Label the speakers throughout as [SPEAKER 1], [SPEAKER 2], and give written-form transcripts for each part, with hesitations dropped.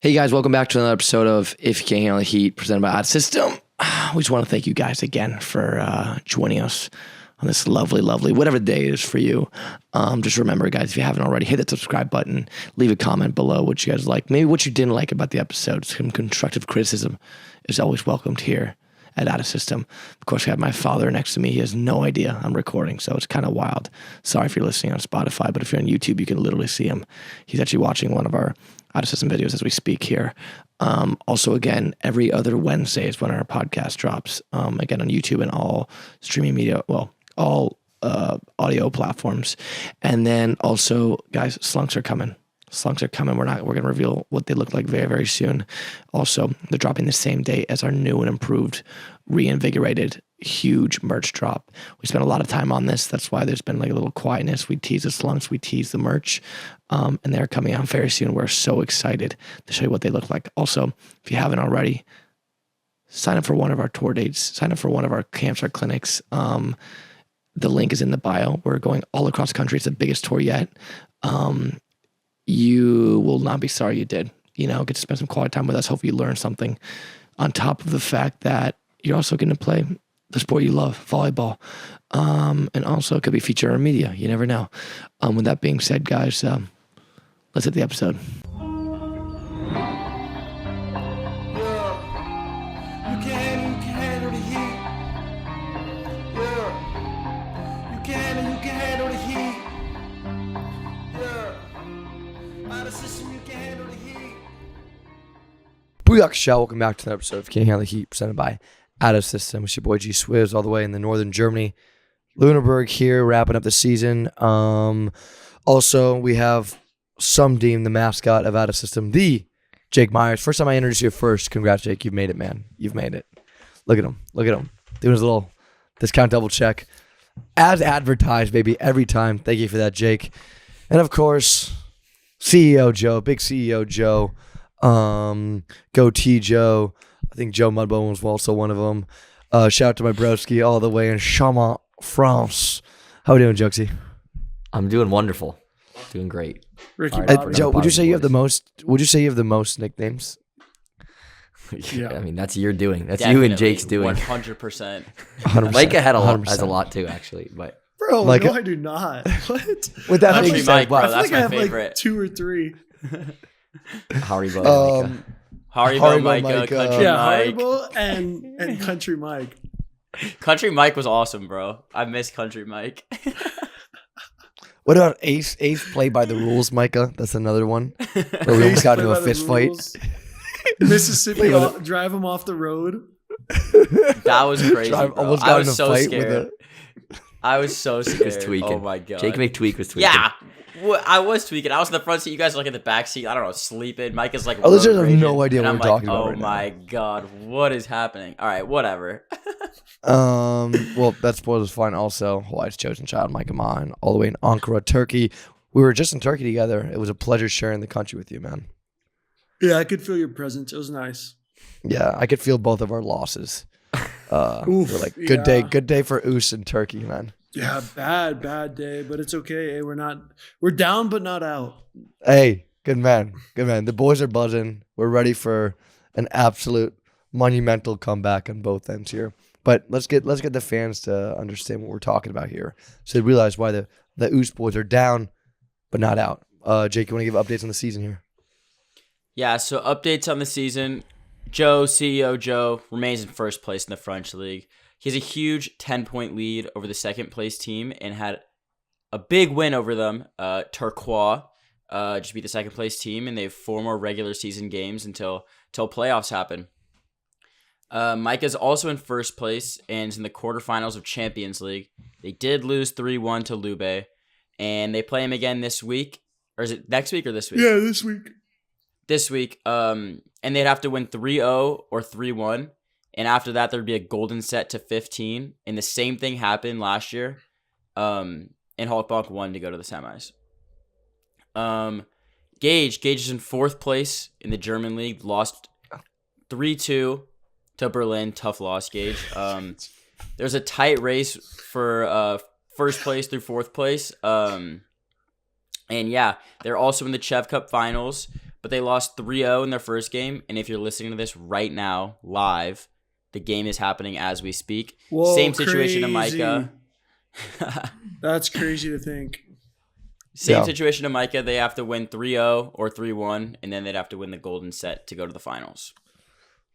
[SPEAKER 1] Hey guys, welcome back to another episode of If You Can't Handle the Heat, presented by Odd System. We just want to thank you guys again for joining us on this lovely, whatever day it is for you. Just remember, guys, if you haven't already, hit that subscribe button, leave a comment below what you guys like, maybe what you didn't like about the episode. Some constructive criticism is always welcomed here at Odd System. Of course, I have my father next to me. He has no idea I'm recording, so it's kind of wild. Sorry if you're listening on Spotify, but if you're on YouTube, you can literally see him. He's actually watching one of our Odd System videos as we speak here. Also, again, every other Wednesday is when our podcast drops. Again, on YouTube and all streaming media, all audio platforms. And then also, guys, slunks are coming. Slunks are coming. We're going to reveal what they look like very, very soon. Also, they're dropping the same day as our new and improved, reinvigorated, huge merch drop. We spent a lot of time on this. That's why there's been like a little quietness. We tease the slunks, we tease the merch, and they're coming out very soon. We're so excited to show you what they look like. Also, if you haven't already, sign up for one of our tour dates. Sign up for one of our camps, our clinics. The link is in the bio. We're going all across the country. It's the biggest tour yet. You will not be sorry you did. You know, get to spend some quality time with us. Hopefully you learn something on top of the fact that you're also going to play the sport you love, volleyball. And also it could be featured in media. You never know. With that being said, guys, let's hit the episode. Booyah, Shell. Welcome back to another episode of Can't Handle the Heat, presented by Odd System. It's your boy G Swizz, all the way in the northern Germany. Luneburg here, wrapping up the season. Also, we have some deemed the mascot of Odd System, the Jake Myers. First time I introduced you first. Congrats, Jake. You've made it, man. You've made it. Look at him. Look at him. Doing his little discount double check. As advertised, baby, every time. Thank you for that, Jake. And of course, CEO Joe, big CEO Joe. Goatee Joe. I think Joe Mudbone was also one of them. Shout out to my broski all the way in Chaumont, France. How we doing, Jokesy?
[SPEAKER 2] I'm doing wonderful. Doing great.
[SPEAKER 3] Ricky
[SPEAKER 1] Joe, would you say you have the most? Would you say you have the most nicknames?
[SPEAKER 2] Yeah. I mean, that's your doing. That's
[SPEAKER 4] Definitely,
[SPEAKER 2] you and Jake's doing.
[SPEAKER 4] 100%.
[SPEAKER 2] Micah has a lot too, actually. But
[SPEAKER 3] Bro,
[SPEAKER 1] Micah?
[SPEAKER 3] no, I do not. What?
[SPEAKER 1] With that being
[SPEAKER 4] Country
[SPEAKER 1] said,
[SPEAKER 4] Mike, bro,
[SPEAKER 3] I feel
[SPEAKER 4] that's
[SPEAKER 3] like I
[SPEAKER 4] my
[SPEAKER 3] have
[SPEAKER 4] favorite.
[SPEAKER 3] like 2 or 3.
[SPEAKER 2] Haribo, Micah.
[SPEAKER 4] Haribo Micah, Country
[SPEAKER 3] Yeah,
[SPEAKER 4] Mike.
[SPEAKER 3] Haribo and Country Mike.
[SPEAKER 4] Country Mike was awesome, bro. I miss Country Mike.
[SPEAKER 1] what about Ace? Ace played by the rules, Micah. That's another one. Where we almost got into a fist fight.
[SPEAKER 3] Mississippi, drive him off the road.
[SPEAKER 4] That was crazy, bro.
[SPEAKER 1] Almost
[SPEAKER 4] I
[SPEAKER 1] got in
[SPEAKER 4] was
[SPEAKER 1] a
[SPEAKER 4] so
[SPEAKER 1] fight
[SPEAKER 4] scared. I was so
[SPEAKER 2] He
[SPEAKER 4] scared.
[SPEAKER 2] was tweaking.
[SPEAKER 4] Oh my god.
[SPEAKER 2] Jake McTweak was tweaking.
[SPEAKER 4] Yeah. Well, I was tweaking. I was in the front seat. You guys were like in the back seat. I don't know, sleeping. Mike is like.
[SPEAKER 1] Oh, listeners have
[SPEAKER 4] raging.
[SPEAKER 1] no idea
[SPEAKER 4] And
[SPEAKER 1] what
[SPEAKER 4] I'm
[SPEAKER 1] we're
[SPEAKER 4] like,
[SPEAKER 1] talking about
[SPEAKER 4] oh
[SPEAKER 1] right now.
[SPEAKER 4] my god, what is happening? All right, whatever.
[SPEAKER 1] Well, that spoils fun. Also, Hawaii's chosen child, Micah Mine, all the way in Ankara, Turkey. We were just in Turkey together. It was a pleasure sharing the country with you, man.
[SPEAKER 3] Yeah, I could feel your presence. It was nice.
[SPEAKER 1] Yeah, I could feel both of our losses. We're like, good day for Oos in Turkey, man.
[SPEAKER 3] Yeah, bad day, but it's okay. Hey, we're down but not out.
[SPEAKER 1] Hey, good man. The boys are buzzing. We're ready for an absolute monumental comeback on both ends here. But let's get the fans to understand what we're talking about here, so they realize why the Oos boys are down but not out. Jake, you want to give updates on the season here?
[SPEAKER 4] Yeah, so updates on the season. CEO Joe remains in first place in the French League. He has a huge 10-point lead over the second place team and had a big win over them. Turquoise just beat the second place team, and they have 4 more regular season games until playoffs happen. Micah's also in first place and is in the quarterfinals of Champions League. They did lose 3-1 to Lube, and they play him again this week. Or is it next week or this week?
[SPEAKER 3] Yeah, this week.
[SPEAKER 4] This week. And they'd have to win 3-0 or 3-1. And after that, there'd be a golden set to 15. And the same thing happened last year. And Hulkbach won to go to the semis. Gage is in fourth place in the German league. Lost 3-2 to Berlin. Tough loss, Gage. There's a tight race for first place through fourth place. And yeah, they're also in the Chev Cup finals. but they lost 3-0 in their first game. And if you're listening to this right now, live, the game is happening as we speak.
[SPEAKER 3] Whoa,
[SPEAKER 4] Same situation to
[SPEAKER 3] crazy.
[SPEAKER 4] Micah.
[SPEAKER 3] That's crazy to think.
[SPEAKER 4] Same situation to Micah. They have to win 3-0 or 3-1, and then they'd have to win the golden set to go to the finals.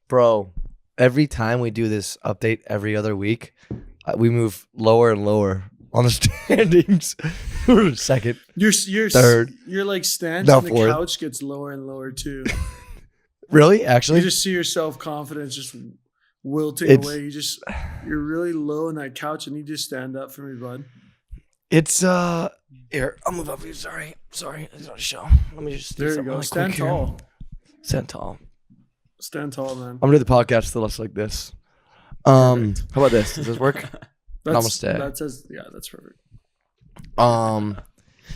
[SPEAKER 1] Bro, every time we do this update every other week, we move lower and lower on the standings. We're second.
[SPEAKER 3] You're
[SPEAKER 1] third.
[SPEAKER 3] Your like stance
[SPEAKER 1] Now
[SPEAKER 3] on the
[SPEAKER 1] fourth.
[SPEAKER 3] couch gets lower and lower too.
[SPEAKER 1] Really? Actually?
[SPEAKER 3] You just see your self-confidence just wilting away. You're really low on that couch. and you just stand up for me, bud.
[SPEAKER 1] It's here, I'll move up here. Sorry. It's not a show. Let me just
[SPEAKER 3] There you go. Stand tall.
[SPEAKER 1] Stand tall.
[SPEAKER 3] Stand tall, man.
[SPEAKER 1] I'm gonna do the podcast still less like this. How about this? Does this work? Almost dead.
[SPEAKER 3] That says, yeah, that's perfect.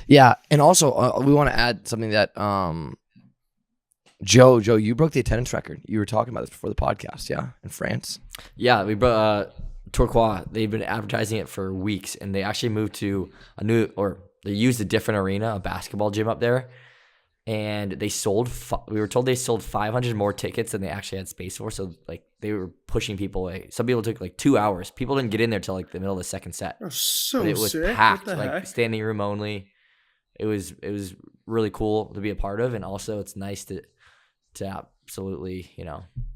[SPEAKER 1] Yeah, and also we want to add something that Joe, you broke the attendance record. You were talking about this before the podcast, yeah, in France.
[SPEAKER 2] Yeah, we brought Tourcoing. They've been advertising it for weeks, and they actually moved to they used a different arena, a basketball gym up there, and they sold. We were told they sold 500 more tickets than they actually had space for. So like they were pushing people away. Some people took like 2 hours. People didn't get in there till like the middle of the second set.
[SPEAKER 3] Oh, so
[SPEAKER 2] But it was
[SPEAKER 3] sick.
[SPEAKER 2] packed,
[SPEAKER 3] What the
[SPEAKER 2] like
[SPEAKER 3] heck?
[SPEAKER 2] standing room only. It was really cool to be a part of, and also it's nice to absolutely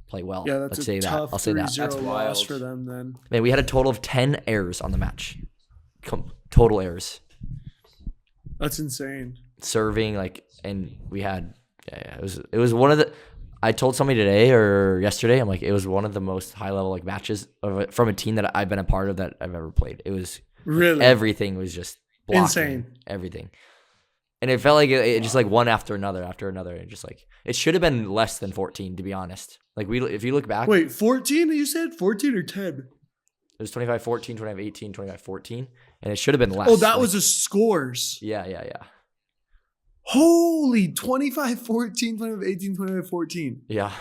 [SPEAKER 2] play well.
[SPEAKER 3] Yeah, that's
[SPEAKER 2] Let's
[SPEAKER 3] a
[SPEAKER 2] say
[SPEAKER 3] tough
[SPEAKER 2] that. I'll say that.
[SPEAKER 3] 3-0
[SPEAKER 4] That's
[SPEAKER 3] loss
[SPEAKER 4] wild.
[SPEAKER 3] for them then.
[SPEAKER 2] Man, we had a total of 10 errors on the match. Total errors.
[SPEAKER 3] That's insane.
[SPEAKER 2] Serving, and we had it was one of the. I told somebody today or yesterday, I'm like, it was one of the most high level matches from a team that I've been a part of that I've ever played. It was
[SPEAKER 3] Really?
[SPEAKER 2] everything was just blocking,
[SPEAKER 3] Insane.
[SPEAKER 2] everything, and it felt like it just one after another, and just it should have been less than 14, to be honest. If you look back,
[SPEAKER 3] Wait, 14 you said? 14 or 10?
[SPEAKER 2] it was 25-14, 25-18, 25-14, and it should have been less.
[SPEAKER 3] Oh, that was the scores.
[SPEAKER 2] Yeah.
[SPEAKER 3] Holy, 25-14, 25-18, 25-14.
[SPEAKER 2] Yeah.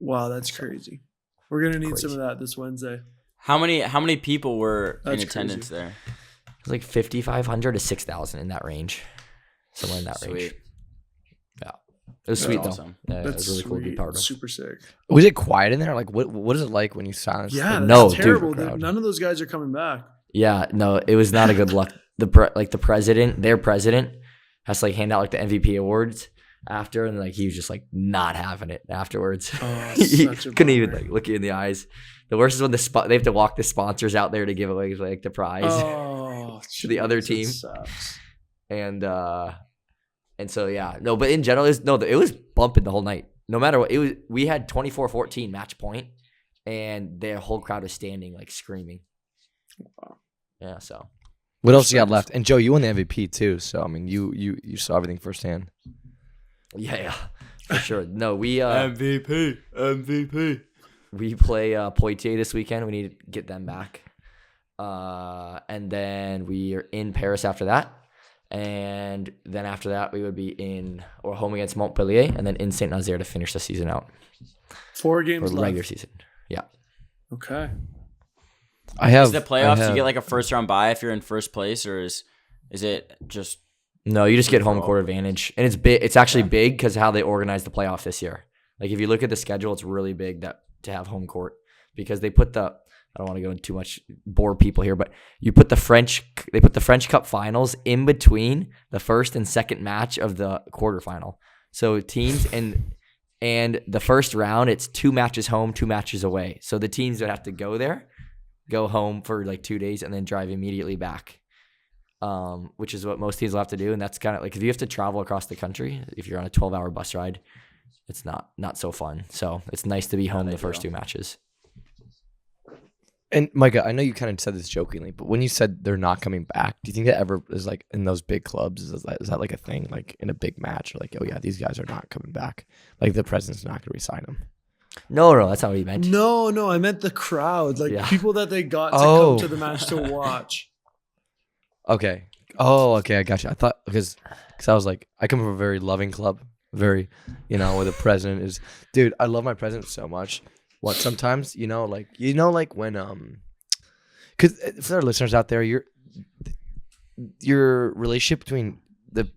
[SPEAKER 3] Wow, that's crazy. We're going to need some
[SPEAKER 2] Crazy.
[SPEAKER 3] of that this Wednesday.
[SPEAKER 4] How many people were
[SPEAKER 3] That's
[SPEAKER 4] in attendance there?
[SPEAKER 2] It was like 5,500 to 6,000 in that range, somewhere in that range.
[SPEAKER 4] Sweet.
[SPEAKER 2] Yeah, it was
[SPEAKER 3] That's
[SPEAKER 2] sweet
[SPEAKER 4] awesome.
[SPEAKER 2] though. Yeah, it
[SPEAKER 3] That's
[SPEAKER 2] was really cool to be
[SPEAKER 3] sweet.
[SPEAKER 2] part of.
[SPEAKER 3] Super sick.
[SPEAKER 1] Was it quiet in there? Like, what is it like when you silence?
[SPEAKER 3] Yeah, that's
[SPEAKER 2] No, dude.
[SPEAKER 3] terrible.
[SPEAKER 1] Crowd.
[SPEAKER 3] None of those guys are coming back.
[SPEAKER 2] Yeah, no, it was not a good look. The president, their president, has to hand out the MVP awards after, and he was just not having it afterwards.
[SPEAKER 3] Oh,
[SPEAKER 2] He
[SPEAKER 3] such a
[SPEAKER 2] couldn't even
[SPEAKER 3] bummer.
[SPEAKER 2] look you in the eyes. The worst is when they have to walk the sponsors out there to give away the prize.
[SPEAKER 3] Oh,
[SPEAKER 2] To the other
[SPEAKER 3] jeez,
[SPEAKER 2] team.
[SPEAKER 3] that sucks.
[SPEAKER 2] And so yeah, no, but in general, it was bumping the whole night. No matter what, we had 24-14 match point, and their whole crowd was standing screaming.
[SPEAKER 3] Wow.
[SPEAKER 2] Yeah, so
[SPEAKER 1] What else you got left? And Joe, you won the MVP too. So I mean, you saw everything firsthand.
[SPEAKER 2] yeah, for sure. No, we
[SPEAKER 4] MVP.
[SPEAKER 2] we play Poitiers this weekend. We need to get them back, and then we are in Paris after that. And then after that, we would be home against Montpellier, and then in Saint Nazaire to finish the season out
[SPEAKER 3] 4
[SPEAKER 2] for
[SPEAKER 3] games
[SPEAKER 2] the
[SPEAKER 3] left.
[SPEAKER 2] regular season. Yeah,
[SPEAKER 3] Okay.
[SPEAKER 4] Is the playoffs? You get a first round bye if you're in first place, or is it just?
[SPEAKER 2] no, you just get home court advantage, and it's big. It's actually big because of how they organized the playoff this year. If you look at the schedule, it's really big to have home court because they put the. I don't want to go into too much bore people here, but they put the French Cup finals in between the first and second match of the quarterfinal. So teams and the first round, it's 2 matches home, 2 matches away. So the teams would have to go home for 2 days and then drive immediately back, which is what most teams will have to do. And that's kind of if you have to travel across the country, if you're on a 12-hour bus ride, it's not so fun. So it's nice to be home the first 2 matches.
[SPEAKER 1] And Micah, I know you kind of said this jokingly, but when you said they're not coming back, do you think that ever is in those big clubs? Is that a thing? In a big match, oh yeah, these guys are not coming back. The president's not going to resign them.
[SPEAKER 2] No, that's not what he meant.
[SPEAKER 3] No, I meant the crowd.
[SPEAKER 2] Yeah.
[SPEAKER 3] People that they got to
[SPEAKER 1] Oh.
[SPEAKER 3] come to the match to watch.
[SPEAKER 1] Okay. Oh, okay. I got you. I thought because I was I come from a very loving club, very, where the president is. Dude, I love my president so much. What sometimes when because for our listeners out there, your relationship between the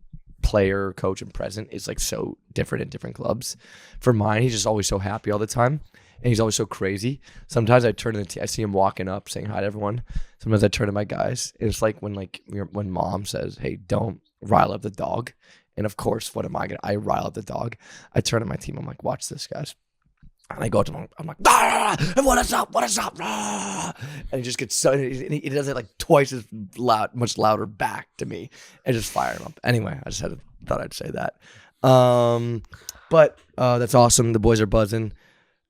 [SPEAKER 1] player, coach, and present is like so different in different clubs. For mine, he's just always so happy all the time, and he's always so crazy. Sometimes I turn to the team, I see him walking up, saying hi to everyone. Sometimes I turn to my guys. It's like when mom says, "Hey, don't rile up the dog," and of course, what am I gonna? I rile up the dog. I turn to my team. I'm like, "Watch this, guys." And I go to him, I'm like, what is up? And he just gets so, and he does it like twice as loud, much louder back to me, and just fire him up. Anyway, I just thought I'd say that. But that's awesome. The boys are buzzing.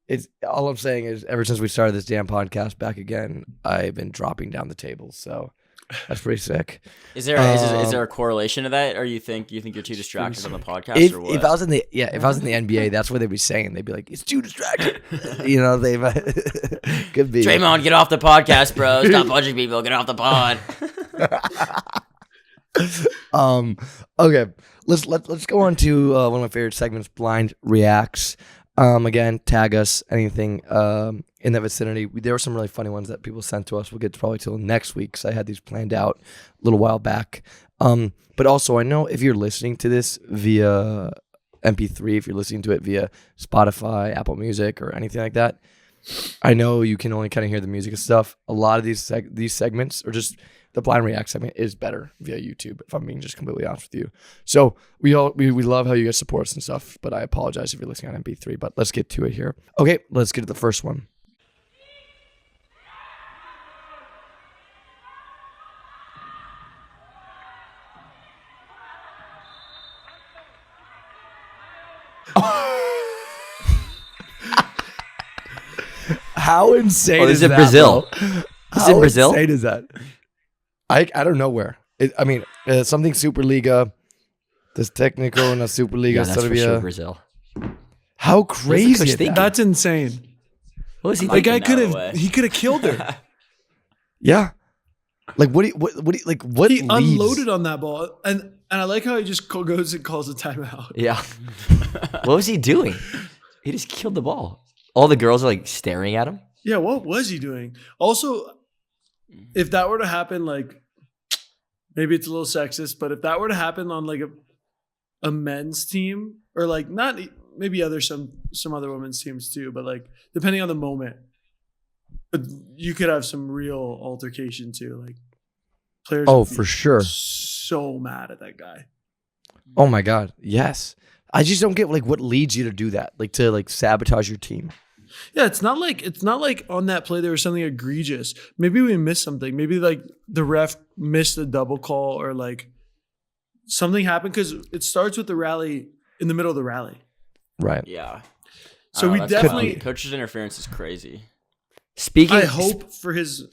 [SPEAKER 1] It's all I'm saying is ever since we started this damn podcast back again, I've been dropping down the table. So that's pretty sick.
[SPEAKER 4] Is there a correlation to that, or you think you're too distracted on the podcast, or what?
[SPEAKER 1] If I was in the NBA, that's what they'd be saying. They'd be like, "It's too distracted." You know, they could be.
[SPEAKER 4] Draymond, get off the podcast, bro. Stop punching people. Get off the pod.
[SPEAKER 1] Okay, let's go on to one of my favorite segments, Blind Reacts. Again, tag us, anything in that vicinity. There were some really funny ones that people sent to us. We'll get to probably till next week because I had these planned out a little while back. But also, I know if you're listening to this via MP3, if you're listening to it via Spotify, Apple Music, or anything like that, I know you can only kind of hear the music and stuff. A lot of these segments, or just the Blind React segment, is better via YouTube, if I'm being just completely honest with you. So we love how you guys support us and stuff, but I apologize if you're listening on MP3, but let's get to it here. Okay, let's get to the first one. How insane is that?
[SPEAKER 2] Brazil. Is it Brazil?
[SPEAKER 1] How insane is that? I don't know where. Something Superliga. This technical in a Superliga.
[SPEAKER 2] Yeah, that's for sure Brazil.
[SPEAKER 1] How crazy is that?
[SPEAKER 3] That's insane.
[SPEAKER 2] What was he
[SPEAKER 3] The
[SPEAKER 2] thinking?
[SPEAKER 3] guy could have killed her.
[SPEAKER 1] Yeah. Like what? He
[SPEAKER 3] unloaded on that ball, and I like how he just goes and calls a timeout.
[SPEAKER 2] Yeah. What was he doing? He just killed the ball. All the girls are like staring at him.
[SPEAKER 3] Yeah, what was he doing? Also, if that were to happen, like maybe it's a little sexist, but if that were to happen on like a men's team, or like not maybe some other women's teams too, but like depending on the moment, but you could have some real altercation too. Like players.
[SPEAKER 1] Oh, for sure.
[SPEAKER 3] So mad at that guy.
[SPEAKER 1] Oh my God. Yes. I just don't get like what leads you to do that, like to like sabotage your team.
[SPEAKER 3] Yeah, it's not like on that play there was something egregious. Maybe we missed something. Maybe like the ref missed a double call, or like something happened, because it starts with the rally in the middle of the rally.
[SPEAKER 1] Right.
[SPEAKER 4] Yeah.
[SPEAKER 3] So we definitely
[SPEAKER 4] coach's interference is crazy.
[SPEAKER 3] I hope for his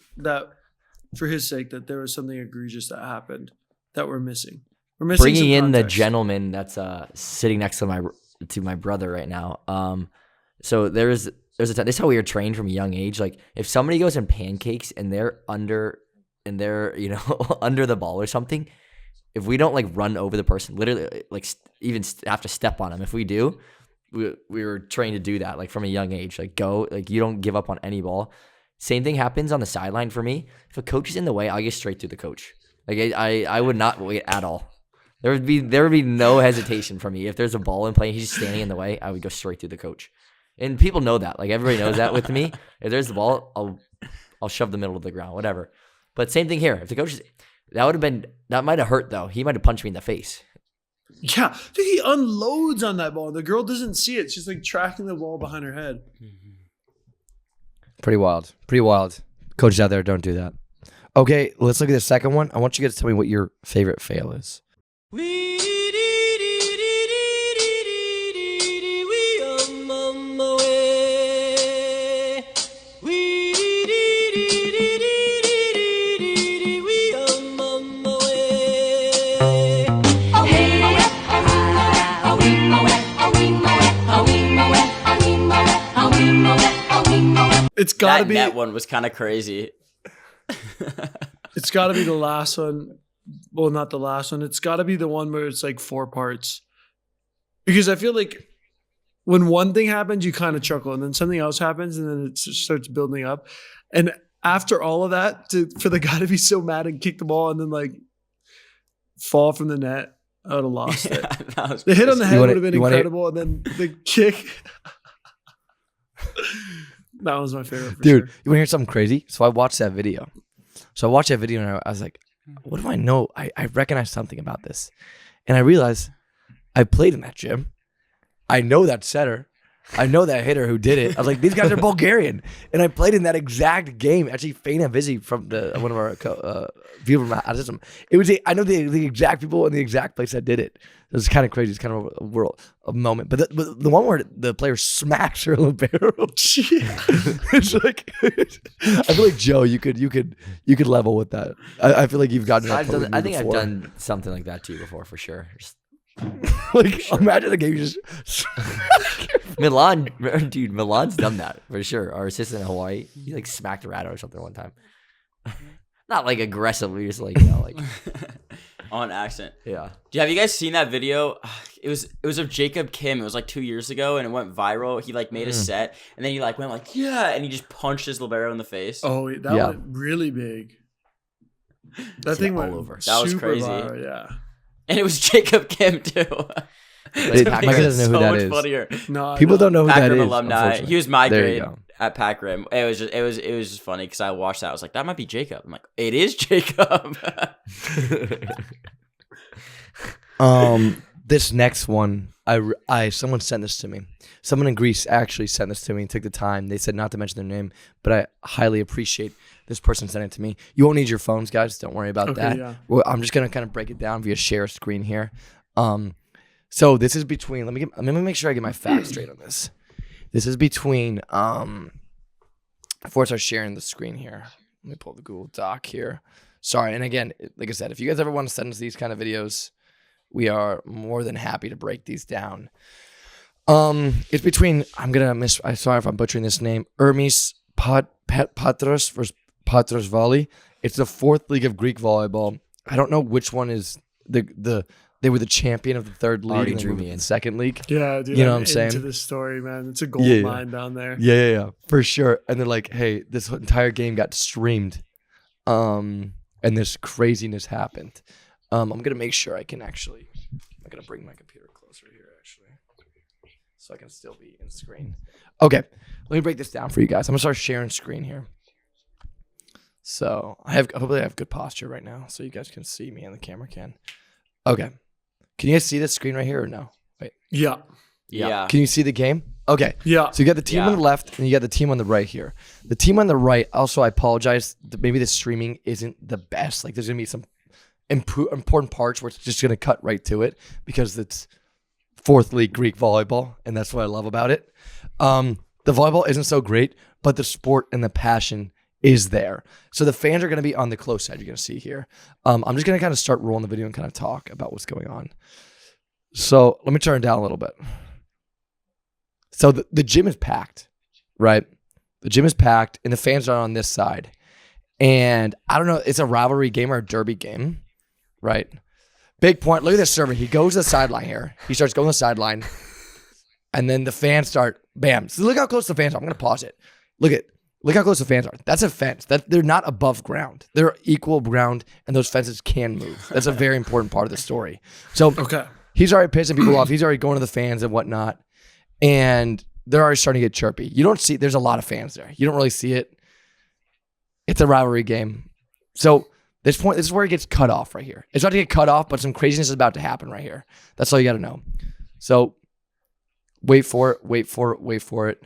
[SPEAKER 3] sake that there was something egregious that happened that we're missing. We're missing
[SPEAKER 2] bringing in the
[SPEAKER 3] context.
[SPEAKER 2] gentleman that's sitting next to my brother right now. So there's a time. This is how we were trained from a young age. Like if somebody goes in pancakes and they're under under the ball or something, if we don't like run over the person, literally like even have to step on them. If we do, we were trained to do that like from a young age. Like go, like you don't give up on any ball. Same thing happens on the sideline for me. If a coach is in the way, I'll get straight to the coach. Like I would not wait at all. There would be no hesitation for me. If there's a ball in play and he's just standing in the way, I would go straight to the coach. And people know that. Like everybody knows that with me. If there's the ball, I'll shove the middle of the ground, whatever. But same thing here. If the coach that might have hurt though. He might have punched me in the face.
[SPEAKER 3] Yeah, dude, he unloads on that ball. The girl doesn't see it. She's like tracking the ball behind her head.
[SPEAKER 1] Pretty wild. Coaches out there, don't do that. Okay, let's look at the second one. I want you guys to tell me what your favorite fail is.
[SPEAKER 3] It's got to be
[SPEAKER 4] that one was kind of crazy.
[SPEAKER 3] It's got to be the last one. Well, not the last one. It's got to be the one where it's like 4 parts. Because I feel like when one thing happens, you kind of chuckle, and then something else happens, and then it starts building up. And after all of that, for the guy to be so mad and kick the ball and then like fall from the net, I would have lost it.
[SPEAKER 4] That was
[SPEAKER 3] The hit on the head would have been
[SPEAKER 1] you wanna-
[SPEAKER 3] incredible, and then the kick. That was my favorite, for
[SPEAKER 1] Dude,
[SPEAKER 3] sure.
[SPEAKER 1] you want to hear something crazy? So I watched that video. And I was like, what do I know? I recognize something about this. And I realized I played in that gym. I know that setter. I know that hitter who did it. I was like, these guys are Bulgarian. And I played in that exact game. Actually, Faina Vizzi from one of our people from Autism. I know the exact people in the exact place that did it. It was kind of crazy. It's kind of a moment. But the one where the player smacks her libero. It's like, I feel like Joe, you could level with that. I feel like you've gotten.
[SPEAKER 2] I think I've done something like that to you before for sure.
[SPEAKER 1] Like imagine the game you just.
[SPEAKER 2] Milan, dude, Milan's done that for sure. Our assistant in Hawaii, he like smacked a rat or something one time. Not like aggressively, just like like
[SPEAKER 4] on accident.
[SPEAKER 2] yeah.
[SPEAKER 4] Have you guys seen that video? It was of Jacob Kim. It was like 2 years ago, and it went viral. He like made a set, and then he like went like and he just punched his libero in the face.
[SPEAKER 3] Oh, that went really big. That thing went
[SPEAKER 2] all over.
[SPEAKER 4] That was
[SPEAKER 3] super
[SPEAKER 4] crazy.
[SPEAKER 3] viral, yeah.
[SPEAKER 4] And it was Jacob Kim too.
[SPEAKER 1] Micah doesn't know who that is.
[SPEAKER 4] Funnier.
[SPEAKER 3] No,
[SPEAKER 1] People don't know who
[SPEAKER 4] Pac
[SPEAKER 1] that
[SPEAKER 4] Rim
[SPEAKER 1] is.
[SPEAKER 4] alumni. He was my
[SPEAKER 1] There you
[SPEAKER 4] grade
[SPEAKER 1] go.
[SPEAKER 4] at Pac Rim. It was just funny because I watched that. I was like, that might be Jacob. I'm like, it is Jacob.
[SPEAKER 1] This next one, someone sent this to me. Someone in Greece actually sent this to me and took the time. They said not to mention their name, but I highly appreciate this person sending it to me. You won't need your phones, guys. Don't worry about that.
[SPEAKER 3] Yeah.
[SPEAKER 1] Well, I'm just gonna kind of break it down via share screen here. So this is between. Let me make sure I get my facts straight on this. This is between. Before I start sharing the screen here, let me pull the Google Doc here. Sorry, and again, like I said, if you guys ever want to send us these kind of videos, we are more than happy to break these down. It's between. I'm sorry if I'm butchering this name. Hermes Patros versus Patros Volley. It's the 4th league of Greek volleyball. I don't know which one is they were the champion of the 3rd league.
[SPEAKER 2] Already
[SPEAKER 1] and
[SPEAKER 2] drew
[SPEAKER 1] moved
[SPEAKER 2] me
[SPEAKER 1] to
[SPEAKER 2] in.
[SPEAKER 1] the 2nd league.
[SPEAKER 3] Yeah, dude.
[SPEAKER 1] You know what I'm saying?
[SPEAKER 3] Into this story, man. It's a gold
[SPEAKER 1] Yeah.
[SPEAKER 3] mine down there.
[SPEAKER 1] Yeah, for sure. And they're like, hey, this entire game got streamed, and this craziness happened. I'm gonna make sure I can actually. I'm gonna bring my computer closer here, actually, so I can still be in screen. Okay, let me break this down for you guys. I'm gonna start sharing screen here. So hopefully I have good posture right now, so you guys can see me and the camera can. Okay, can you guys see this screen right here or no? Wait,
[SPEAKER 3] Yeah.
[SPEAKER 4] Yeah.
[SPEAKER 1] can you see the game? Okay.
[SPEAKER 3] Yeah.
[SPEAKER 1] So you got the team on the left and you got the team on the right here. The team on the right, also I apologize, maybe the streaming isn't the best. Like there's going to be some important parts where it's just going to cut right to it because it's 4th league Greek volleyball, and that's what I love about it. The volleyball isn't so great, but the sport and the passion is there. So the fans are going to be on the close side, you're going to see here. I'm just going to kind of start rolling the video and kind of talk about what's going on. So let me turn it down a little bit. So the gym is packed, right? The gym is packed, and the fans are on this side. And I don't know, it's a rivalry game or a derby game, right? Big point. Look at this server. He goes to the sideline here. He starts going to the sideline. And then the fans start, bam. So look how close the fans are. I'm going to pause it. Look how close the fans are. That's a fence. They're not above ground. They're equal ground, and those fences can move. That's a very important part of the story. So he's already pissing people off. He's already going to the fans and whatnot. And they're already starting to get chirpy. You don't see, there's a lot of fans there. You don't really see it. It's a rivalry game. So this is where it gets cut off right here. It's about to get cut off, but some craziness is about to happen right here. That's all you got to know. So wait for it.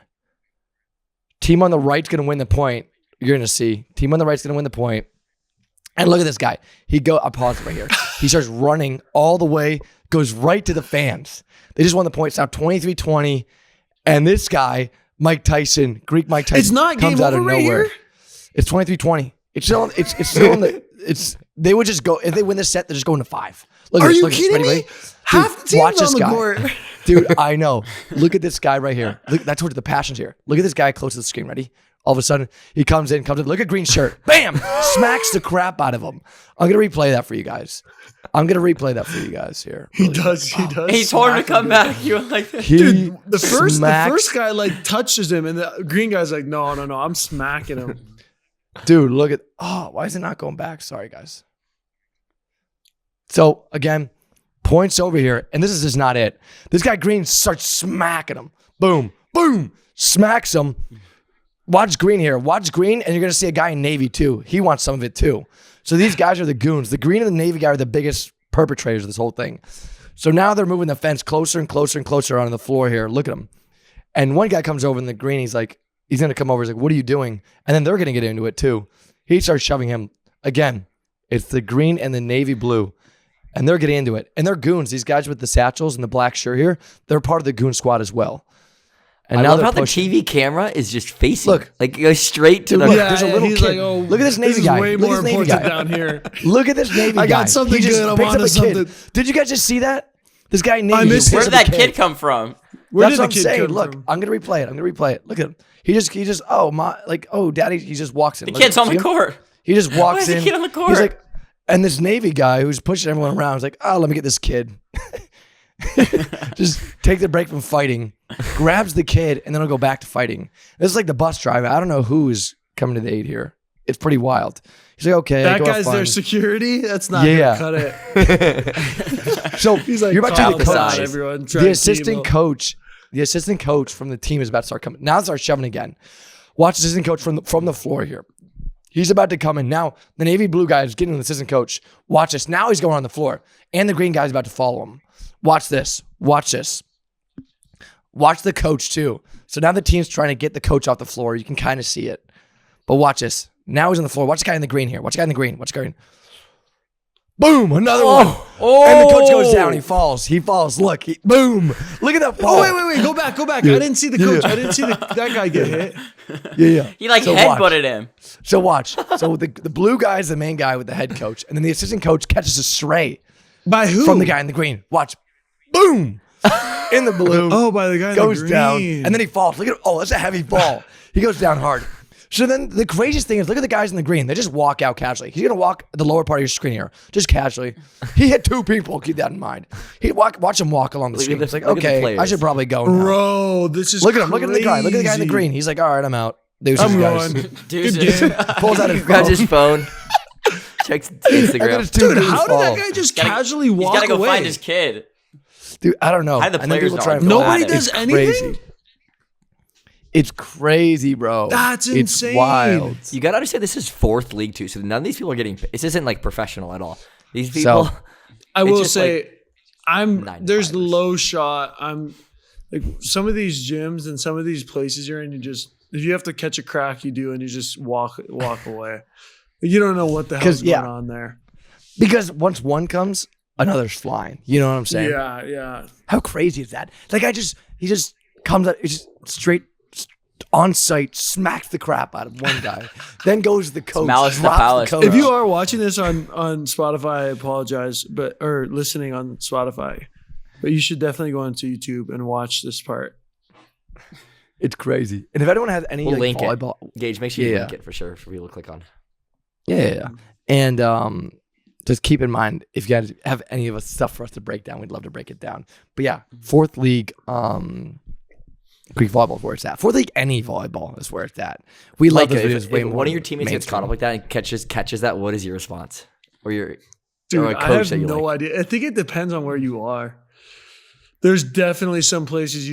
[SPEAKER 1] Team on the right's going to win the point. You're going to see. Team on the right's going to win the point. And look at this guy. I'll pause it right here. He starts running all the way, goes right to the fans. They just won the point. It's now 23-20. And this guy, Mike Tyson, Greek Mike Tyson,
[SPEAKER 3] It's not
[SPEAKER 1] comes
[SPEAKER 3] game
[SPEAKER 1] out of
[SPEAKER 3] over right
[SPEAKER 1] nowhere.
[SPEAKER 3] here?
[SPEAKER 1] It's 23-20. It's still in the they would just go, if they win this set, they're just going to 5. Look at
[SPEAKER 3] Are
[SPEAKER 1] this.
[SPEAKER 3] you
[SPEAKER 1] Look at this.
[SPEAKER 3] kidding
[SPEAKER 1] Ready?
[SPEAKER 3] me? Half the team's
[SPEAKER 1] watch this
[SPEAKER 3] on the
[SPEAKER 1] guy.
[SPEAKER 3] court.
[SPEAKER 1] Dude, I know. Look at this guy right here. Look, I told you the passion's here. Look at this guy close to the screen. Ready? All of a sudden, he comes in. Look at green shirt. Bam! Smacks the crap out of him. I'm going to replay that for you guys. Here.
[SPEAKER 3] He does.
[SPEAKER 4] He told him to come back. You were like,
[SPEAKER 3] Dude, the first
[SPEAKER 1] smacks-
[SPEAKER 3] guy like touches him, and the green guy's like, no, I'm smacking him.
[SPEAKER 1] Dude, look at, why is it not going back? Sorry, guys. So again, points over here, and this is just not it. This guy Green starts smacking him. Boom, boom, smacks him. Watch Green here. Watch Green, and you're going to see a guy in Navy too. He wants some of it too. So these guys are the goons. The Green and the Navy guy are the biggest perpetrators of this whole thing. So now they're moving the fence closer and closer and closer onto the floor here. Look at them. And one guy comes over in the Green. He's going to come over. He's like, what are you doing? And then they're going to get into it too. He starts shoving him. Again, it's the Green and the Navy blue. And they're getting into it. And they're goons. These guys with the satchels and the black shirt here, they're part of the goon squad as well. And
[SPEAKER 2] I
[SPEAKER 1] now
[SPEAKER 2] love how
[SPEAKER 1] pushing.
[SPEAKER 2] the TV camera is just facing.
[SPEAKER 1] Look.
[SPEAKER 2] Like goes straight to the.
[SPEAKER 1] Look, there's a little
[SPEAKER 3] he's
[SPEAKER 1] kid.
[SPEAKER 3] like, oh,
[SPEAKER 1] Look at this Navy
[SPEAKER 3] is
[SPEAKER 1] guy.
[SPEAKER 3] way
[SPEAKER 1] Look
[SPEAKER 3] more
[SPEAKER 1] at this Navy
[SPEAKER 3] important
[SPEAKER 1] guy.
[SPEAKER 3] down here.
[SPEAKER 1] Look at this Navy guy.
[SPEAKER 3] I got something
[SPEAKER 1] He just
[SPEAKER 3] good. I'm
[SPEAKER 1] picks
[SPEAKER 3] onto
[SPEAKER 1] up a kid.
[SPEAKER 3] something.
[SPEAKER 1] Did you guys just see that? This guy Navy.
[SPEAKER 3] I missed
[SPEAKER 1] just
[SPEAKER 3] it.
[SPEAKER 4] Where
[SPEAKER 1] picks
[SPEAKER 4] did
[SPEAKER 1] up a
[SPEAKER 4] that kid come from?
[SPEAKER 3] Where
[SPEAKER 1] That's
[SPEAKER 3] did
[SPEAKER 1] what
[SPEAKER 3] the
[SPEAKER 1] I'm
[SPEAKER 3] kid
[SPEAKER 1] saying.
[SPEAKER 3] come
[SPEAKER 1] Look,
[SPEAKER 3] from?
[SPEAKER 1] I'm gonna replay it. Look at him. He just daddy. He just walks in.
[SPEAKER 4] The
[SPEAKER 1] Look,
[SPEAKER 4] kid's on
[SPEAKER 1] see
[SPEAKER 4] the
[SPEAKER 1] him?
[SPEAKER 4] court.
[SPEAKER 1] He just
[SPEAKER 4] Why
[SPEAKER 1] walks
[SPEAKER 4] is the
[SPEAKER 1] in.
[SPEAKER 4] kid on the court?
[SPEAKER 1] He's like, and this Navy guy who's pushing everyone around is like, oh, let me get this kid. Just take the break from fighting, grabs the kid, and then he'll go back to fighting. This is like the bus driver. I don't know who is coming to the aid here. It's pretty wild. He's like, okay,
[SPEAKER 3] That
[SPEAKER 1] go have
[SPEAKER 3] guy's
[SPEAKER 1] fun.
[SPEAKER 3] their security. That's not
[SPEAKER 1] Yeah.
[SPEAKER 3] gonna cut it.
[SPEAKER 1] So
[SPEAKER 3] He's like,
[SPEAKER 1] you're about to
[SPEAKER 3] calm
[SPEAKER 1] see the
[SPEAKER 3] down,
[SPEAKER 1] coach.
[SPEAKER 3] everyone.
[SPEAKER 1] The assistant coach from the team is about to start coming. Now start shoving again. Watch the assistant coach from the floor here. He's about to come in. Now the Navy blue guy is getting the assistant coach. Watch this. Now he's going on the floor. And the green guy's about to follow him. Watch this. Watch this. Watch the coach too. So now the team's trying to get the coach off the floor. You can kind of see it. But watch this. Now he's on the floor. Watch the guy in the green here. Watch the guy in the green. Watch the guy in. Boom! Another one. And the coach goes down. He falls. Look. Boom! Look at that fall.
[SPEAKER 3] Oh, wait. Go back.
[SPEAKER 1] Yeah.
[SPEAKER 3] I didn't see the coach.
[SPEAKER 1] Yeah.
[SPEAKER 3] I didn't see that guy get hit.
[SPEAKER 1] Yeah.
[SPEAKER 4] He like
[SPEAKER 1] So
[SPEAKER 4] headbutted him.
[SPEAKER 1] So watch. So the blue guy is the main guy with the head coach. And then the assistant coach catches a stray
[SPEAKER 3] By who?
[SPEAKER 1] from the guy in the green. Watch. Boom! In the blue.
[SPEAKER 3] Oh, by the guy in the
[SPEAKER 1] goes
[SPEAKER 3] green.
[SPEAKER 1] down. And then he falls. Look at that's a heavy fall. He goes down hard. So then the craziest thing is look at the guys in the green. They just walk out casually. He's going to walk the lower part of your screen here. Just casually. He hit two people. Keep that in mind. Watch him walk along the screen. It's like,
[SPEAKER 2] look at the
[SPEAKER 1] okay,
[SPEAKER 2] players.
[SPEAKER 1] I should probably go now.
[SPEAKER 3] Bro, this is
[SPEAKER 1] Look at him. Look at the guy. Look at the guy in the
[SPEAKER 3] crazy.
[SPEAKER 1] green. He's like, all right, I'm out. Deuces,
[SPEAKER 3] I'm
[SPEAKER 1] guys.
[SPEAKER 3] going.
[SPEAKER 4] Deuces.
[SPEAKER 1] Pulls out his
[SPEAKER 2] Grabs
[SPEAKER 1] phone.
[SPEAKER 2] his phone. Checks
[SPEAKER 1] And then it's
[SPEAKER 2] Instagram.
[SPEAKER 1] two
[SPEAKER 3] Dude,
[SPEAKER 1] dudes
[SPEAKER 3] how did
[SPEAKER 1] fall.
[SPEAKER 3] that guy just casually
[SPEAKER 4] He's
[SPEAKER 3] walk
[SPEAKER 4] gotta go
[SPEAKER 3] away?
[SPEAKER 4] find his kid.
[SPEAKER 1] Dude, I don't know.
[SPEAKER 4] How did the
[SPEAKER 1] And then
[SPEAKER 4] players
[SPEAKER 1] people
[SPEAKER 4] not
[SPEAKER 1] try and
[SPEAKER 4] go
[SPEAKER 1] fall.
[SPEAKER 4] at
[SPEAKER 3] Nobody
[SPEAKER 4] it?
[SPEAKER 3] does
[SPEAKER 1] It's
[SPEAKER 3] anything?
[SPEAKER 1] crazy. It's crazy, bro.
[SPEAKER 3] That's
[SPEAKER 1] It's
[SPEAKER 3] insane.
[SPEAKER 1] wild.
[SPEAKER 2] You gotta understand this is fourth league too, so none of these people are getting. This isn't like professional at all. These people.
[SPEAKER 1] So-
[SPEAKER 3] I
[SPEAKER 2] It's
[SPEAKER 3] will
[SPEAKER 2] just
[SPEAKER 3] say, there's
[SPEAKER 2] 9-5ers.
[SPEAKER 3] low shot. I'm like some of these gyms and some of these places you're in. You just if you have to catch a crack, you do, and you just walk away. You don't know what the hell's going on there.
[SPEAKER 1] Because once one comes, another's flying. You know what I'm saying?
[SPEAKER 3] Yeah.
[SPEAKER 1] How crazy is that? Like he just comes out, he's just straight on site, smacks the crap out of one guy, then goes to the coach,
[SPEAKER 4] malice in the
[SPEAKER 1] drops
[SPEAKER 4] palace,
[SPEAKER 1] coach.
[SPEAKER 3] If you are watching this on Spotify, I apologize, or listening on Spotify, but you should definitely go onto YouTube and watch this part.
[SPEAKER 1] It's crazy. And if anyone has any
[SPEAKER 2] We'll
[SPEAKER 1] like,
[SPEAKER 2] link
[SPEAKER 1] volleyball,
[SPEAKER 2] it. Gage, make sure you
[SPEAKER 1] Yeah.
[SPEAKER 2] link it for sure for people to click on.
[SPEAKER 1] yeah. And just keep in mind if you guys have any of us stuff for us to break down, we'd love to break it down. But yeah, fourth league, Greek volleyball is where it's at. Fourth league, any volleyball is where it's at. We love
[SPEAKER 2] Like,
[SPEAKER 1] those videos
[SPEAKER 2] if
[SPEAKER 1] way more.
[SPEAKER 2] one of your teammates gets caught
[SPEAKER 1] mainstream.
[SPEAKER 2] up like that and catches that, what is your response? Or your
[SPEAKER 3] Dude,
[SPEAKER 2] or a
[SPEAKER 3] I
[SPEAKER 2] coach
[SPEAKER 3] have
[SPEAKER 2] that you
[SPEAKER 3] no
[SPEAKER 2] like?
[SPEAKER 3] idea. I think it depends on where you are. There's definitely some places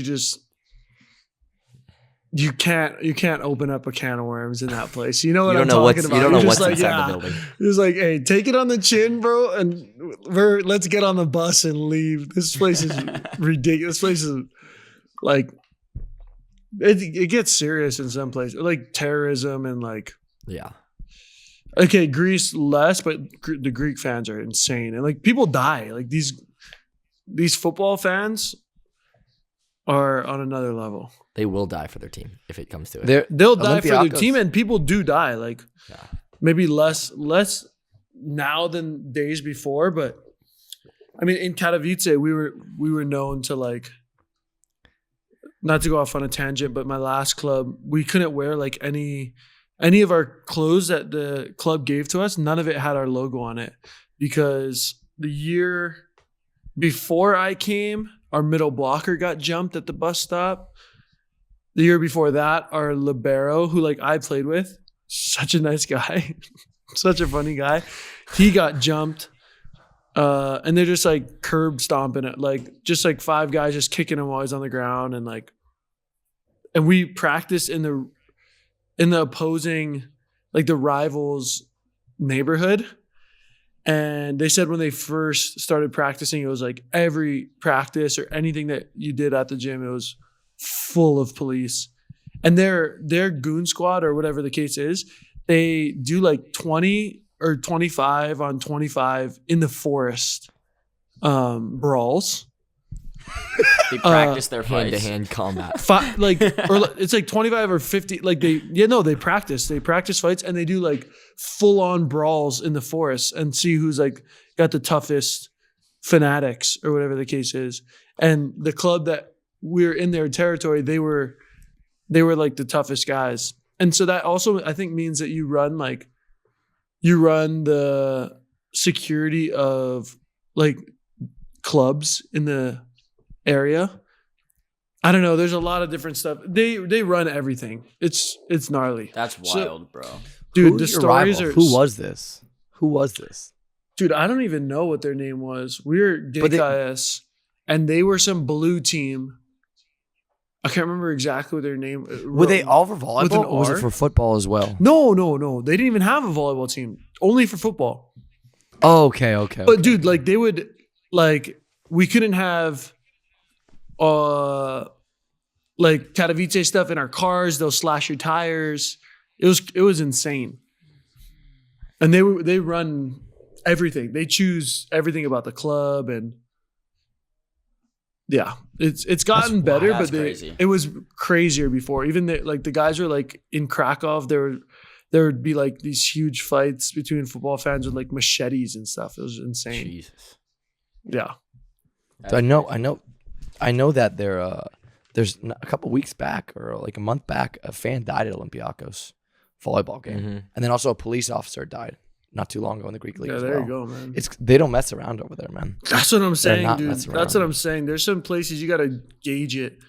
[SPEAKER 3] you can't open up a can of worms in that place. You know what
[SPEAKER 2] You
[SPEAKER 3] I'm
[SPEAKER 2] don't know
[SPEAKER 3] talking about.
[SPEAKER 2] you don't know
[SPEAKER 3] You're
[SPEAKER 2] what's
[SPEAKER 3] just
[SPEAKER 2] inside the building.
[SPEAKER 3] It's like, hey, take it on the chin, bro, and let's get on the bus and leave. This place is ridiculous. This place is like it gets serious in some places, like terrorism and like.
[SPEAKER 2] Yeah.
[SPEAKER 3] Okay, Greece less, but the Greek fans are insane, and like people die. Like these football fans are on another level.
[SPEAKER 2] They will die for their team if it comes to it.
[SPEAKER 3] They'll die for their
[SPEAKER 1] Olympiacos.
[SPEAKER 3] team, and people do die. Like
[SPEAKER 2] Yeah.
[SPEAKER 3] maybe less now than days before, but I mean in Katowice we were known to like, not to go off on a tangent, but my last club we couldn't wear like any of our clothes that the club gave to us. None of it had our logo on it because the year before I came, our middle blocker got jumped at the bus stop. The year before that, our libero, who like I played with, such a nice guy, such a funny guy, he got jumped. And they're just like curb stomping it, like just like 5 guys just kicking him while he's on the ground, and we practice in the opposing, like the rivals' neighborhood. And they said when they first started practicing, it was like every practice or anything that you did at the gym, it was full of police. And their goon squad, or whatever the case is, they do like 20 or 25 on 25 in the forest brawls.
[SPEAKER 4] They practice their fights.
[SPEAKER 2] Hand-to-hand combat.
[SPEAKER 3] It's like 25 or 50. Like they practice. They practice fights, and they do like full-on brawls in the forest and see who's like got the toughest fanatics or whatever the case is. And the club that we're in their territory, they were like the toughest guys. And so that also, I think, means that you run the security of like clubs in the area. I don't know. There's a lot of different stuff. They run everything. It's gnarly.
[SPEAKER 4] That's wild, bro.
[SPEAKER 3] Dude, the stories are.
[SPEAKER 1] Who was this?
[SPEAKER 3] Dude, I don't even know what their name was. We're DKS, and they were some blue team. I can't remember exactly what their name.
[SPEAKER 1] Were they all for volleyball, or was it for football as well?
[SPEAKER 3] No. They didn't even have a volleyball team. Only for football.
[SPEAKER 1] Oh, okay.
[SPEAKER 3] But dude, like they would, like we couldn't have, like Katowice stuff in our cars. They'll slash your tires. It was insane. And they run everything. They choose everything about the club, and yeah, it's gotten better, but it was crazier before. Even the guys were like in Krakow. There would be like these huge fights between football fans with like machetes and stuff. It was insane.
[SPEAKER 2] Jesus.
[SPEAKER 3] Yeah.
[SPEAKER 1] So I know that there's a couple weeks back, or like a month back, a fan died at Olympiacos volleyball game,
[SPEAKER 2] Mm-hmm.
[SPEAKER 1] and then also a police officer died not too long ago in the Greek league.
[SPEAKER 3] Yeah,
[SPEAKER 1] as
[SPEAKER 3] there
[SPEAKER 1] well.
[SPEAKER 3] you go, man.
[SPEAKER 1] They don't mess around over there, man.
[SPEAKER 3] That's what I'm saying,
[SPEAKER 1] not
[SPEAKER 3] dude.
[SPEAKER 1] messing
[SPEAKER 3] That's
[SPEAKER 1] around.
[SPEAKER 3] what I'm saying. There's some places you got to gauge it,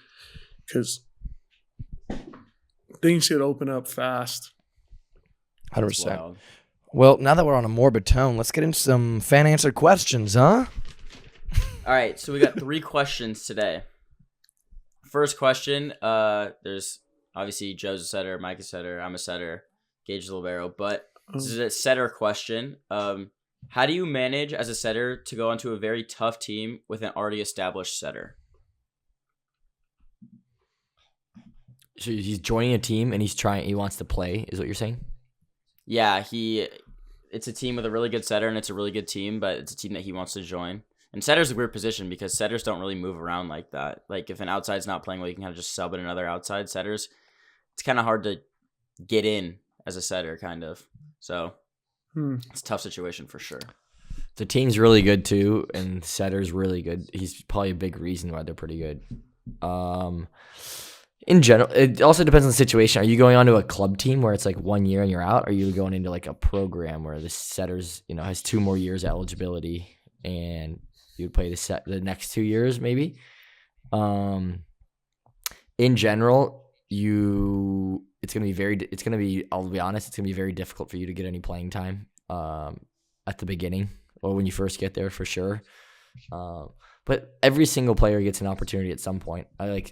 [SPEAKER 3] because things could open up fast.
[SPEAKER 1] 100%. Well, now that we're on a morbid tone, let's get into some fan answered questions, huh?
[SPEAKER 4] All right, so we got 3 questions today. First question, there's obviously Joe's a setter, Mike's a setter, I'm a setter, Gage is a libero, but this is a setter question. How do you manage as a setter to go onto a very tough team with an already established setter?
[SPEAKER 2] So he's joining a team and he wants to play, is what you're saying?
[SPEAKER 4] Yeah, it's a team with a really good setter, and it's a really good team, but it's a team that he wants to join. And setter's a weird position because setters don't really move around like that. Like if an outside's not playing well, you can kind of just sub in another outside. Setters, it's kind of hard to get in as a setter, kind of. So it's a tough situation for sure.
[SPEAKER 2] The team's really good too, and setter's really good. He's probably a big reason why they're pretty good. In general, it also depends on the situation. Are you going onto a club team where it's like 1 year and you're out? Or are you going into like a program where the setter's, has 2 more years eligibility and you would play the next 2 years maybe? In general, I'll be honest, it's gonna be very difficult for you to get any playing time at the beginning or when you first get there, for sure. But every single player gets an opportunity at some point.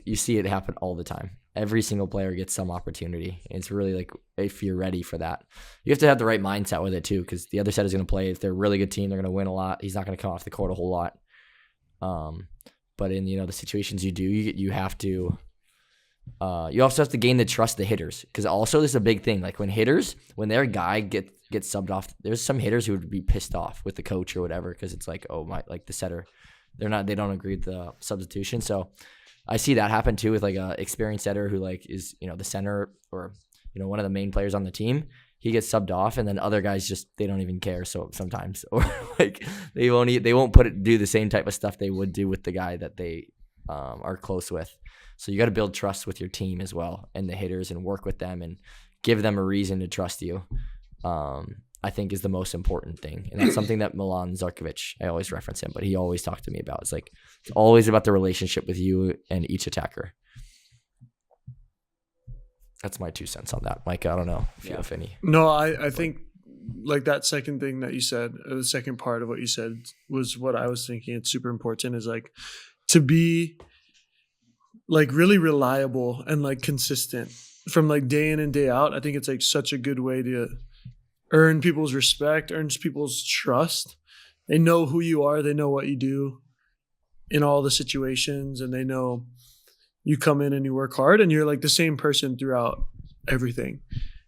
[SPEAKER 2] You see it happen all the time. Every single player gets some opportunity. It's really like, if you're ready for that, you have to have the right mindset with it too, because the other side is going to play. If they're a really good team, they're going to win a lot. He's not going to come off the court a whole lot. But in the situations you do, you have to. You also have to gain the trust of the hitters, because also this is a big thing. Like when their guy gets subbed off, there's some hitters who would be pissed off with the coach or whatever, because it's like, the setter, they don't agree with the substitution. So I see that happen too with like a experienced setter who is the center or one of the main players on the team. He gets subbed off, and then other guys they don't even care. So sometimes, or they won't do the same type of stuff they would do with the guy that they are close with. So you got to build trust with your team as well and the hitters, and work with them and give them a reason to trust you. I think is the most important thing. And that's something that Milan Zarkovic, I always reference him, but he always talked to me about. It's always about the relationship with you and each attacker. That's my 2 cents on that. Mike, I don't know if you have any.
[SPEAKER 3] No, I think like that second thing that you said, or the second part of what you said was what I was thinking. It's super important is like to be like really reliable and like consistent from like day in and day out. I think it's like such a good way to earn people's respect, earns people's trust. They know who you are. They know what you do in all the situations, and they know you come in and you work hard and you're like the same person throughout everything,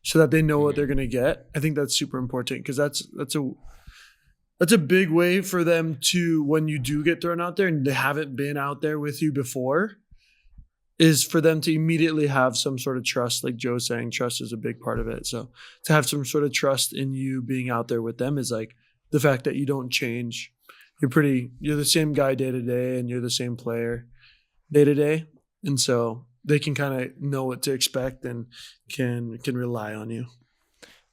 [SPEAKER 3] so that they know what they're going to get. I think that's super important because that's a big way for them to, when you do get thrown out there and they haven't been out there with you before, is for them to immediately have some sort of trust. Like Joe's saying, trust is a big part of it. So to have some sort of trust in you being out there with them is like the fact that you don't change. You're the same guy day to day, and you're the same player day to day. And so they can kind of know what to expect and can rely on you.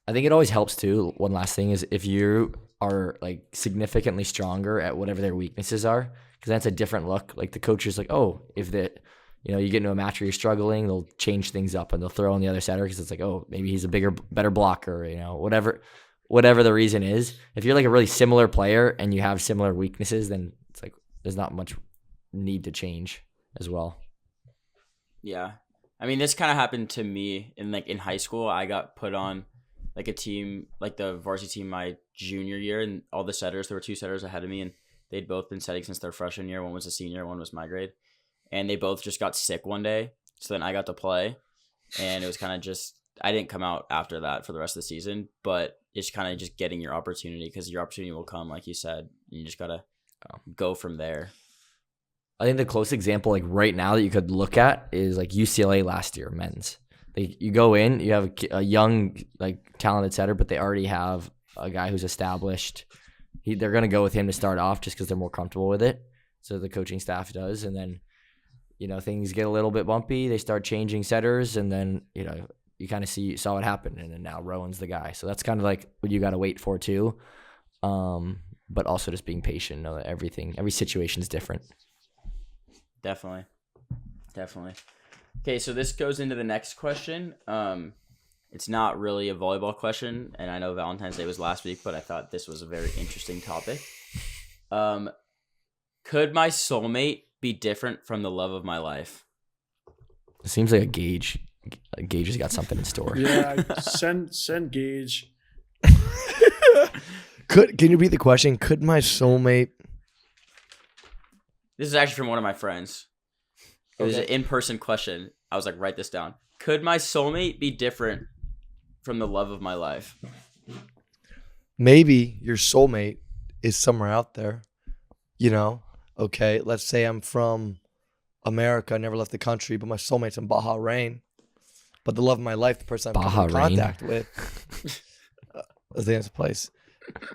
[SPEAKER 2] I think it always helps too. One last thing is if you are like significantly stronger at whatever their weaknesses are, because that's a different look. Like the coach is like, oh, if that, you get into a match where you're struggling, they'll change things up and they'll throw on the other setter because it's like, oh, maybe he's a better blocker, whatever the reason is. If you're like a really similar player and you have similar weaknesses, then it's like there's not much need to change as well.
[SPEAKER 4] Yeah. I mean, this kind of happened to me in high school. I got put on like a team, like the varsity team my junior year, and all the setters, there were 2 setters ahead of me, and they'd both been setting since their freshman year. One was a senior, one was my grade. And they both just got sick one day. So then I got to play, and it was kind of just, I didn't come out after that for the rest of the season, but it's kind of just getting your opportunity, because your opportunity will come, like you said. You just got to go from there.
[SPEAKER 2] I think the close example, like right now, that you could look at is like UCLA last year, men's. Like you go in, you have a young, like talented setter, but they already have a guy who's established. They're going to go with him to start off just because they're more comfortable with it. So the coaching staff does. And then, things get a little bit bumpy. They start changing setters, and then, you kind of saw what happened. And then now Rowan's the guy. So that's kind of like what you got to wait for too. But also just being patient, know that every situation is different.
[SPEAKER 4] Definitely. Okay, so this goes into the next question. It's not really a volleyball question, and I know Valentine's Day was last week, but I thought this was a very interesting topic. Could my soulmate be different from the love of my life?
[SPEAKER 2] It seems like a Gage. Gage has got something in store.
[SPEAKER 3] Yeah, send Gage.
[SPEAKER 1] Can you repeat the question? Could my soulmate?
[SPEAKER 4] This is actually from one of my friends. It was an in-person question. I was like, write this down. Could my soulmate be different from the love of my life?
[SPEAKER 1] Maybe your soulmate is somewhere out there. Okay, let's say I'm from America, I never left the country, but my soulmate's in Bahrain. But the love of my life, the person I'm in contact with, I think that's a place.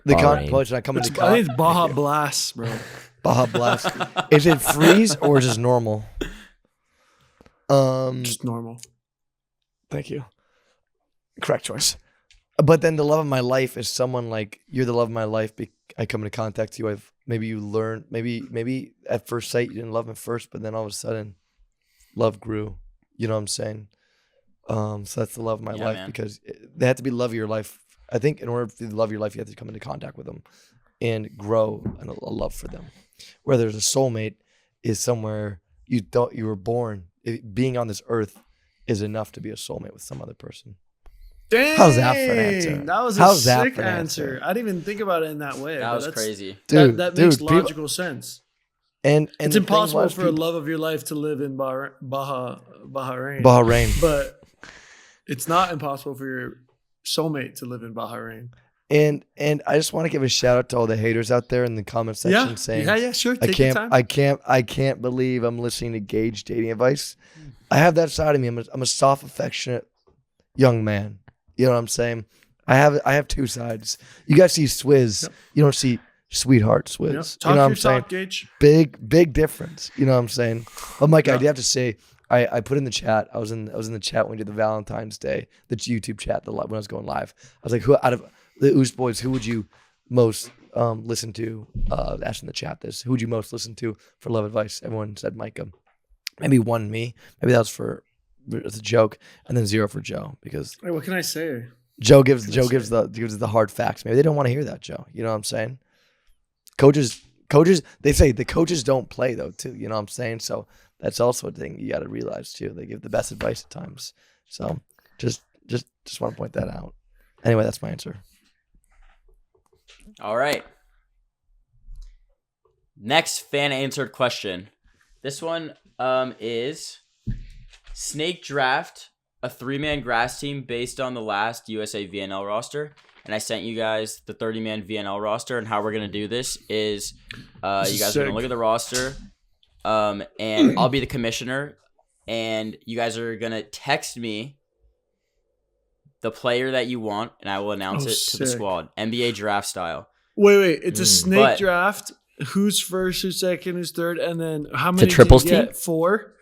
[SPEAKER 1] The person I come into contact.
[SPEAKER 3] I think it's Baja Blast, bro.
[SPEAKER 1] Baja Blast. Is it freeze or is it normal?
[SPEAKER 3] Just normal.
[SPEAKER 1] Thank you. Correct choice. But then the love of my life is someone like, you're the love of my life. I come into contact with you. Maybe you learn. Maybe at first sight you didn't love him first, but then all of a sudden, love grew. You know what I'm saying? So that's the love of my life, man. Because they have to be love of your life. I think in order to love your life, you have to come into contact with them and grow a love for them. Where there's a soulmate is somewhere you were born. Being on this earth is enough to be a soulmate with some other person.
[SPEAKER 3] Dang,
[SPEAKER 1] how's that for an answer?
[SPEAKER 3] That was a sick answer. I didn't even think about it in that way.
[SPEAKER 4] That was crazy.
[SPEAKER 3] Dude, that makes logical sense.
[SPEAKER 1] And
[SPEAKER 3] it's impossible for a love of your life to live in Bahrain. But it's not impossible for your soulmate to live in Bahrain.
[SPEAKER 1] And I just want to give a shout out to all the haters out there in the comment section saying,
[SPEAKER 3] yeah, sure. Take your time.
[SPEAKER 1] I can't believe I'm listening to Gage dating advice. I have that side of me. I'm a soft, affectionate young man. You know what I'm saying? I have 2 sides. You guys see Swizz. Yep. You don't see sweetheart Swizz.
[SPEAKER 3] Yep.
[SPEAKER 1] You know what I'm saying?
[SPEAKER 3] Gage.
[SPEAKER 1] Big difference. You know what I'm saying? But Mike, I do have to say, I put in the chat. I was in the chat when we did the Valentine's Day, the YouTube chat, when I was going live. I was like, who out of the Oost boys, who would you most listen to? Asked in the chat this. Who would you most listen to for love advice? Everyone said Micah. Maybe 1 me. Maybe that was it's a joke, and then 0 for Joe because.
[SPEAKER 3] Wait, what can I say?
[SPEAKER 1] Joe gives the hard facts. Maybe they don't want to hear that, Joe. You know what I'm saying? Coaches, they say the coaches don't play though too. You know what I'm saying? So that's also a thing you got to realize too. They give the best advice at times. So just want to point that out. Anyway, that's my answer.
[SPEAKER 4] All right. Next fan answered question. This one is snake draft a 3-man grass team based on the last USA VNL roster. And I sent you guys the 30-man VNL roster. And how we're going to do this is you guys are going to look at the roster. And I'll be the commissioner. And you guys are going to text me the player that you want. And I will announce it to the squad. NBA draft style.
[SPEAKER 3] Wait. It's a snake draft. Who's first, who's second, who's third? And then how many
[SPEAKER 2] It's a triples
[SPEAKER 3] do you get?
[SPEAKER 2] team?
[SPEAKER 3] 4?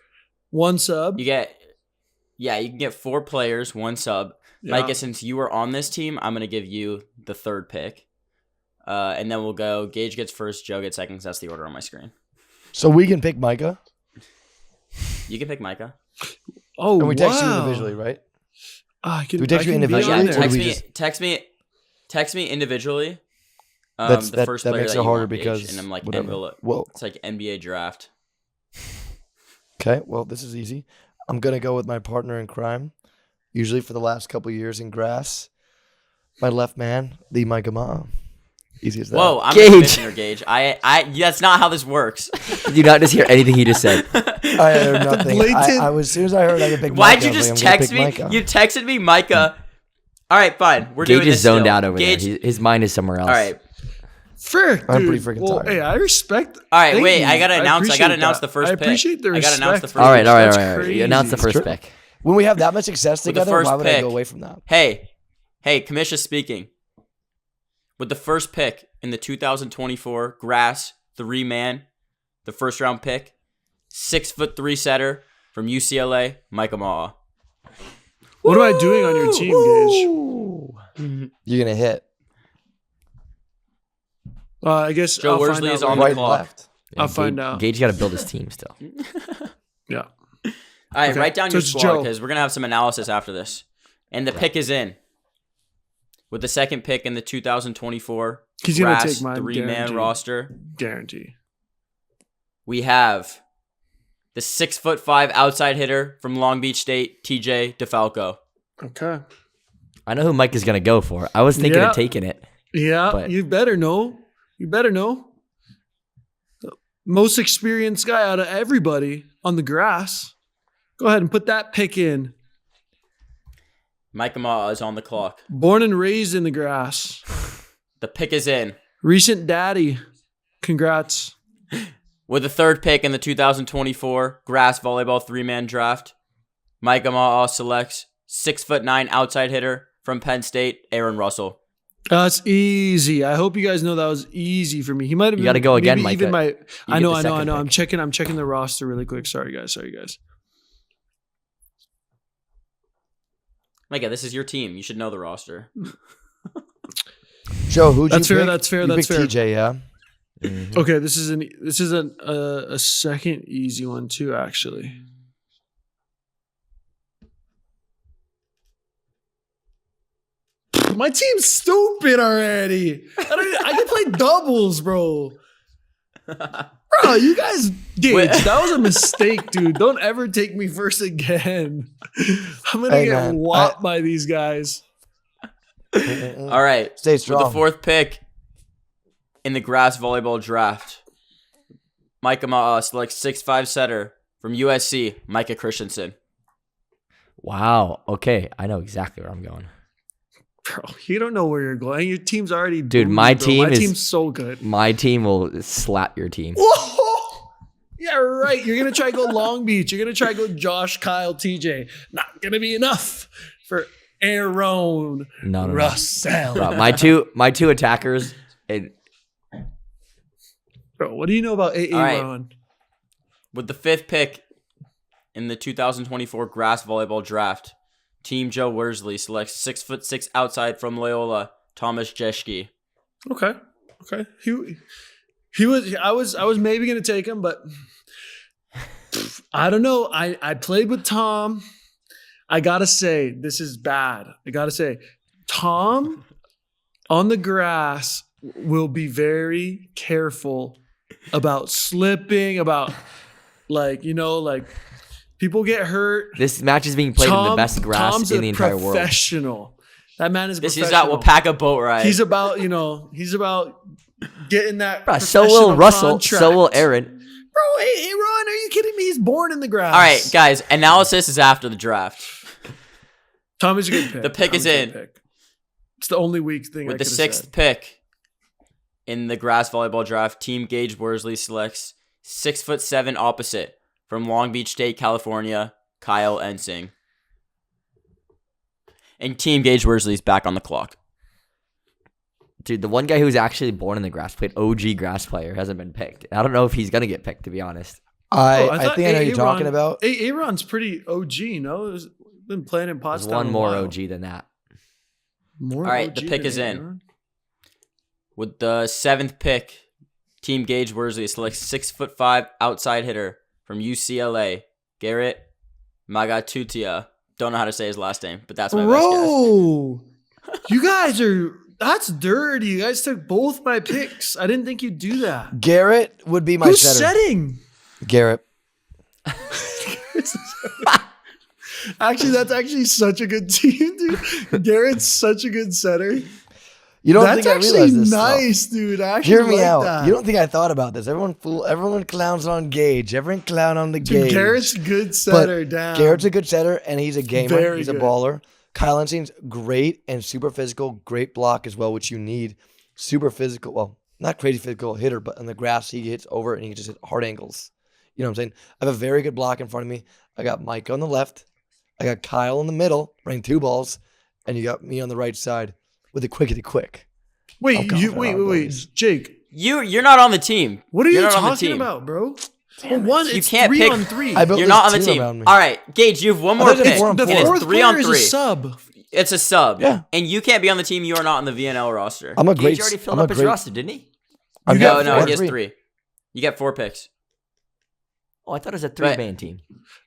[SPEAKER 3] 1 sub?
[SPEAKER 4] You can get 4 players, 1 sub. Yeah. Micah, since you were on this team, I'm going to give you the 3rd pick. And then we'll go. Gage gets first, Joe gets second, because that's the order on my screen.
[SPEAKER 1] So we can pick Micah?
[SPEAKER 4] You can pick Micah.
[SPEAKER 3] Oh,
[SPEAKER 1] and we text you individually, right?
[SPEAKER 3] Do
[SPEAKER 1] we text you individually?
[SPEAKER 4] Text me individually.
[SPEAKER 1] The
[SPEAKER 4] first
[SPEAKER 1] that
[SPEAKER 4] player
[SPEAKER 1] makes
[SPEAKER 4] that
[SPEAKER 1] it
[SPEAKER 4] you
[SPEAKER 1] harder
[SPEAKER 4] want,
[SPEAKER 1] because
[SPEAKER 4] Gage, and I'm like,
[SPEAKER 1] well,
[SPEAKER 4] it's like NBA draft.
[SPEAKER 1] Okay, well, this is easy. I'm going to go with my partner in crime, usually for the last couple of years in grass. My left man, the Micah Ma. Easy as that.
[SPEAKER 4] Whoa, I'm
[SPEAKER 2] Gage.
[SPEAKER 4] the commissioner, Gage. That's not how this works.
[SPEAKER 2] Did you not just hear anything he just said?
[SPEAKER 1] I heard nothing. As soon as I heard I could pick Micah.
[SPEAKER 4] Why'd you just text me? You texted me Micah. All right, fine. We're doing
[SPEAKER 2] Gage
[SPEAKER 4] this
[SPEAKER 2] is zoned
[SPEAKER 4] still.
[SPEAKER 2] out over
[SPEAKER 4] Gage,
[SPEAKER 2] there. His mind is somewhere else.
[SPEAKER 4] all right.
[SPEAKER 3] Frick, dude.
[SPEAKER 1] I'm pretty freaking tired.
[SPEAKER 3] Hey, I respect.
[SPEAKER 4] All right,
[SPEAKER 3] Thank
[SPEAKER 4] wait.
[SPEAKER 3] you.
[SPEAKER 4] I gotta announce
[SPEAKER 3] appreciate
[SPEAKER 4] the first pick.
[SPEAKER 3] I appreciate the
[SPEAKER 4] I gotta
[SPEAKER 3] respect.
[SPEAKER 4] announce the first
[SPEAKER 2] All right.
[SPEAKER 3] That's
[SPEAKER 2] You
[SPEAKER 3] crazy.
[SPEAKER 2] announce the first
[SPEAKER 1] Sure.
[SPEAKER 2] pick.
[SPEAKER 1] When we have that much success
[SPEAKER 4] With the
[SPEAKER 1] together,
[SPEAKER 4] first
[SPEAKER 1] why would I
[SPEAKER 4] pick.
[SPEAKER 1] go away from that?
[SPEAKER 4] Hey, Kamisha speaking. With the first pick in the 2024 grass 3-man, the first round pick, 6'3" setter from UCLA, Micah Ma.
[SPEAKER 3] What am I doing on your team, Gage?
[SPEAKER 1] You're going to hit.
[SPEAKER 3] I guess
[SPEAKER 4] Joe
[SPEAKER 3] I'll
[SPEAKER 4] Worsley
[SPEAKER 3] find
[SPEAKER 4] is
[SPEAKER 3] out
[SPEAKER 4] on
[SPEAKER 3] later.
[SPEAKER 4] the clock.
[SPEAKER 1] left.
[SPEAKER 3] I'll find out.
[SPEAKER 2] Gage got to build his team still.
[SPEAKER 3] Yeah.
[SPEAKER 4] All right,
[SPEAKER 3] Okay,
[SPEAKER 4] write down
[SPEAKER 3] so
[SPEAKER 4] your
[SPEAKER 3] it's
[SPEAKER 4] squad
[SPEAKER 3] Joe.
[SPEAKER 4] because we're gonna have some analysis after this. And the pick is in. With the second pick in the 2024
[SPEAKER 3] He's gonna
[SPEAKER 4] grass
[SPEAKER 3] take mine,
[SPEAKER 4] 3-man
[SPEAKER 3] guaranteed.
[SPEAKER 4] roster,
[SPEAKER 3] Guarantee.
[SPEAKER 4] we have the 6'5" outside hitter from Long Beach State, TJ DeFalco.
[SPEAKER 3] Okay.
[SPEAKER 2] I know who Mike is going to go for. I was thinking
[SPEAKER 3] Yeah.
[SPEAKER 2] of taking it.
[SPEAKER 3] Yeah,
[SPEAKER 2] But-
[SPEAKER 3] you better know. The most experienced guy out of everybody on the grass. Go ahead and put that pick in.
[SPEAKER 4] Micah Ma is on the clock.
[SPEAKER 3] Born and raised in the grass.
[SPEAKER 4] The pick is in.
[SPEAKER 3] Recent daddy. Congrats.
[SPEAKER 4] With the third pick in the 2024 grass volleyball 3-man draft, Micah Ma selects 6'9" outside hitter from Penn State, Aaron Russell.
[SPEAKER 3] That's easy. I hope you guys know that was easy for me. He might have been.
[SPEAKER 2] You gotta go again,
[SPEAKER 3] maybe even
[SPEAKER 2] Micah.
[SPEAKER 3] I
[SPEAKER 2] get
[SPEAKER 3] know.
[SPEAKER 2] the second
[SPEAKER 3] I'm
[SPEAKER 2] pick.
[SPEAKER 3] checking the roster really quick. Sorry, guys.
[SPEAKER 4] Micah, this is your team. You should know the roster.
[SPEAKER 1] Joe, who'd
[SPEAKER 3] That's
[SPEAKER 1] you
[SPEAKER 3] fair,
[SPEAKER 1] pick?
[SPEAKER 3] that's fair,
[SPEAKER 1] You
[SPEAKER 3] that's
[SPEAKER 1] picked
[SPEAKER 3] fair.
[SPEAKER 1] TJ, yeah?
[SPEAKER 2] Mhm.
[SPEAKER 3] Okay, this is a second easy one too. Actually, my team's stupid already. I can play doubles, bro. Bro, you guys, Gage,
[SPEAKER 4] Wait.
[SPEAKER 3] that was a mistake, dude. Don't ever take me first again. I'm gonna
[SPEAKER 1] Hey,
[SPEAKER 3] get
[SPEAKER 1] man,
[SPEAKER 3] whopped by these guys.
[SPEAKER 4] All right.
[SPEAKER 1] Stay
[SPEAKER 4] With
[SPEAKER 1] strong.
[SPEAKER 4] the fourth pick in the grass volleyball draft, Micah Ma selects 6'5" setter from USC, Micah Christensen.
[SPEAKER 2] Wow. Okay. I know exactly where I'm going.
[SPEAKER 3] Bro, you don't know where you're going. Your team's already
[SPEAKER 2] Dude,
[SPEAKER 3] boomed,
[SPEAKER 2] my
[SPEAKER 3] bro.
[SPEAKER 2] team
[SPEAKER 3] My
[SPEAKER 2] is-
[SPEAKER 3] team's so good.
[SPEAKER 2] My team will slap your team.
[SPEAKER 3] Whoa! Yeah, right. You're gonna try to go Long Beach. You're gonna try to go Josh, Kyle, TJ. Not gonna be enough for Aaron
[SPEAKER 2] No.
[SPEAKER 3] Russell.
[SPEAKER 2] Bro, my two attackers.
[SPEAKER 3] Bro, what do you know about
[SPEAKER 4] All right.
[SPEAKER 3] Aaron?
[SPEAKER 4] With the fifth pick in the 2024 grass volleyball draft, Team Joe Worsley selects 6'6" outside from Loyola, Thomas Jeschke.
[SPEAKER 3] Okay. He was. I was maybe gonna take him, but I don't know. I played with Tom. I gotta say, this is bad. I gotta say, Tom on the grass will be very careful about slipping, about people get hurt.
[SPEAKER 2] This match is being played in the best grass
[SPEAKER 3] Tom's
[SPEAKER 2] in the entire world.
[SPEAKER 3] Professional. That man is
[SPEAKER 4] This
[SPEAKER 3] professional.
[SPEAKER 4] is that will pack a boat ride.
[SPEAKER 3] He's about getting that.
[SPEAKER 2] Bruh, so will Russell.
[SPEAKER 3] Contract.
[SPEAKER 2] So will Aaron.
[SPEAKER 3] Bro, hey, Ron, are you kidding me? He's born in the grass.
[SPEAKER 4] All right, guys. Analysis is after the draft.
[SPEAKER 3] Tom is a good pick.
[SPEAKER 4] The pick is in.
[SPEAKER 3] It's the only weak thing
[SPEAKER 4] With
[SPEAKER 3] I
[SPEAKER 4] the
[SPEAKER 3] could've
[SPEAKER 4] 6th
[SPEAKER 3] said.
[SPEAKER 4] pick in the grass volleyball draft, Team Gage Worsley selects 6'7" opposite from Long Beach State, California, Kyle Ensing. And Team Gage Worsley is back on the clock.
[SPEAKER 2] Dude, the one guy who's actually born in the grass, played OG grass player, hasn't been picked. I don't know if he's going to get picked, to be honest.
[SPEAKER 1] I
[SPEAKER 3] thought
[SPEAKER 1] think I know who you're talking about.
[SPEAKER 3] Aaron's pretty OG, no? He's been playing in
[SPEAKER 2] There's
[SPEAKER 3] Potsdam.
[SPEAKER 2] one more OG than that.
[SPEAKER 3] More
[SPEAKER 4] All right,
[SPEAKER 3] OG
[SPEAKER 4] the pick
[SPEAKER 3] than
[SPEAKER 4] is in.
[SPEAKER 3] Aaron?
[SPEAKER 4] With the 7th pick, Team Gage Worsley selects 6'5" outside hitter from UCLA, Garrett Magatutia. Don't know how to say his last name, but that's my best
[SPEAKER 3] Bro, you guys that's dirty. You guys took both my picks. I didn't think you'd do that.
[SPEAKER 1] Garrett would be my
[SPEAKER 3] Who's
[SPEAKER 1] setter.
[SPEAKER 3] setting?
[SPEAKER 1] Garrett.
[SPEAKER 3] Actually, that's actually such a good team, dude. Garrett's such a good setter.
[SPEAKER 1] You don't
[SPEAKER 3] That's
[SPEAKER 1] think I
[SPEAKER 3] actually
[SPEAKER 1] realized this stuff.
[SPEAKER 3] nice, dude. I actually
[SPEAKER 1] Hear me
[SPEAKER 3] like
[SPEAKER 1] out.
[SPEAKER 3] that.
[SPEAKER 1] You don't think I thought about this. Everyone clowns on Gage. Everyone clown on the
[SPEAKER 3] Dude,
[SPEAKER 1] Gage.
[SPEAKER 3] Garrett's a good
[SPEAKER 1] But
[SPEAKER 3] setter. Damn.
[SPEAKER 1] Garrett's a good setter, and he's a gamer.
[SPEAKER 3] Very
[SPEAKER 1] He's a
[SPEAKER 3] good.
[SPEAKER 1] baller. Kyle Ensing's great and super physical. Great block as well, which you need. Super physical. Well, not crazy physical hitter, but on the grass, he hits over and he can just hit hard angles. You know what I'm saying? I have a very good block in front of me. I got Mike on the left. I got Kyle in the middle, running 2 balls. And you got me on the right side with a quickety quick.
[SPEAKER 3] Wait,
[SPEAKER 1] confident in our
[SPEAKER 3] wait,
[SPEAKER 1] abilities.
[SPEAKER 3] Jake.
[SPEAKER 4] You're not on the team.
[SPEAKER 3] What are
[SPEAKER 4] You're
[SPEAKER 3] you
[SPEAKER 4] not on the
[SPEAKER 3] talking
[SPEAKER 4] team.
[SPEAKER 3] about, bro? Well, one,
[SPEAKER 4] You
[SPEAKER 3] it's
[SPEAKER 4] can't
[SPEAKER 3] 3
[SPEAKER 4] pick-
[SPEAKER 3] on 3.
[SPEAKER 1] I built
[SPEAKER 4] You're
[SPEAKER 1] this
[SPEAKER 4] not on the
[SPEAKER 1] team
[SPEAKER 4] team.
[SPEAKER 1] around me.
[SPEAKER 4] All right, Gage, you have one more
[SPEAKER 1] thought it was
[SPEAKER 4] pick.
[SPEAKER 1] 4 on
[SPEAKER 3] the
[SPEAKER 1] four.
[SPEAKER 4] And it's
[SPEAKER 3] fourth
[SPEAKER 4] 3 on
[SPEAKER 3] player is
[SPEAKER 4] 3.
[SPEAKER 3] a sub.
[SPEAKER 4] It's a sub.
[SPEAKER 1] Yeah.
[SPEAKER 4] And you can't be on the team. You are not on the VNL roster.
[SPEAKER 1] I'm a
[SPEAKER 2] Gage
[SPEAKER 1] great.
[SPEAKER 2] already filled
[SPEAKER 1] I'm a
[SPEAKER 2] up his
[SPEAKER 1] great.
[SPEAKER 2] roster, didn't he?
[SPEAKER 1] I'm
[SPEAKER 3] got
[SPEAKER 4] No,
[SPEAKER 1] four
[SPEAKER 4] he has
[SPEAKER 1] and
[SPEAKER 4] 3. You get 4 picks.
[SPEAKER 2] Oh, I thought it was a 3-man team.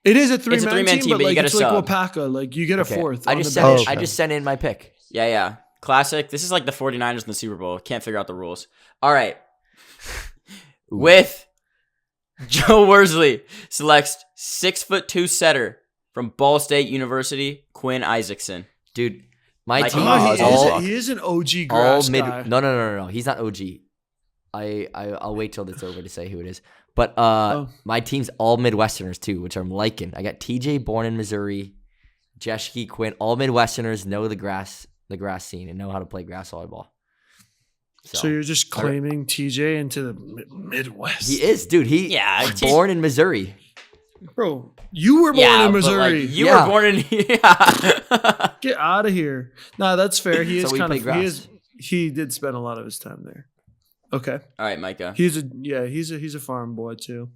[SPEAKER 3] It is a 3-man
[SPEAKER 4] three-man
[SPEAKER 3] team,
[SPEAKER 4] team,
[SPEAKER 3] but
[SPEAKER 4] but you
[SPEAKER 3] like
[SPEAKER 4] get a
[SPEAKER 3] it's like
[SPEAKER 4] sub.
[SPEAKER 3] Wapaka. Like you get a
[SPEAKER 2] Okay.
[SPEAKER 3] fourth.
[SPEAKER 2] I
[SPEAKER 3] on
[SPEAKER 2] just
[SPEAKER 3] the
[SPEAKER 2] sent
[SPEAKER 3] bench.
[SPEAKER 2] I just sent in my pick.
[SPEAKER 4] Yeah. Classic. This is like the 49ers in the Super Bowl. Can't figure out the rules. All right. With Joe Worsley selects 6'2" setter from Ball State University, Quinn Isaacson.
[SPEAKER 2] Dude, my
[SPEAKER 4] Like,
[SPEAKER 2] team
[SPEAKER 3] Oh,
[SPEAKER 2] is
[SPEAKER 3] he,
[SPEAKER 2] all
[SPEAKER 3] is, he is an OG
[SPEAKER 2] all
[SPEAKER 3] grass
[SPEAKER 2] mid.
[SPEAKER 3] guy.
[SPEAKER 2] No. He's not OG. I'll wait till it's over to say who it is. But my team's all Midwesterners too, which I'm liking. I got TJ born in Missouri, Jeshki Quinn, all Midwesterners know the grass scene and know how to play grass volleyball.
[SPEAKER 3] So you're just claiming TJ into the Midwest.
[SPEAKER 2] He is, dude. He
[SPEAKER 4] Yeah,
[SPEAKER 2] was born in Missouri.
[SPEAKER 3] Bro, you were born in
[SPEAKER 4] but,
[SPEAKER 3] Missouri.
[SPEAKER 4] like, you
[SPEAKER 2] Yeah.
[SPEAKER 4] were born in. Yeah.
[SPEAKER 3] Get out of here. Nah, that's fair. He is
[SPEAKER 2] So we
[SPEAKER 3] kind
[SPEAKER 2] play
[SPEAKER 3] of
[SPEAKER 2] grass.
[SPEAKER 3] he did spend a lot of his time there. Okay.
[SPEAKER 4] All right, Micah.
[SPEAKER 3] He's a farm boy too.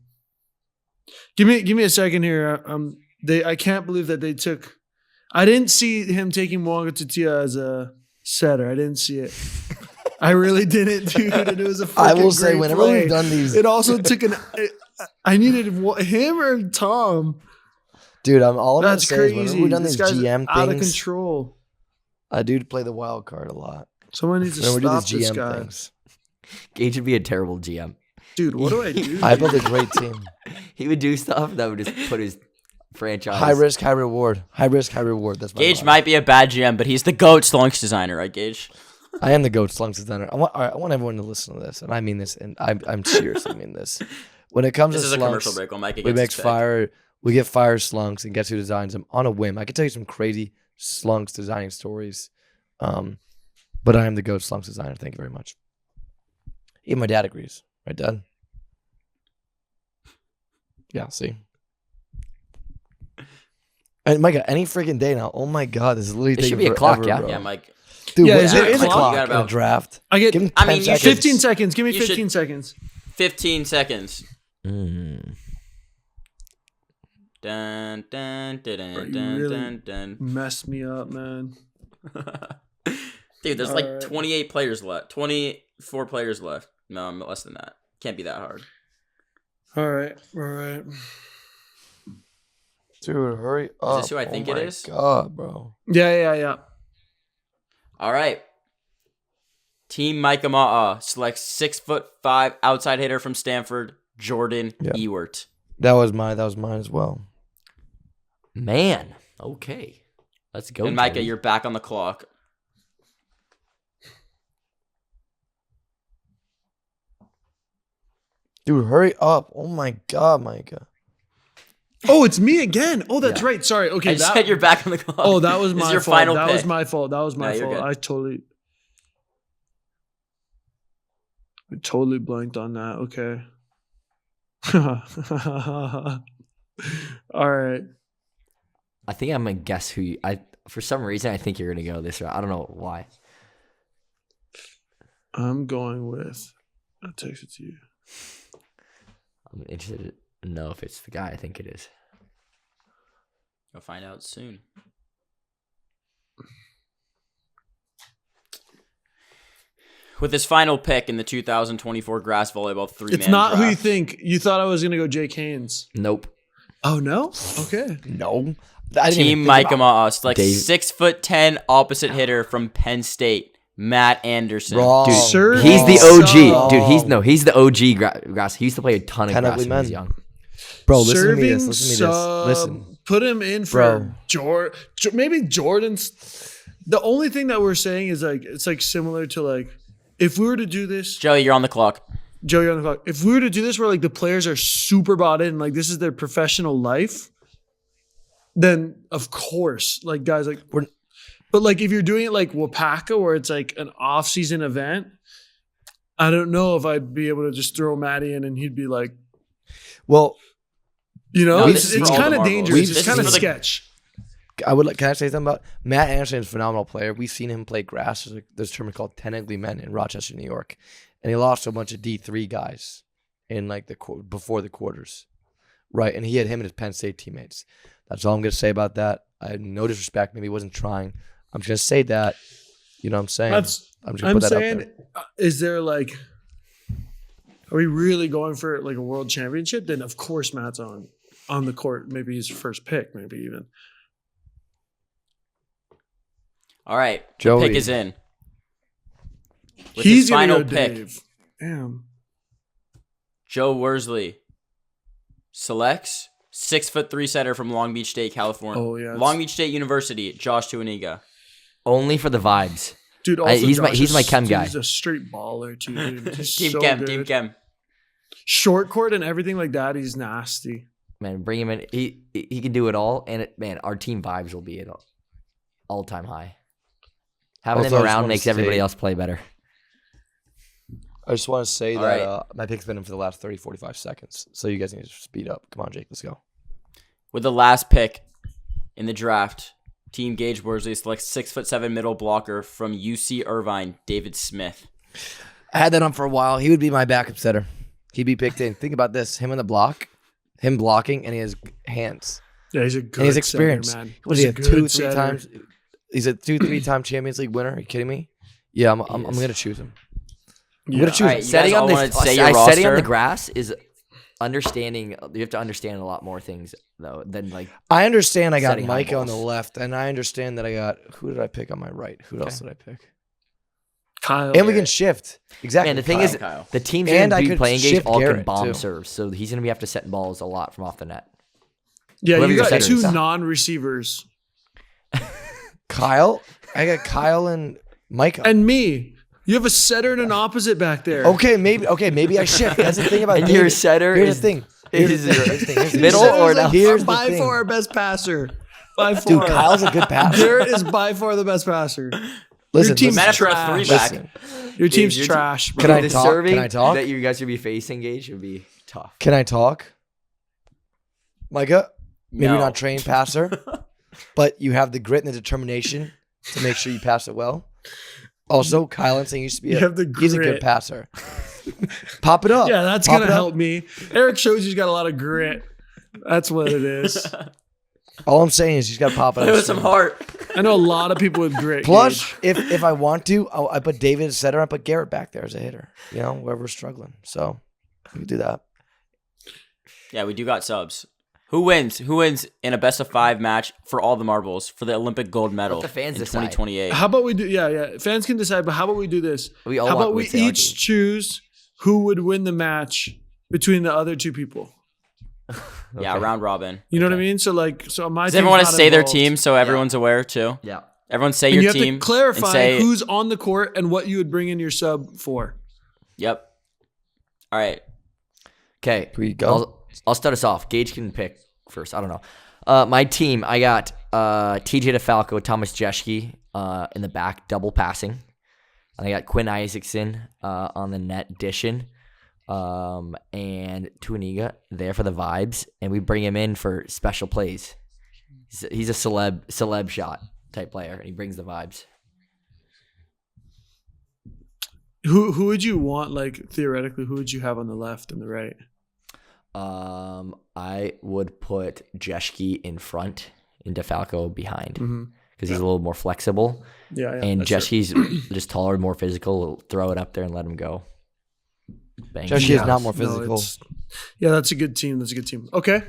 [SPEAKER 3] Give me a second here. I can't believe that they took. I didn't see him taking Mwanga Tutia as a setter. I didn't see it. I really didn't, dude. And it was a.
[SPEAKER 1] I will say,
[SPEAKER 3] great
[SPEAKER 1] whenever
[SPEAKER 3] play.
[SPEAKER 1] we've done these,
[SPEAKER 3] It also took an. I needed him or Tom.
[SPEAKER 1] dude, I'm all I'm gonna
[SPEAKER 3] That's
[SPEAKER 1] say is
[SPEAKER 3] crazy.
[SPEAKER 1] whenever we've done
[SPEAKER 3] This
[SPEAKER 1] these
[SPEAKER 3] guy's
[SPEAKER 1] GM
[SPEAKER 3] out of
[SPEAKER 1] things,
[SPEAKER 3] control.
[SPEAKER 1] I do play the wild card a lot.
[SPEAKER 3] Someone needs to
[SPEAKER 1] Whenever we do
[SPEAKER 3] stop
[SPEAKER 1] these
[SPEAKER 3] this
[SPEAKER 1] GM
[SPEAKER 3] guy,
[SPEAKER 1] things,
[SPEAKER 2] Gage would be a terrible GM.
[SPEAKER 3] dude. What do I do?
[SPEAKER 1] I built a great team.
[SPEAKER 2] He would do stuff that would just put his franchise.
[SPEAKER 1] High risk, high reward. High risk, high reward. That's my
[SPEAKER 4] Gage
[SPEAKER 1] motto.
[SPEAKER 4] might be a bad GM, but he's the GOAT slunks designer, right, Gage?
[SPEAKER 1] I am the GOAT slunks designer. I want everyone to listen to this, and I mean this, and I'm seriously mean this. When it comes
[SPEAKER 4] This
[SPEAKER 1] to
[SPEAKER 4] is a
[SPEAKER 1] slunks,
[SPEAKER 4] commercial break. While Micah
[SPEAKER 1] we
[SPEAKER 4] gets
[SPEAKER 1] make
[SPEAKER 4] his pick.
[SPEAKER 1] fire. We get fire slunks, and guess who designs them on a whim? I can tell you some crazy slunks designing stories, but I am the GOAT slunks designer. Thank you very much. Even my dad agrees, right, Dad? Yeah. See. And Micah, any freaking day now. Oh my God, this is literally
[SPEAKER 2] It should
[SPEAKER 1] taking
[SPEAKER 2] be a clock,
[SPEAKER 1] forever,
[SPEAKER 2] yeah?
[SPEAKER 1] bro.
[SPEAKER 4] Yeah, Mike.
[SPEAKER 1] Dude,
[SPEAKER 3] Yeah,
[SPEAKER 1] what-
[SPEAKER 3] is
[SPEAKER 1] there
[SPEAKER 3] it
[SPEAKER 1] is a
[SPEAKER 3] a clock?
[SPEAKER 1] clock
[SPEAKER 4] You got
[SPEAKER 1] in a
[SPEAKER 4] about-
[SPEAKER 1] draft.
[SPEAKER 3] I get
[SPEAKER 1] Give him
[SPEAKER 4] I
[SPEAKER 1] 10
[SPEAKER 4] mean, you
[SPEAKER 1] seconds.
[SPEAKER 4] should-
[SPEAKER 3] 15 seconds. Give me
[SPEAKER 4] You should-
[SPEAKER 3] 15 seconds.
[SPEAKER 4] 15 seconds.
[SPEAKER 2] Mm.
[SPEAKER 4] Dun, dun, dun,
[SPEAKER 3] Bro,
[SPEAKER 4] dun,
[SPEAKER 3] you
[SPEAKER 4] dun,
[SPEAKER 3] really-
[SPEAKER 4] dun, dun.
[SPEAKER 3] Messed me up, man.
[SPEAKER 4] Dude, there's
[SPEAKER 3] All
[SPEAKER 4] like
[SPEAKER 3] right.
[SPEAKER 4] 28 players left. 24 players left. No, less than that. Can't be that hard.
[SPEAKER 3] All right.
[SPEAKER 1] Dude, hurry up.
[SPEAKER 4] who I think
[SPEAKER 1] oh
[SPEAKER 4] it
[SPEAKER 1] my
[SPEAKER 4] is?
[SPEAKER 1] God, bro.
[SPEAKER 3] Yeah.
[SPEAKER 4] All right. Team Micah Ma'a selects 6'5" outside hitter from Stanford, Jordan Ewert.
[SPEAKER 1] That was mine as well.
[SPEAKER 2] Man. Okay. Let's go.
[SPEAKER 4] And Micah,
[SPEAKER 2] Jordan.
[SPEAKER 4] you're back on the clock.
[SPEAKER 1] Dude, hurry up. Oh my God, Micah.
[SPEAKER 3] Oh, it's me again. Oh, that's right. Sorry. Okay,
[SPEAKER 4] I just said you're back on the clock.
[SPEAKER 3] Oh, that was
[SPEAKER 4] This is
[SPEAKER 3] my
[SPEAKER 4] your
[SPEAKER 3] fault.
[SPEAKER 4] final
[SPEAKER 3] That
[SPEAKER 4] pick.
[SPEAKER 3] was my fault. That was my
[SPEAKER 4] No, you're
[SPEAKER 3] fault.
[SPEAKER 4] good.
[SPEAKER 3] I totally blanked on that. Okay. All right.
[SPEAKER 2] I think I'm going to guess who you... For some reason, I think you're going to go this route. I don't know why.
[SPEAKER 3] I'm going with... I'll text it to you.
[SPEAKER 2] I'm interested to know if it's the guy I think it is.
[SPEAKER 4] You'll find out soon. With his final pick in the 2024 grass volleyball 3-man
[SPEAKER 3] It's not
[SPEAKER 4] draft.
[SPEAKER 3] who you think. You thought I was going to go Jake Haynes.
[SPEAKER 2] Nope.
[SPEAKER 3] Oh, no? Okay.
[SPEAKER 1] No. I didn't even
[SPEAKER 4] Team
[SPEAKER 1] think
[SPEAKER 4] Micah
[SPEAKER 1] about
[SPEAKER 4] Ma'a selects
[SPEAKER 2] Dave.
[SPEAKER 4] 6'10" opposite hitter from Penn State, Matt Anderson.
[SPEAKER 1] Wrong.
[SPEAKER 2] Dude,
[SPEAKER 3] Sir,
[SPEAKER 2] he's the
[SPEAKER 3] so-
[SPEAKER 2] OG. Dude, he's the OG grass. He used to play a ton of
[SPEAKER 1] Ten
[SPEAKER 2] grass
[SPEAKER 1] ugly
[SPEAKER 2] when he was
[SPEAKER 1] men.
[SPEAKER 2] young.
[SPEAKER 1] Bro, listen to me
[SPEAKER 3] Serving
[SPEAKER 1] this. Listen to me this.
[SPEAKER 3] sub.
[SPEAKER 1] Listen.
[SPEAKER 3] Put him in for maybe Jordan's. The only thing that we're saying is like it's like similar to like if we were to do this,
[SPEAKER 4] Joey, you're on the clock.
[SPEAKER 3] Joe, you're on the clock. If we were to do this where like the players are super bought in, like this is their professional life, then of course, like guys like but like if you're doing it like Wapaka where it's like an off-season event, I don't know if I'd be able to just throw Matty in and he'd be like,
[SPEAKER 1] Well,
[SPEAKER 3] you know,
[SPEAKER 4] No,
[SPEAKER 3] it's
[SPEAKER 4] this is for all
[SPEAKER 3] kind
[SPEAKER 4] the
[SPEAKER 3] of
[SPEAKER 4] marbles.
[SPEAKER 3] dangerous.
[SPEAKER 4] This
[SPEAKER 3] It's
[SPEAKER 4] is
[SPEAKER 3] kind of
[SPEAKER 4] for the-
[SPEAKER 3] sketch.
[SPEAKER 1] can I say something about Matt Anderson is a phenomenal player. We've seen him play grass. There's a tournament called 10 Ugly Men in Rochester, New York. And he lost to a bunch of D3 guys in like before the quarters. Right. And he had him and his Penn State teammates. That's all I'm going to say about that. I had no disrespect. Maybe he wasn't trying. I'm just going to say that. You know what I'm saying? I'm just going to
[SPEAKER 3] I'm
[SPEAKER 1] put that
[SPEAKER 3] saying,
[SPEAKER 1] out there.
[SPEAKER 3] is there like, are we really going for like a world championship? Then of course Matt's on the court. Maybe he's first pick. Maybe even.
[SPEAKER 4] All right. The
[SPEAKER 1] Joey.
[SPEAKER 4] pick is in. With
[SPEAKER 3] He's
[SPEAKER 4] his
[SPEAKER 3] gonna
[SPEAKER 4] final
[SPEAKER 3] go
[SPEAKER 4] pick,
[SPEAKER 3] Dave. Damn.
[SPEAKER 4] Joe Worsley selects 6'3" setter from Long Beach State, California.
[SPEAKER 3] Oh, yeah,
[SPEAKER 4] Long Beach State University, Josh Tuaniga.
[SPEAKER 2] Only for the vibes.
[SPEAKER 3] Dude, also
[SPEAKER 2] he's
[SPEAKER 3] Josh
[SPEAKER 2] my
[SPEAKER 3] is-
[SPEAKER 2] chem
[SPEAKER 3] dude,
[SPEAKER 2] guy.
[SPEAKER 3] He's a straight baller too. Dude. He's
[SPEAKER 4] Team
[SPEAKER 3] so
[SPEAKER 4] Chem,
[SPEAKER 3] good.
[SPEAKER 4] Team Chem.
[SPEAKER 3] Short court and everything like that. He's nasty.
[SPEAKER 2] Man, bring him in. He can do it all. And our team vibes will be at all-time high. Having
[SPEAKER 1] Also,
[SPEAKER 2] him
[SPEAKER 1] I just
[SPEAKER 2] around
[SPEAKER 1] wanna
[SPEAKER 2] makes everybody
[SPEAKER 1] say-
[SPEAKER 2] else play better.
[SPEAKER 1] I just want to say
[SPEAKER 4] All
[SPEAKER 1] that
[SPEAKER 4] right.
[SPEAKER 1] my pick's been in for the last 30, 45 seconds. So you guys need to speed up. Come on, Jake. Let's go.
[SPEAKER 4] With the last pick in the draft, Team Gage Worsley selects 6'7" middle blocker from UC Irvine, David Smith.
[SPEAKER 1] I had that on for a while. He would be my backup setter. He'd be picked in. Think about this. Him on the block, him blocking, and he has hands.
[SPEAKER 3] Yeah, he's a good
[SPEAKER 1] And his experience.
[SPEAKER 3] setter, man.
[SPEAKER 1] Was
[SPEAKER 3] He's
[SPEAKER 1] he
[SPEAKER 3] a
[SPEAKER 1] a
[SPEAKER 3] good
[SPEAKER 1] 2-3
[SPEAKER 3] setter.
[SPEAKER 1] times? He's a 2-3 time Champions League winner. Are you kidding me? Yeah, I'm going to choose him. I'm going to choose
[SPEAKER 4] All right,
[SPEAKER 1] him.
[SPEAKER 4] you
[SPEAKER 2] Setting
[SPEAKER 4] guys
[SPEAKER 2] on
[SPEAKER 4] all wanna say your
[SPEAKER 2] setting on
[SPEAKER 4] roster?
[SPEAKER 2] the grass is understanding. You have to understand a lot more things though than like.
[SPEAKER 1] I understand I got
[SPEAKER 2] Setting high
[SPEAKER 1] Micah on the
[SPEAKER 2] balls.
[SPEAKER 1] left, and I understand that I got – who did I pick on my right? Who else did I pick?
[SPEAKER 3] Kyle.
[SPEAKER 1] And we can shift. Exactly.
[SPEAKER 2] Man, the thing
[SPEAKER 1] Kyle.
[SPEAKER 2] is,
[SPEAKER 4] Kyle.
[SPEAKER 2] the teams
[SPEAKER 1] And I
[SPEAKER 2] that be
[SPEAKER 1] could
[SPEAKER 2] playing Gage
[SPEAKER 1] shift
[SPEAKER 2] all can
[SPEAKER 1] Garrett,
[SPEAKER 2] bomb
[SPEAKER 1] too.
[SPEAKER 2] serves, so he's gonna have to set balls a lot from off the net.
[SPEAKER 3] yeah,
[SPEAKER 2] whoever
[SPEAKER 3] you
[SPEAKER 2] your
[SPEAKER 3] got
[SPEAKER 2] setter
[SPEAKER 3] two
[SPEAKER 2] is.
[SPEAKER 3] non-receivers
[SPEAKER 1] Kyle? I got Kyle and Micah.
[SPEAKER 3] and me. You have a setter and an opposite back there.
[SPEAKER 1] Okay, maybe I shift. That's the thing about
[SPEAKER 2] And
[SPEAKER 1] David.
[SPEAKER 2] your setter
[SPEAKER 1] Here's
[SPEAKER 2] is-
[SPEAKER 1] the thing.
[SPEAKER 2] is
[SPEAKER 1] Here's the thing. Here's the
[SPEAKER 2] middle
[SPEAKER 1] thing.
[SPEAKER 3] Setter's
[SPEAKER 2] or
[SPEAKER 3] like
[SPEAKER 1] Here's the
[SPEAKER 3] by
[SPEAKER 1] thing.
[SPEAKER 3] far our best passer. By far.
[SPEAKER 1] Dude, Kyle's a good passer.
[SPEAKER 3] Garrett is by far the best passer.
[SPEAKER 1] Listen,
[SPEAKER 3] Your team's
[SPEAKER 4] Matt for a
[SPEAKER 3] trash.
[SPEAKER 4] 3-back.
[SPEAKER 1] listen.
[SPEAKER 3] Your team's
[SPEAKER 2] your
[SPEAKER 3] trash, bro.
[SPEAKER 1] Can I
[SPEAKER 2] the
[SPEAKER 1] talk?
[SPEAKER 2] serving
[SPEAKER 1] Can I talk?
[SPEAKER 2] that you guys should be facing Gage would be tough.
[SPEAKER 1] Can I talk? Micah, maybe
[SPEAKER 4] No.
[SPEAKER 1] you're not a trained passer, but you have the grit and the determination to make sure you pass it well. Also, Kyle Insing used to be
[SPEAKER 3] You have the
[SPEAKER 1] he's a
[SPEAKER 3] grit.
[SPEAKER 1] good passer. Pop it up.
[SPEAKER 3] Yeah, that's
[SPEAKER 1] Pop
[SPEAKER 3] gonna
[SPEAKER 1] it up.
[SPEAKER 3] help me. Eric shows he's got a lot of grit. That's what it is.
[SPEAKER 1] All I'm saying is he's got to pop it
[SPEAKER 4] Play
[SPEAKER 1] up.
[SPEAKER 4] with some heart.
[SPEAKER 3] I know a lot of people with grit.
[SPEAKER 1] Plus,
[SPEAKER 3] Gage.
[SPEAKER 1] if I want to, I put David as setter. I put Garrett back there as a hitter. You know, wherever we're struggling. So we can do that.
[SPEAKER 4] Yeah, we do got subs. Who wins? Who wins in a best of 5 match for all the marbles for the Olympic gold medal
[SPEAKER 2] Let the fans
[SPEAKER 4] in
[SPEAKER 2] decide.
[SPEAKER 4] 2028?
[SPEAKER 3] How about we do? Yeah. Fans can decide, but how about we do this?
[SPEAKER 2] We all
[SPEAKER 3] how about
[SPEAKER 2] want-
[SPEAKER 3] we
[SPEAKER 2] would say our
[SPEAKER 3] each
[SPEAKER 2] team.
[SPEAKER 3] choose who would win the match between the other two people?
[SPEAKER 4] Yeah, round robin.
[SPEAKER 3] You know what I mean? So my
[SPEAKER 4] Does
[SPEAKER 3] team's
[SPEAKER 4] everyone want to
[SPEAKER 3] not
[SPEAKER 4] say their
[SPEAKER 3] involved.
[SPEAKER 4] team so everyone's aware too?
[SPEAKER 2] Yeah.
[SPEAKER 4] Everyone say
[SPEAKER 3] And
[SPEAKER 4] your
[SPEAKER 3] you have
[SPEAKER 4] team.
[SPEAKER 3] to clarify
[SPEAKER 4] and say,
[SPEAKER 3] who's on the court and what you would bring in your sub for.
[SPEAKER 4] Yep. All right.
[SPEAKER 2] Okay.
[SPEAKER 1] Here we go.
[SPEAKER 2] I'll start us off. Gage can pick first. I don't know. My team, I got TJ DeFalco, Thomas Jeschke in the back, double passing. And I got Quinn Isaacson on the net dishing. And Tuaniga there for the vibes. And we bring him in for special plays. He's a celeb shot type player, and he brings the vibes.
[SPEAKER 3] Who would you want, like, theoretically, who would you have on the left and the right?
[SPEAKER 2] I would put Jeschke in front and DeFalco behind
[SPEAKER 3] Mm-hmm.
[SPEAKER 2] because he's a little more flexible.
[SPEAKER 3] Yeah.
[SPEAKER 2] And
[SPEAKER 3] that's true.
[SPEAKER 2] Jeschke's just taller, more physical. We'll throw it up there and let him go. Bang.
[SPEAKER 1] Jeschke is not more
[SPEAKER 3] No,
[SPEAKER 1] physical.
[SPEAKER 3] that's a good team. Okay.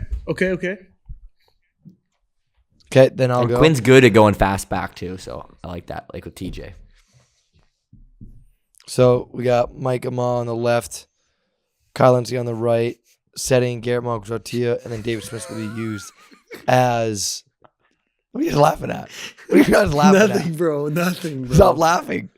[SPEAKER 1] Okay, then I'll
[SPEAKER 2] And
[SPEAKER 1] go.
[SPEAKER 2] Quinn's good at going fast back too, so I like that. Like with TJ.
[SPEAKER 1] So we got Micah Ma on the left, Kyle Lindsay on the right, setting Garrett Marcus Tortilla, and then David Smith will be used as. What are you guys laughing at? What are you guys laughing
[SPEAKER 3] Nothing,
[SPEAKER 1] at?
[SPEAKER 3] bro. Nothing, bro.
[SPEAKER 1] Stop laughing.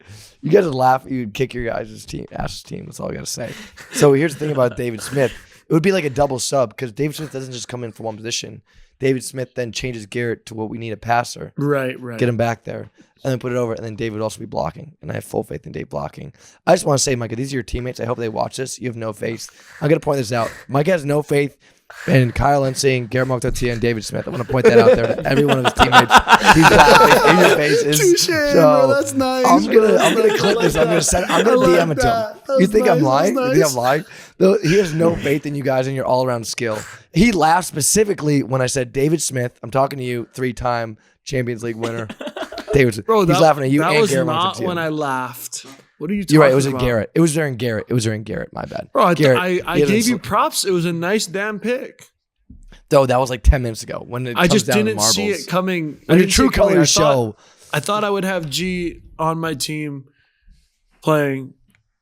[SPEAKER 1] You guys would laugh. You'd kick your guys' team, Ash's team. That's all I got to say. So here's the thing about David Smith. It would be like a double sub because David Smith doesn't just come in for one position. David Smith then changes Garrett to what we need a passer.
[SPEAKER 3] Right.
[SPEAKER 1] Get him back there, and then put it over, and then David would also be blocking. And I have full faith in Dave blocking. I just want to say, Micah, these are your teammates. I hope they watch this. You have no faith. I'm going to point this out. Micah has no faith in Kyle Lindsay, Garrett Marcotia, and David Smith. I want to point that out there to every one of his teammates. He's laughing in your faces.
[SPEAKER 3] Touché, bro. That's nice.
[SPEAKER 1] I'm
[SPEAKER 3] bro.
[SPEAKER 1] gonna clip this. I'm gonna DM it to him. You think I'm lying? You think I'm lying? Though he has no faith in you guys and your all around skill. He laughed specifically when I said David Smith. I'm talking to you, 3-time Champions League winner. David Smith.
[SPEAKER 3] Bro,
[SPEAKER 1] He's laughing at you
[SPEAKER 3] that
[SPEAKER 1] and
[SPEAKER 3] was
[SPEAKER 1] Garrett
[SPEAKER 3] not
[SPEAKER 1] Marcotia.
[SPEAKER 3] when I laughed. What are you talking about?
[SPEAKER 1] You're right. It was in Garrett. It was during Garrett. My bad.
[SPEAKER 3] Bro,
[SPEAKER 1] Garrett,
[SPEAKER 3] I
[SPEAKER 1] he hasn't
[SPEAKER 3] gave you
[SPEAKER 1] sl-
[SPEAKER 3] props. It was a nice damn pick.
[SPEAKER 1] Though that was like 10 minutes ago when it
[SPEAKER 3] I
[SPEAKER 1] comes
[SPEAKER 3] just
[SPEAKER 1] down to
[SPEAKER 3] didn't
[SPEAKER 1] marbles.
[SPEAKER 3] see it coming. I
[SPEAKER 1] When your
[SPEAKER 3] didn't see
[SPEAKER 1] true
[SPEAKER 3] it coming.
[SPEAKER 1] colors show.
[SPEAKER 3] I thought I would have G on my team playing,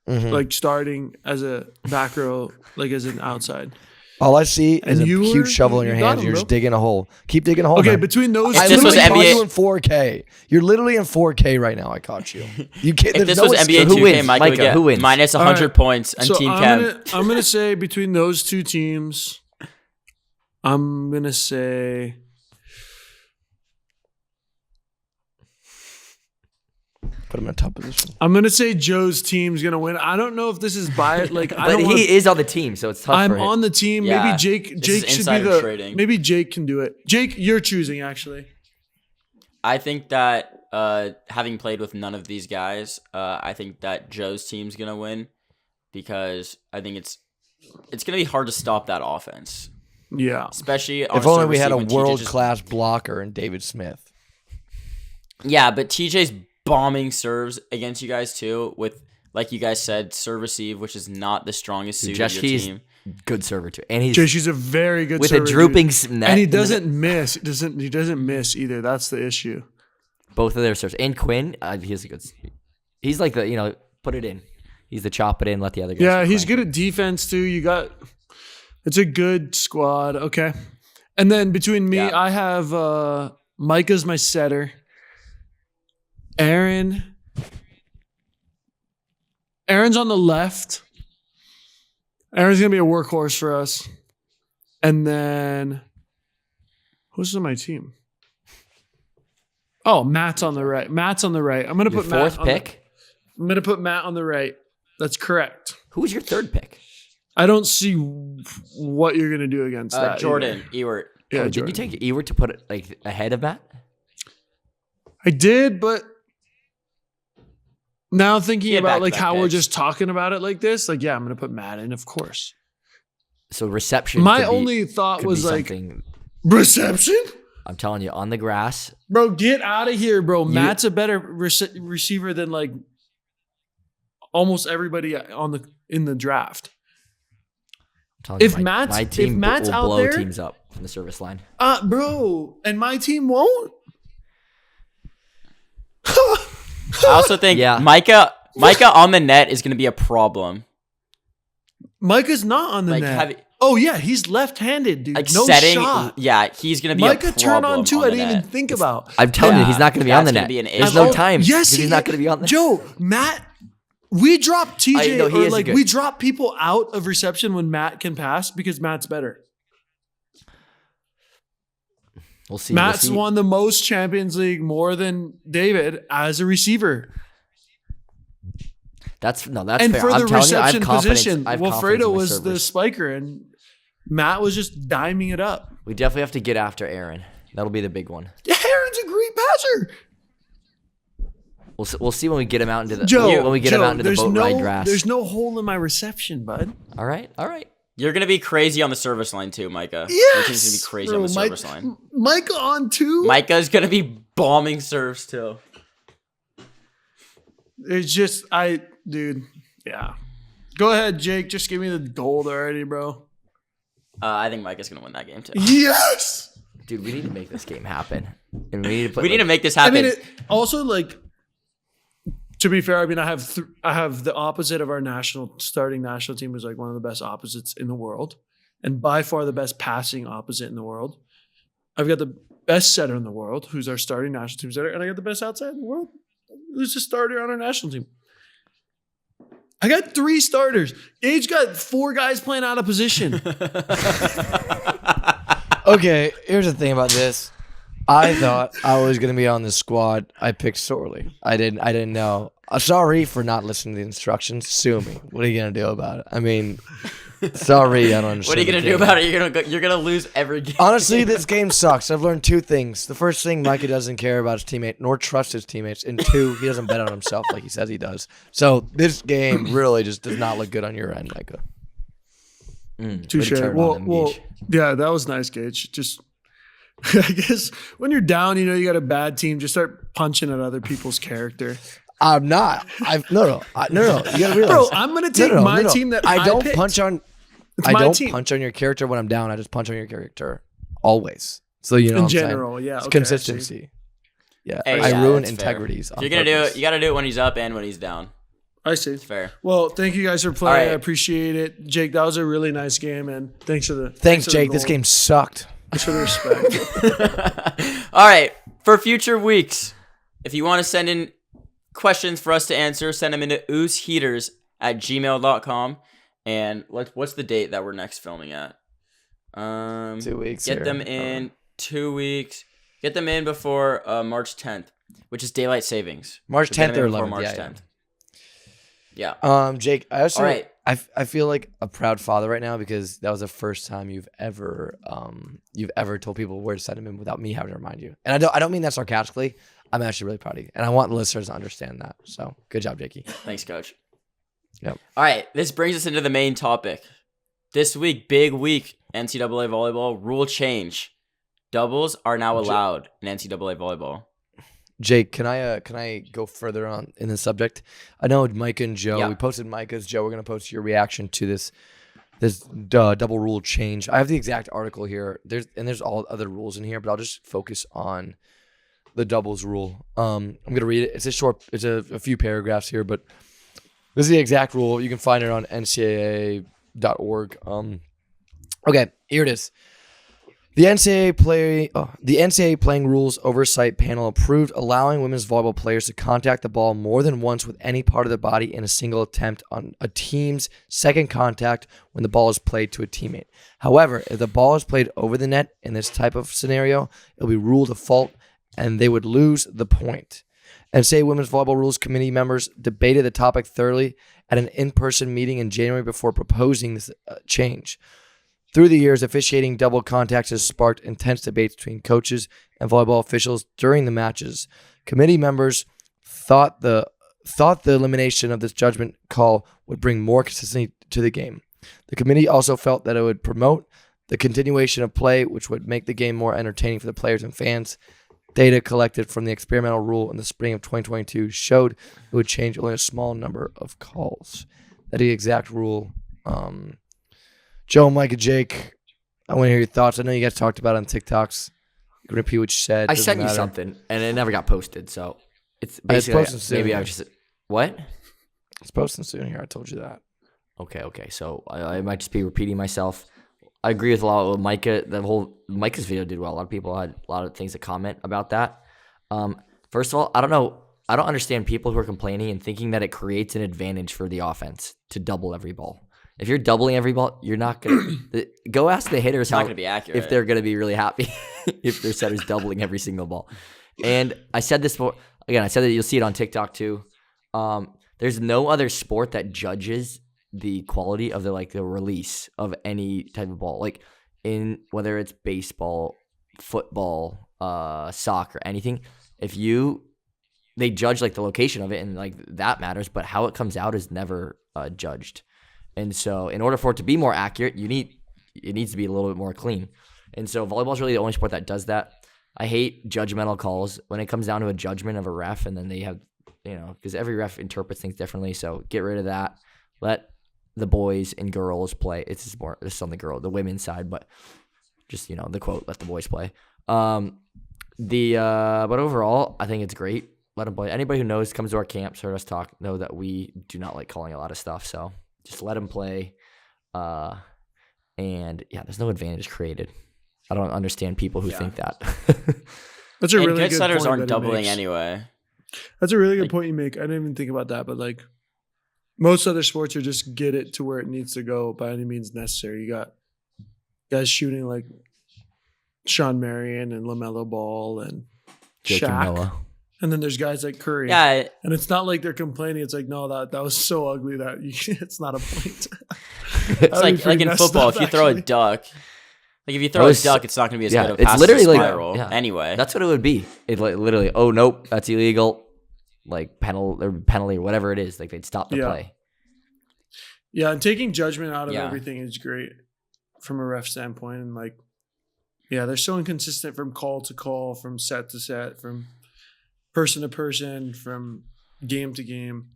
[SPEAKER 3] like starting as a back row, like as an outside.
[SPEAKER 1] All I see is
[SPEAKER 3] And
[SPEAKER 1] a
[SPEAKER 3] you
[SPEAKER 1] huge
[SPEAKER 3] were-
[SPEAKER 1] shovel in your
[SPEAKER 3] you got
[SPEAKER 1] hands.
[SPEAKER 3] him,
[SPEAKER 1] You're
[SPEAKER 3] bro.
[SPEAKER 1] just digging a hole. Keep digging a hole.
[SPEAKER 3] Okay,
[SPEAKER 1] man.
[SPEAKER 3] between those,
[SPEAKER 1] I
[SPEAKER 4] this was
[SPEAKER 1] literally caught
[SPEAKER 4] NBA
[SPEAKER 1] you in 4K. You're literally in 4K right now. I caught you. You can't.
[SPEAKER 4] If
[SPEAKER 1] there's
[SPEAKER 4] this
[SPEAKER 1] no
[SPEAKER 4] was NBA
[SPEAKER 1] escape.
[SPEAKER 2] Who
[SPEAKER 4] 2K,
[SPEAKER 2] wins?
[SPEAKER 4] Micah would
[SPEAKER 2] Micah,
[SPEAKER 4] get
[SPEAKER 2] who wins?
[SPEAKER 4] minus
[SPEAKER 3] All
[SPEAKER 4] 100
[SPEAKER 3] right.
[SPEAKER 4] points on
[SPEAKER 3] so
[SPEAKER 4] Team
[SPEAKER 3] I'm
[SPEAKER 4] Kev.
[SPEAKER 3] gonna say between those two teams, I'm gonna say
[SPEAKER 1] Put him in a tough position.
[SPEAKER 3] Joe's team's gonna win. I don't know if this is biased. Like I
[SPEAKER 2] But
[SPEAKER 3] don't.
[SPEAKER 2] he
[SPEAKER 3] wanna,
[SPEAKER 2] is on the team, so it's tough
[SPEAKER 3] I'm
[SPEAKER 2] for him.
[SPEAKER 3] on the team.
[SPEAKER 4] Yeah,
[SPEAKER 3] Maybe Jake
[SPEAKER 4] this
[SPEAKER 3] should
[SPEAKER 4] is
[SPEAKER 3] be
[SPEAKER 4] insider
[SPEAKER 3] the.
[SPEAKER 4] trading.
[SPEAKER 3] Maybe Jake can do it. Jake, you're choosing actually.
[SPEAKER 4] I think that having played with none of these guys, I think that Joe's team's gonna win because I think it's gonna be hard to stop that offense,
[SPEAKER 3] Yeah.
[SPEAKER 4] especially on
[SPEAKER 1] If only we
[SPEAKER 4] service
[SPEAKER 1] had a
[SPEAKER 4] when TJ
[SPEAKER 1] world
[SPEAKER 4] just-
[SPEAKER 1] class blocker in David Smith.
[SPEAKER 4] Yeah, but TJ's bombing serves against you guys too. With like you guys said, serve receive, which is not the strongest suit of your
[SPEAKER 2] Jeschke's
[SPEAKER 4] team.
[SPEAKER 2] good server too, and he's
[SPEAKER 3] She's a very good
[SPEAKER 2] with
[SPEAKER 3] server,
[SPEAKER 2] a drooping
[SPEAKER 3] dude.
[SPEAKER 2] net,
[SPEAKER 3] and he
[SPEAKER 2] in the-
[SPEAKER 3] doesn't miss. He doesn't miss either. That's the issue.
[SPEAKER 2] both of their serves. And Quinn, he's a good. He's like the put it in. He's the chop it in, let the other guys.
[SPEAKER 3] Yeah,
[SPEAKER 2] keep
[SPEAKER 3] he's
[SPEAKER 2] playing.
[SPEAKER 3] good at defense too. It's a good squad. Okay, and then between me,
[SPEAKER 4] Yeah.
[SPEAKER 3] I have Micah's my setter. Aaron's on the left. Aaron's gonna be a workhorse for us. And then who's on my team? Oh, Matt's on the right. I'm gonna
[SPEAKER 2] Your
[SPEAKER 3] put Matt
[SPEAKER 2] fourth
[SPEAKER 3] on the-
[SPEAKER 2] pick.
[SPEAKER 3] I'm gonna put Matt on the right. That's correct.
[SPEAKER 2] Who was your third pick?
[SPEAKER 3] I don't see what you're gonna do against that.
[SPEAKER 4] Jordan Ewert.
[SPEAKER 3] Yeah,
[SPEAKER 2] Did
[SPEAKER 3] Jordan.
[SPEAKER 2] you take Ewert to put it like ahead of Matt?
[SPEAKER 3] I did, but now thinking
[SPEAKER 4] Yeah,
[SPEAKER 3] about like
[SPEAKER 4] back-to-back
[SPEAKER 3] how we're
[SPEAKER 4] picks.
[SPEAKER 3] just talking about it like this, like I'm gonna put Matt in, of course.
[SPEAKER 2] So reception.
[SPEAKER 3] My
[SPEAKER 2] could be-
[SPEAKER 3] only thought
[SPEAKER 2] could
[SPEAKER 3] was
[SPEAKER 2] be
[SPEAKER 3] like
[SPEAKER 2] something.
[SPEAKER 3] reception.
[SPEAKER 2] I'm telling you, on the grass.
[SPEAKER 3] Bro, get out of here, bro. Matt's a better receiver than like almost everybody in the draft.
[SPEAKER 2] telling you,
[SPEAKER 3] If Matt's
[SPEAKER 2] will
[SPEAKER 3] out
[SPEAKER 2] blow
[SPEAKER 3] there,
[SPEAKER 2] teams up from the service line.
[SPEAKER 3] bro, and my team won't.
[SPEAKER 4] I also think Micah on the net is going to be a problem.
[SPEAKER 3] Micah's not on the net. Oh yeah, he's left-handed, dude.
[SPEAKER 4] Like
[SPEAKER 3] no
[SPEAKER 4] setting,
[SPEAKER 3] shot.
[SPEAKER 4] yeah, he's going to be
[SPEAKER 3] Micah
[SPEAKER 4] a problem.
[SPEAKER 3] turn on two. I didn't
[SPEAKER 4] net.
[SPEAKER 3] even think about.
[SPEAKER 2] I'm telling you, he's not going to be on the
[SPEAKER 4] that's
[SPEAKER 2] net.
[SPEAKER 4] gonna be an
[SPEAKER 2] There's
[SPEAKER 4] issue.
[SPEAKER 2] no time.
[SPEAKER 3] Yes,
[SPEAKER 2] he's not going to be on the net.
[SPEAKER 3] Joe, Matt, we drop TJ
[SPEAKER 2] know, he
[SPEAKER 3] or
[SPEAKER 2] is
[SPEAKER 3] like
[SPEAKER 2] good.
[SPEAKER 3] we drop people out of reception when Matt can pass because Matt's better.
[SPEAKER 2] We'll see.
[SPEAKER 3] Matt's won the most Champions League more than David as a receiver.
[SPEAKER 2] That's
[SPEAKER 3] And
[SPEAKER 2] fair.
[SPEAKER 3] for
[SPEAKER 2] I'm
[SPEAKER 3] the
[SPEAKER 2] telling you, I have
[SPEAKER 3] reception
[SPEAKER 2] confidence-
[SPEAKER 3] position,
[SPEAKER 2] I have confidence in
[SPEAKER 3] Wilfredo
[SPEAKER 2] my
[SPEAKER 3] was the
[SPEAKER 2] servers.
[SPEAKER 3] spiker and Matt was just diming it up.
[SPEAKER 2] We definitely have to get after Aaron. That'll be the big one.
[SPEAKER 3] Yeah, Aaron's a great passer.
[SPEAKER 2] We'll see when we get him out into the
[SPEAKER 3] there's
[SPEAKER 2] boat
[SPEAKER 3] no,
[SPEAKER 2] ride grass.
[SPEAKER 3] There's no hole in my reception, bud.
[SPEAKER 2] All right.
[SPEAKER 4] You're going to be crazy on the service line too, Micah.
[SPEAKER 3] Yes,
[SPEAKER 4] Your team's going to be crazy on the service line.
[SPEAKER 3] Micah on two.
[SPEAKER 4] Micah's going to be bombing serves too.
[SPEAKER 3] It's just dude. Yeah. Go ahead, Jake. Just give me the gold already, bro.
[SPEAKER 4] I think Micah's going to win that game too.
[SPEAKER 3] Yes.
[SPEAKER 2] Dude, we need to make this game happen. And we need to
[SPEAKER 4] make this happen.
[SPEAKER 3] I mean, also like. To be fair, I mean, I have the opposite of our starting national team is like one of the best opposites in the world, and by far the best passing opposite in the world. I've got the best setter in the world, who's our starting national team setter, and I got the best outside in the world, who's the starter on our national team. I got 3 starters. Gage got 4 guys playing out of position.
[SPEAKER 1] Okay, here's the thing about this. I thought I was gonna be on the squad. I picked Sorley. I didn't know. Sorry for not listening to the instructions. Sue me. What are you gonna do about it? I mean, sorry, I don't understand.
[SPEAKER 4] What are you going to do about it? You're going to lose every game.
[SPEAKER 1] Honestly, this game sucks. I've learned 2 things. The first thing, Micah doesn't care about his teammate nor trust his teammates. And 2, he doesn't bet on himself like he says he does. So this game really just does not look good on your end, Micah.
[SPEAKER 3] Touche. Well, yeah, that was nice, Gage. Just, I guess when you're down, you got a bad team, just start punching at other people's character.
[SPEAKER 1] I'm not. No. You gotta realize,
[SPEAKER 3] Bro, I'm gonna take my team that I
[SPEAKER 1] don't
[SPEAKER 3] picked.
[SPEAKER 1] punch on.
[SPEAKER 3] It's
[SPEAKER 1] I
[SPEAKER 3] my
[SPEAKER 1] don't
[SPEAKER 3] team.
[SPEAKER 1] punch on your character when I'm down. I just punch on your character always. So you know,
[SPEAKER 3] In
[SPEAKER 1] what I'm
[SPEAKER 3] general,
[SPEAKER 1] saying?
[SPEAKER 3] yeah,
[SPEAKER 1] It's
[SPEAKER 3] okay, I
[SPEAKER 1] consistency. Yeah,
[SPEAKER 4] Hey,
[SPEAKER 1] I
[SPEAKER 4] yeah,
[SPEAKER 1] ruin
[SPEAKER 4] that's fair.
[SPEAKER 1] integrities.
[SPEAKER 4] If you're going to do it, you got to do it when he's up and when he's down.
[SPEAKER 3] I see.
[SPEAKER 4] It's fair.
[SPEAKER 3] Well, thank you guys for playing.
[SPEAKER 4] All right.
[SPEAKER 3] I appreciate it, Jake. That was a really nice game, and thanks for the
[SPEAKER 1] Thanks,
[SPEAKER 3] for the
[SPEAKER 1] Jake. This
[SPEAKER 3] goal.
[SPEAKER 1] game sucked.
[SPEAKER 3] Thanks for the respect.
[SPEAKER 4] All right. For future weeks, if you want to send in questions for us to answer, send them into oozeheaters@gmail.com. And what's the date that we're next filming at?
[SPEAKER 1] 2 weeks.
[SPEAKER 4] Get
[SPEAKER 1] here.
[SPEAKER 4] them in 2 weeks. Get them in before March 10th, which is daylight savings.
[SPEAKER 1] March
[SPEAKER 4] So get
[SPEAKER 1] 10th
[SPEAKER 4] them
[SPEAKER 1] or
[SPEAKER 4] in before
[SPEAKER 1] 11th.
[SPEAKER 4] March
[SPEAKER 1] Yeah.
[SPEAKER 4] 10th. Yeah.
[SPEAKER 1] Jake, I also
[SPEAKER 4] All right.
[SPEAKER 1] I feel like a proud father right now because that was the first time you've ever told people where to send them in without me having to remind you. And I don't mean that sarcastically. I'm actually really proud of you, and I want listeners to understand that. So good job, Jakey.
[SPEAKER 4] Thanks, Coach.
[SPEAKER 1] Yep.
[SPEAKER 4] All right. This brings us into the main topic. This week, big week, NCAA volleyball rule change. Doubles are now allowed in NCAA volleyball.
[SPEAKER 1] Jake, can I go further on in the subject? I know Micah and Joe.
[SPEAKER 4] Yeah.
[SPEAKER 1] We posted Micah's. Joe, we're gonna post your reaction to this double rule change. I have the exact article here. There's all other rules in here, but I'll just focus on the doubles rule. I'm gonna read it. It's a few paragraphs here, but this is the exact rule. You can find it on ncaa.org. Okay, here it is. The NCAA Playing Rules Oversight Panel approved allowing women's volleyball players to contact the ball more than once with any part of the body in a single attempt on a team's second contact when the ball is played to a teammate. However, if the ball is played over the net in this type of scenario, it will be ruled a fault and they would lose the point. NCAA Women's Volleyball Rules Committee members debated the topic thoroughly at an in-person meeting in January before proposing this change. Through the years, officiating double contacts has sparked intense debates between coaches and volleyball officials during the matches. Committee members thought the elimination of this judgment call would bring more consistency to the game. The committee also felt that it would promote the continuation of play, which would make the game more entertaining for the players and fans. Data collected from the experimental rule in the spring of 2022 showed it would change only a small number of calls. That is the exact rule. Joe, Micah, Jake, I want to hear your thoughts. I know you guys talked about it on TikToks. You can repeat what you said.
[SPEAKER 2] I
[SPEAKER 1] Doesn't
[SPEAKER 2] sent you
[SPEAKER 1] matter.
[SPEAKER 2] something, and it never got posted. So it's
[SPEAKER 1] It's
[SPEAKER 2] basically
[SPEAKER 1] posting soon.
[SPEAKER 2] maybe I just what?
[SPEAKER 1] It's posting soon here. I told you that.
[SPEAKER 2] Okay. So I might just be repeating myself. I agree with a lot of Micah. Micah's video did well. A lot of people had a lot of things to comment about that. First of all, I don't know. I don't understand people who are complaining and thinking that it creates an advantage for the offense to double every ball. If you're doubling every ball, you're not gonna go ask the hitters
[SPEAKER 4] It's not
[SPEAKER 2] how
[SPEAKER 4] going to be accurate.
[SPEAKER 2] if they're gonna be really happy if their setter's doubling every single ball. And I said this before. Again, I said that you'll see it on TikTok too. There's no other sport that judges the quality of the release of any type of ball, like in whether it's baseball, football, soccer, anything. They judge like the location of it and like that matters, but how it comes out is never judged. And so in order for it to be more accurate, it needs to be a little bit more clean. And so volleyball is really the only sport that does that. I hate judgmental calls when it comes down to a judgment of a ref, and then they have, because every ref interprets things differently. So get rid of that. Let the boys and girls play. This is on the women's side, but just, the quote, let the boys play. But overall, I think it's great. Let them play. Anybody who comes to our camps, heard us talk, know that we do not like calling a lot of stuff. So just let them play. And yeah, there's no advantage created. I don't understand people who think that.
[SPEAKER 3] That's a really
[SPEAKER 4] good
[SPEAKER 3] good
[SPEAKER 4] setters
[SPEAKER 3] point
[SPEAKER 4] aren't
[SPEAKER 3] that he
[SPEAKER 4] doubling
[SPEAKER 3] makes.
[SPEAKER 4] anyway.
[SPEAKER 3] That's a really good point you make. I didn't even think about that, but like most other sports are just get it to where it needs to go by any means necessary. You got guys shooting like Sean Marion and LaMelo Ball and
[SPEAKER 2] Jake and
[SPEAKER 3] Shaq.
[SPEAKER 2] Noah.
[SPEAKER 3] And then there's guys like Curry.
[SPEAKER 4] Yeah,
[SPEAKER 3] And it's not like they're complaining. It's like, no, that was so ugly that it's not a point.
[SPEAKER 4] it's like in football, if you throw a duck, it's not going to be as good of a pass as a spiral anyway.
[SPEAKER 2] That's what it would be. It literally, oh nope, that's illegal. Like penalty or whatever it is. Like they'd stop the play.
[SPEAKER 3] Yeah, and taking judgment out of everything is great from a ref standpoint. And like, they're so inconsistent from call to call, from set to set, from person to person, from game to game.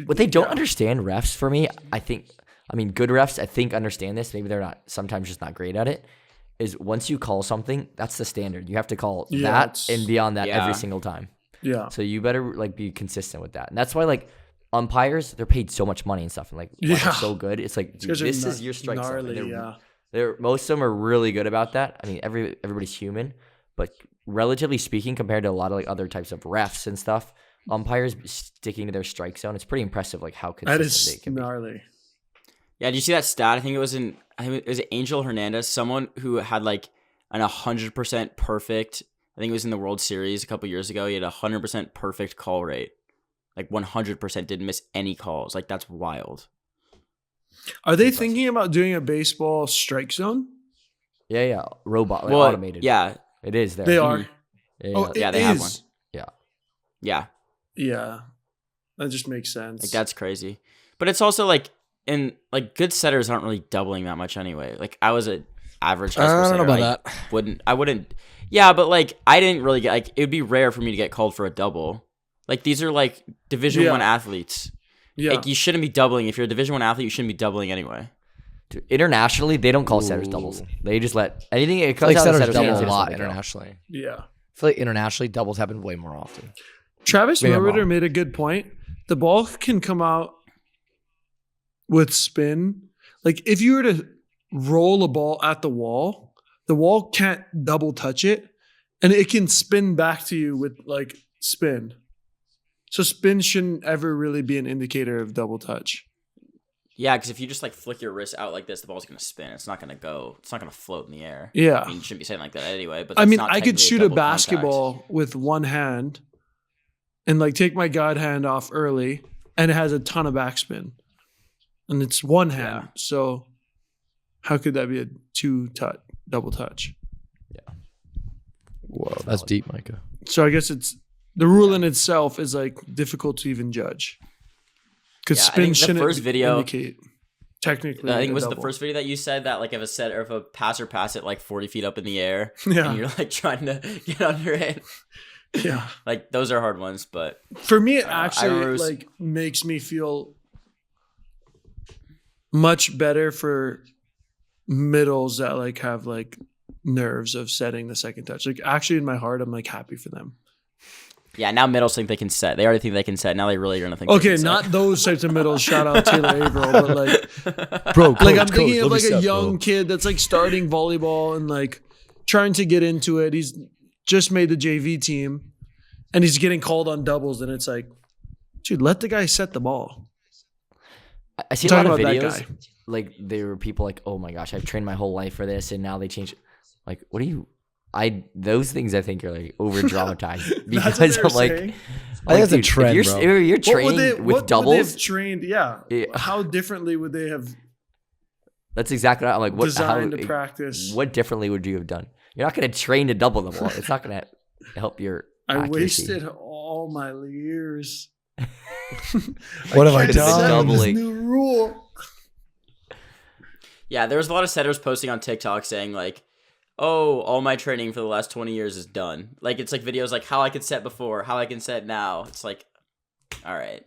[SPEAKER 2] What they don't understand, refs, for me, good refs, I think, understand this. Maybe they're not, sometimes just not great at it, is once you call something, that's the standard. You have to call that and beyond that every single time.
[SPEAKER 3] Yeah.
[SPEAKER 2] So you better be consistent with that. And that's why umpires, they're paid so much money and stuff. And they're so good. It's like, dude, this is your strike zone. Most of them are really good about that. I mean, everybody's human, but relatively speaking, compared to a lot of other types of refs and stuff, umpires sticking to their strike zone, it's pretty impressive how consistent they can be.
[SPEAKER 3] Gnarly.
[SPEAKER 4] Yeah, did you see that stat? I think it was Angel Hernandez, someone who had an 100% perfect, I think it was in the World Series a couple years ago, he had a 100% perfect call rate. 100% didn't miss any calls. That's wild.
[SPEAKER 3] Are they thinking about doing a baseball strike zone?
[SPEAKER 2] Yeah. Robot, automated.
[SPEAKER 4] Yeah.
[SPEAKER 2] It is there.
[SPEAKER 3] They are.
[SPEAKER 4] Yeah, they have one.
[SPEAKER 2] Yeah.
[SPEAKER 3] Yeah. That just makes sense.
[SPEAKER 4] That's crazy. But it's also good setters aren't really doubling that much anyway. I was an average high school setter.
[SPEAKER 1] I don't know about that.
[SPEAKER 4] I wouldn't. Yeah, but I didn't really get it would be rare for me to get called for a double. These are Division I athletes.
[SPEAKER 3] Yeah.
[SPEAKER 4] You shouldn't be doubling. If you're a Division I athlete, you shouldn't be doubling anyway.
[SPEAKER 2] Dude, internationally, they don't call setters doubles. They just let anything. It comes out
[SPEAKER 1] setters
[SPEAKER 2] setters
[SPEAKER 1] double
[SPEAKER 2] hands,
[SPEAKER 1] a lot
[SPEAKER 2] they don't.
[SPEAKER 1] internationally.
[SPEAKER 3] Yeah.
[SPEAKER 1] I feel like internationally doubles happen way more often.
[SPEAKER 3] Travis Meriwether made a good point. The ball can come out with spin. If you were to roll a ball at the wall can't double touch it, and it can spin back to you with spin. So spin shouldn't ever really be an indicator of double touch.
[SPEAKER 4] Yeah, because if you just flick your wrist out like this, the ball's going to spin. It's not going to go. It's not going to float in the air.
[SPEAKER 3] Yeah.
[SPEAKER 4] I mean, you shouldn't be saying like that anyway. But
[SPEAKER 3] I could shoot a basketball with one hand and take my guide hand off early, and it has a ton of backspin, and it's one hand. Yeah. So how could that be a double touch?
[SPEAKER 2] Yeah.
[SPEAKER 1] Whoa, that's deep, Micah.
[SPEAKER 3] So I guess it's the rule in itself is difficult to even judge. Because spin shouldn't indicate technically.
[SPEAKER 4] I think it was the first video that you said that if a set or if a passer pass it 40 feet up in the air, and you're trying to get under it.
[SPEAKER 3] Yeah,
[SPEAKER 4] those are hard ones, but
[SPEAKER 3] for me, it actually makes me feel much better for middles that like have like nerves of setting the second touch. Like actually in my heart, I'm like happy for them.
[SPEAKER 4] Yeah, now middles think they can set. They already think they can set. Now they really are gonna think.
[SPEAKER 3] Okay,
[SPEAKER 4] they can
[SPEAKER 3] not
[SPEAKER 4] set.
[SPEAKER 3] those types of middles. Shout out Taylor Averill, but like,
[SPEAKER 1] Bro,
[SPEAKER 3] like I'm thinking of like a young kid that's like starting volleyball and like trying to get into it. He's just made the JV team, and he's getting called on doubles, and it's like, dude, let the guy set the ball.
[SPEAKER 2] I see a lot of
[SPEAKER 3] Talking about that
[SPEAKER 2] videos.
[SPEAKER 3] guy.
[SPEAKER 2] Like there were people like, oh my gosh, I've trained my whole life for this, and now they change. Like, what do you? Those things I think are like over dramatized because
[SPEAKER 3] That's what
[SPEAKER 2] I'm like,
[SPEAKER 3] saying.
[SPEAKER 1] I think that's a
[SPEAKER 2] dude,
[SPEAKER 1] trend,
[SPEAKER 2] if
[SPEAKER 1] bro.
[SPEAKER 2] you're
[SPEAKER 3] What would
[SPEAKER 2] training
[SPEAKER 3] they,
[SPEAKER 2] with
[SPEAKER 3] what would they
[SPEAKER 2] doubles.
[SPEAKER 3] have trained? Yeah. How differently would they have
[SPEAKER 2] That's exactly what I'm like. What
[SPEAKER 3] designed to practice?
[SPEAKER 2] What differently would you have done? You're not going to train to double the ball. It's not going to help your
[SPEAKER 3] I
[SPEAKER 2] accuracy.
[SPEAKER 3] wasted all my years.
[SPEAKER 1] What have I
[SPEAKER 2] It's a
[SPEAKER 1] done?
[SPEAKER 3] This
[SPEAKER 2] doubling.
[SPEAKER 3] new rule.
[SPEAKER 4] Yeah, there was a lot of setters posting on TikTok saying like, "Oh, all my training for the last 20 years is done." Like it's like videos like how I could set before, how I can set now. It's like, all right.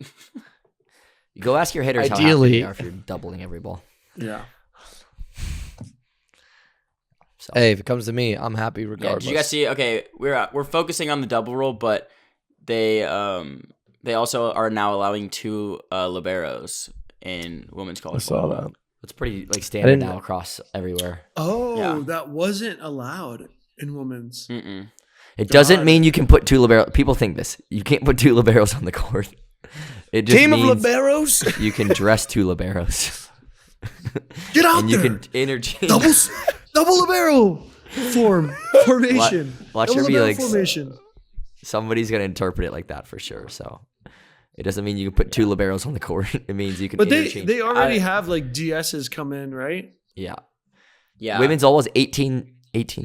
[SPEAKER 2] Go ask your hitters
[SPEAKER 1] Ideally-
[SPEAKER 2] how happy they are if you're doubling every ball.
[SPEAKER 3] Yeah.
[SPEAKER 2] So
[SPEAKER 1] Hey, if it comes to me, I'm happy
[SPEAKER 4] Yeah,
[SPEAKER 1] regardless.
[SPEAKER 4] did you guys see? Okay, we're focusing on the double rule, but they also are now allowing 2 liberos in women's
[SPEAKER 1] I
[SPEAKER 4] college.
[SPEAKER 1] saw
[SPEAKER 4] volleyball.
[SPEAKER 1] that.
[SPEAKER 2] it's pretty like standard
[SPEAKER 1] didn't-
[SPEAKER 2] now across everywhere.
[SPEAKER 3] Oh,
[SPEAKER 4] Yeah.
[SPEAKER 3] that wasn't allowed in women's.
[SPEAKER 4] Mm-mm.
[SPEAKER 2] It doesn't
[SPEAKER 3] God.
[SPEAKER 2] mean you can put 2 liberos. People think this. You can't put 2 liberos on the court. It just
[SPEAKER 1] Team of
[SPEAKER 2] means
[SPEAKER 1] liberos.
[SPEAKER 2] you can dress 2 liberos.
[SPEAKER 3] Get out
[SPEAKER 2] And you
[SPEAKER 3] there.
[SPEAKER 2] can interchange.
[SPEAKER 3] Double libero formation.
[SPEAKER 2] Watch
[SPEAKER 3] Double
[SPEAKER 2] her be
[SPEAKER 3] libero
[SPEAKER 2] like
[SPEAKER 3] formation.
[SPEAKER 2] somebody's gonna interpret it like that for sure. So it doesn't mean you can put 2 liberos on the court. It means you can
[SPEAKER 3] But
[SPEAKER 2] interchange.
[SPEAKER 3] they already have like DSs come in, right?
[SPEAKER 2] yeah.
[SPEAKER 4] Yeah.
[SPEAKER 2] Women's always 18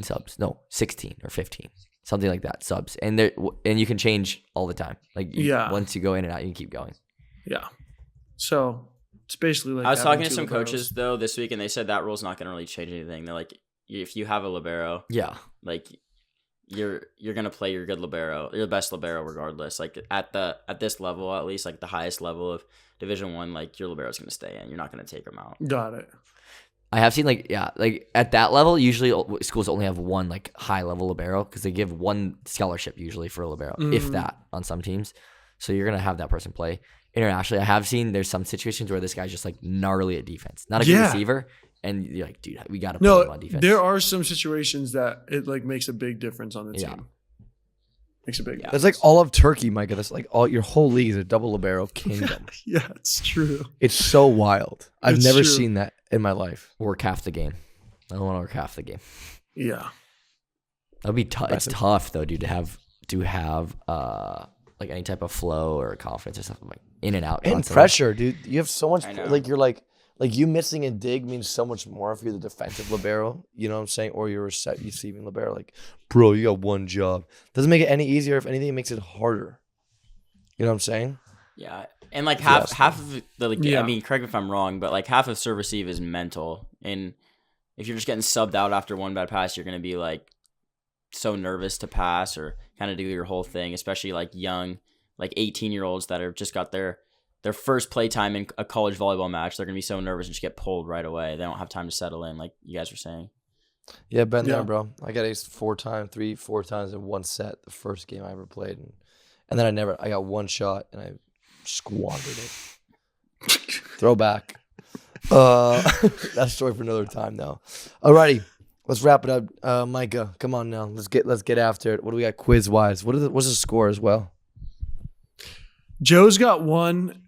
[SPEAKER 2] subs. No, 16 or 15. Something like that, subs. And you can change all the time. Like
[SPEAKER 3] Yeah.
[SPEAKER 2] once you go in and out, you can keep going.
[SPEAKER 3] Yeah. So it's basically like
[SPEAKER 4] I was
[SPEAKER 3] having
[SPEAKER 4] talking to
[SPEAKER 3] 2
[SPEAKER 4] some
[SPEAKER 3] liberos.
[SPEAKER 4] coaches though this week, and they said that rule's not going to really change anything. They're like, if you have a libero,
[SPEAKER 2] Yeah.
[SPEAKER 4] like you're gonna play your good libero, your best libero regardless. Like at this level, at least like the highest level of Division 1, like your libero's gonna stay in. You're not gonna take them out.
[SPEAKER 3] Got it.
[SPEAKER 2] I have seen like at that level, usually schools only have one like high level libero because they give one scholarship usually for a libero, if that, on some teams. So you're gonna have that person play. Internationally, I have seen there's some situations where this guy's just like gnarly at defense, not a good
[SPEAKER 3] Yeah.
[SPEAKER 2] receiver, and you're like, dude, we gotta put him
[SPEAKER 3] No,
[SPEAKER 2] on defense.
[SPEAKER 3] there are some situations that it like makes a big difference on the
[SPEAKER 2] Yeah.
[SPEAKER 3] team. Makes a big
[SPEAKER 1] That's like all of Turkey, Micah. That's like all your whole league is a double libero kingdom.
[SPEAKER 3] Yeah, it's true.
[SPEAKER 1] It's so wild. I've
[SPEAKER 3] It's
[SPEAKER 1] never
[SPEAKER 3] true.
[SPEAKER 1] seen that in my life.
[SPEAKER 2] Work half the game. I don't want to work half the game.
[SPEAKER 3] Yeah.
[SPEAKER 2] That'd be tough. It's
[SPEAKER 1] Impressive.
[SPEAKER 2] tough though, dude, to have like any type of flow or confidence or something like in and out.
[SPEAKER 1] And
[SPEAKER 2] constantly.
[SPEAKER 1] pressure, dude. You have so much.
[SPEAKER 4] I know.
[SPEAKER 1] Like you're like you missing a dig means so much more if you're the defensive libero. You know what I'm saying? Or you're receiving libero. Like, bro, you got one job. Doesn't make it any easier. If anything, it makes it harder. You know what I'm saying?
[SPEAKER 4] Yeah, and like
[SPEAKER 1] Yes.
[SPEAKER 4] half of the like,
[SPEAKER 3] Yeah.
[SPEAKER 4] I mean, correct me if I'm wrong, but like half of serve receive is mental, and if you're just getting subbed out after one bad pass, you're gonna be like so nervous to pass or kind of do your whole thing, especially like young, like 18-year-olds that are just got their first play time in a college volleyball match. They're gonna be so nervous and just get pulled right away. They don't have time to settle in, like you guys were saying.
[SPEAKER 1] Yeah, been
[SPEAKER 3] Yeah.
[SPEAKER 1] there, bro. I got aced 4 times in one set. The first game I ever played, and then I got one shot and I squandered it. Throwback. That's a story for another time, though. Alrighty, let's wrap it up. Micah, come on now. Let's get after it. What do we got quiz wise? What's the score as well?
[SPEAKER 3] Joe's got 1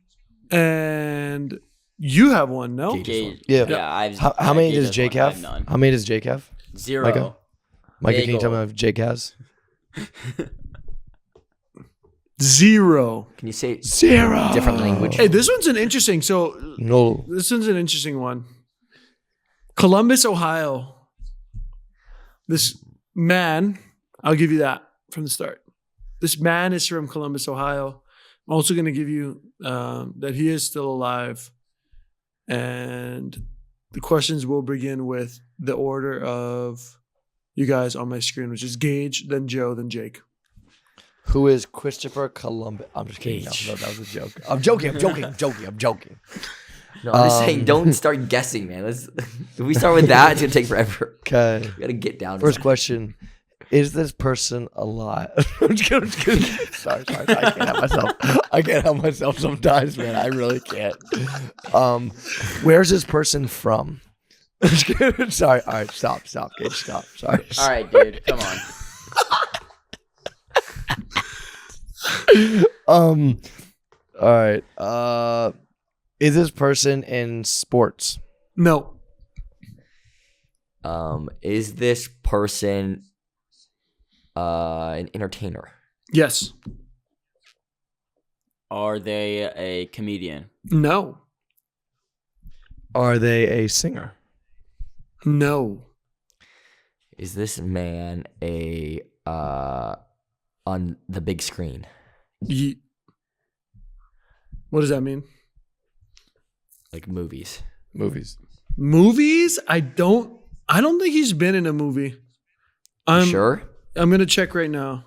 [SPEAKER 3] and you have 1, no?
[SPEAKER 2] Gage.
[SPEAKER 4] Gage,
[SPEAKER 1] Yeah.
[SPEAKER 4] I've
[SPEAKER 1] How many
[SPEAKER 4] Gage
[SPEAKER 1] does
[SPEAKER 4] has
[SPEAKER 1] Jake
[SPEAKER 4] one, I
[SPEAKER 1] have?
[SPEAKER 4] none.
[SPEAKER 1] How many does Jake have?
[SPEAKER 4] 0.
[SPEAKER 1] Micah? Micah, can you tell me
[SPEAKER 4] Bagel.
[SPEAKER 1] if Jake has?
[SPEAKER 3] 0.
[SPEAKER 2] Can you say
[SPEAKER 1] 0.
[SPEAKER 2] different language?
[SPEAKER 3] Hey, this one's an interesting. So
[SPEAKER 1] No.
[SPEAKER 3] this one's an interesting one. Columbus, Ohio. This man, I'll give you that from the start. This man is from Columbus, Ohio. I'm also going to give you that he is still alive. And the questions will begin with the order of you guys on my screen, which is Gage, then Joe, then Jake.
[SPEAKER 1] Who is Christopher Columbus? I'm just kidding. No, that was a joke. I'm joking.
[SPEAKER 2] No, I'm just saying, don't start guessing, man. If we start with that, it's gonna take forever.
[SPEAKER 1] Okay.
[SPEAKER 2] We gotta get down to
[SPEAKER 1] First
[SPEAKER 2] that.
[SPEAKER 1] question: is this person alive? I'm just kidding. Sorry. I can't help myself sometimes, man. I really can't. Where's this person from? Sorry. All right, stop, Gage, stop. Sorry.
[SPEAKER 4] All right, dude, come on.
[SPEAKER 1] All right. Is this person in sports?
[SPEAKER 3] No.
[SPEAKER 2] Is this person an entertainer?
[SPEAKER 3] Yes.
[SPEAKER 4] Are they a comedian?
[SPEAKER 3] No.
[SPEAKER 1] Are they a singer?
[SPEAKER 3] No.
[SPEAKER 2] Is this man a on the big screen?
[SPEAKER 3] What does that mean?
[SPEAKER 2] Like movies.
[SPEAKER 1] Movies.
[SPEAKER 3] Movies? I don't think he's been in a movie.
[SPEAKER 2] You sure?
[SPEAKER 3] I'm gonna check right now.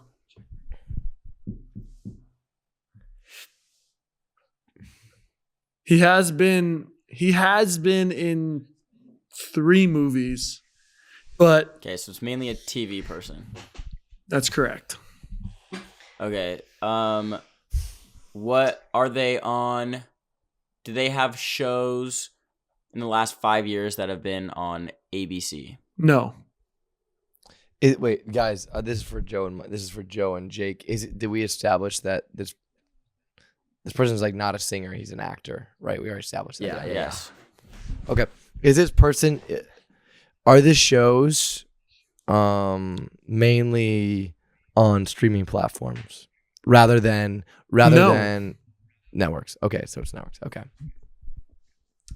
[SPEAKER 3] He has been in 3 movies, but
[SPEAKER 4] Okay, so it's mainly a TV person.
[SPEAKER 3] that's correct.
[SPEAKER 4] Okay. What are they on? Do they have shows in the last 5 years that have been on ABC?
[SPEAKER 3] No.
[SPEAKER 1] Wait, guys. This is for Joe and Jake. Did we establish that this person's like not a singer? He's an actor, right? We already established that.
[SPEAKER 2] Yeah.
[SPEAKER 4] Yes.
[SPEAKER 1] Okay. Is this person? Are the shows mainly on streaming platforms rather than networks? Okay, so it's networks. Okay.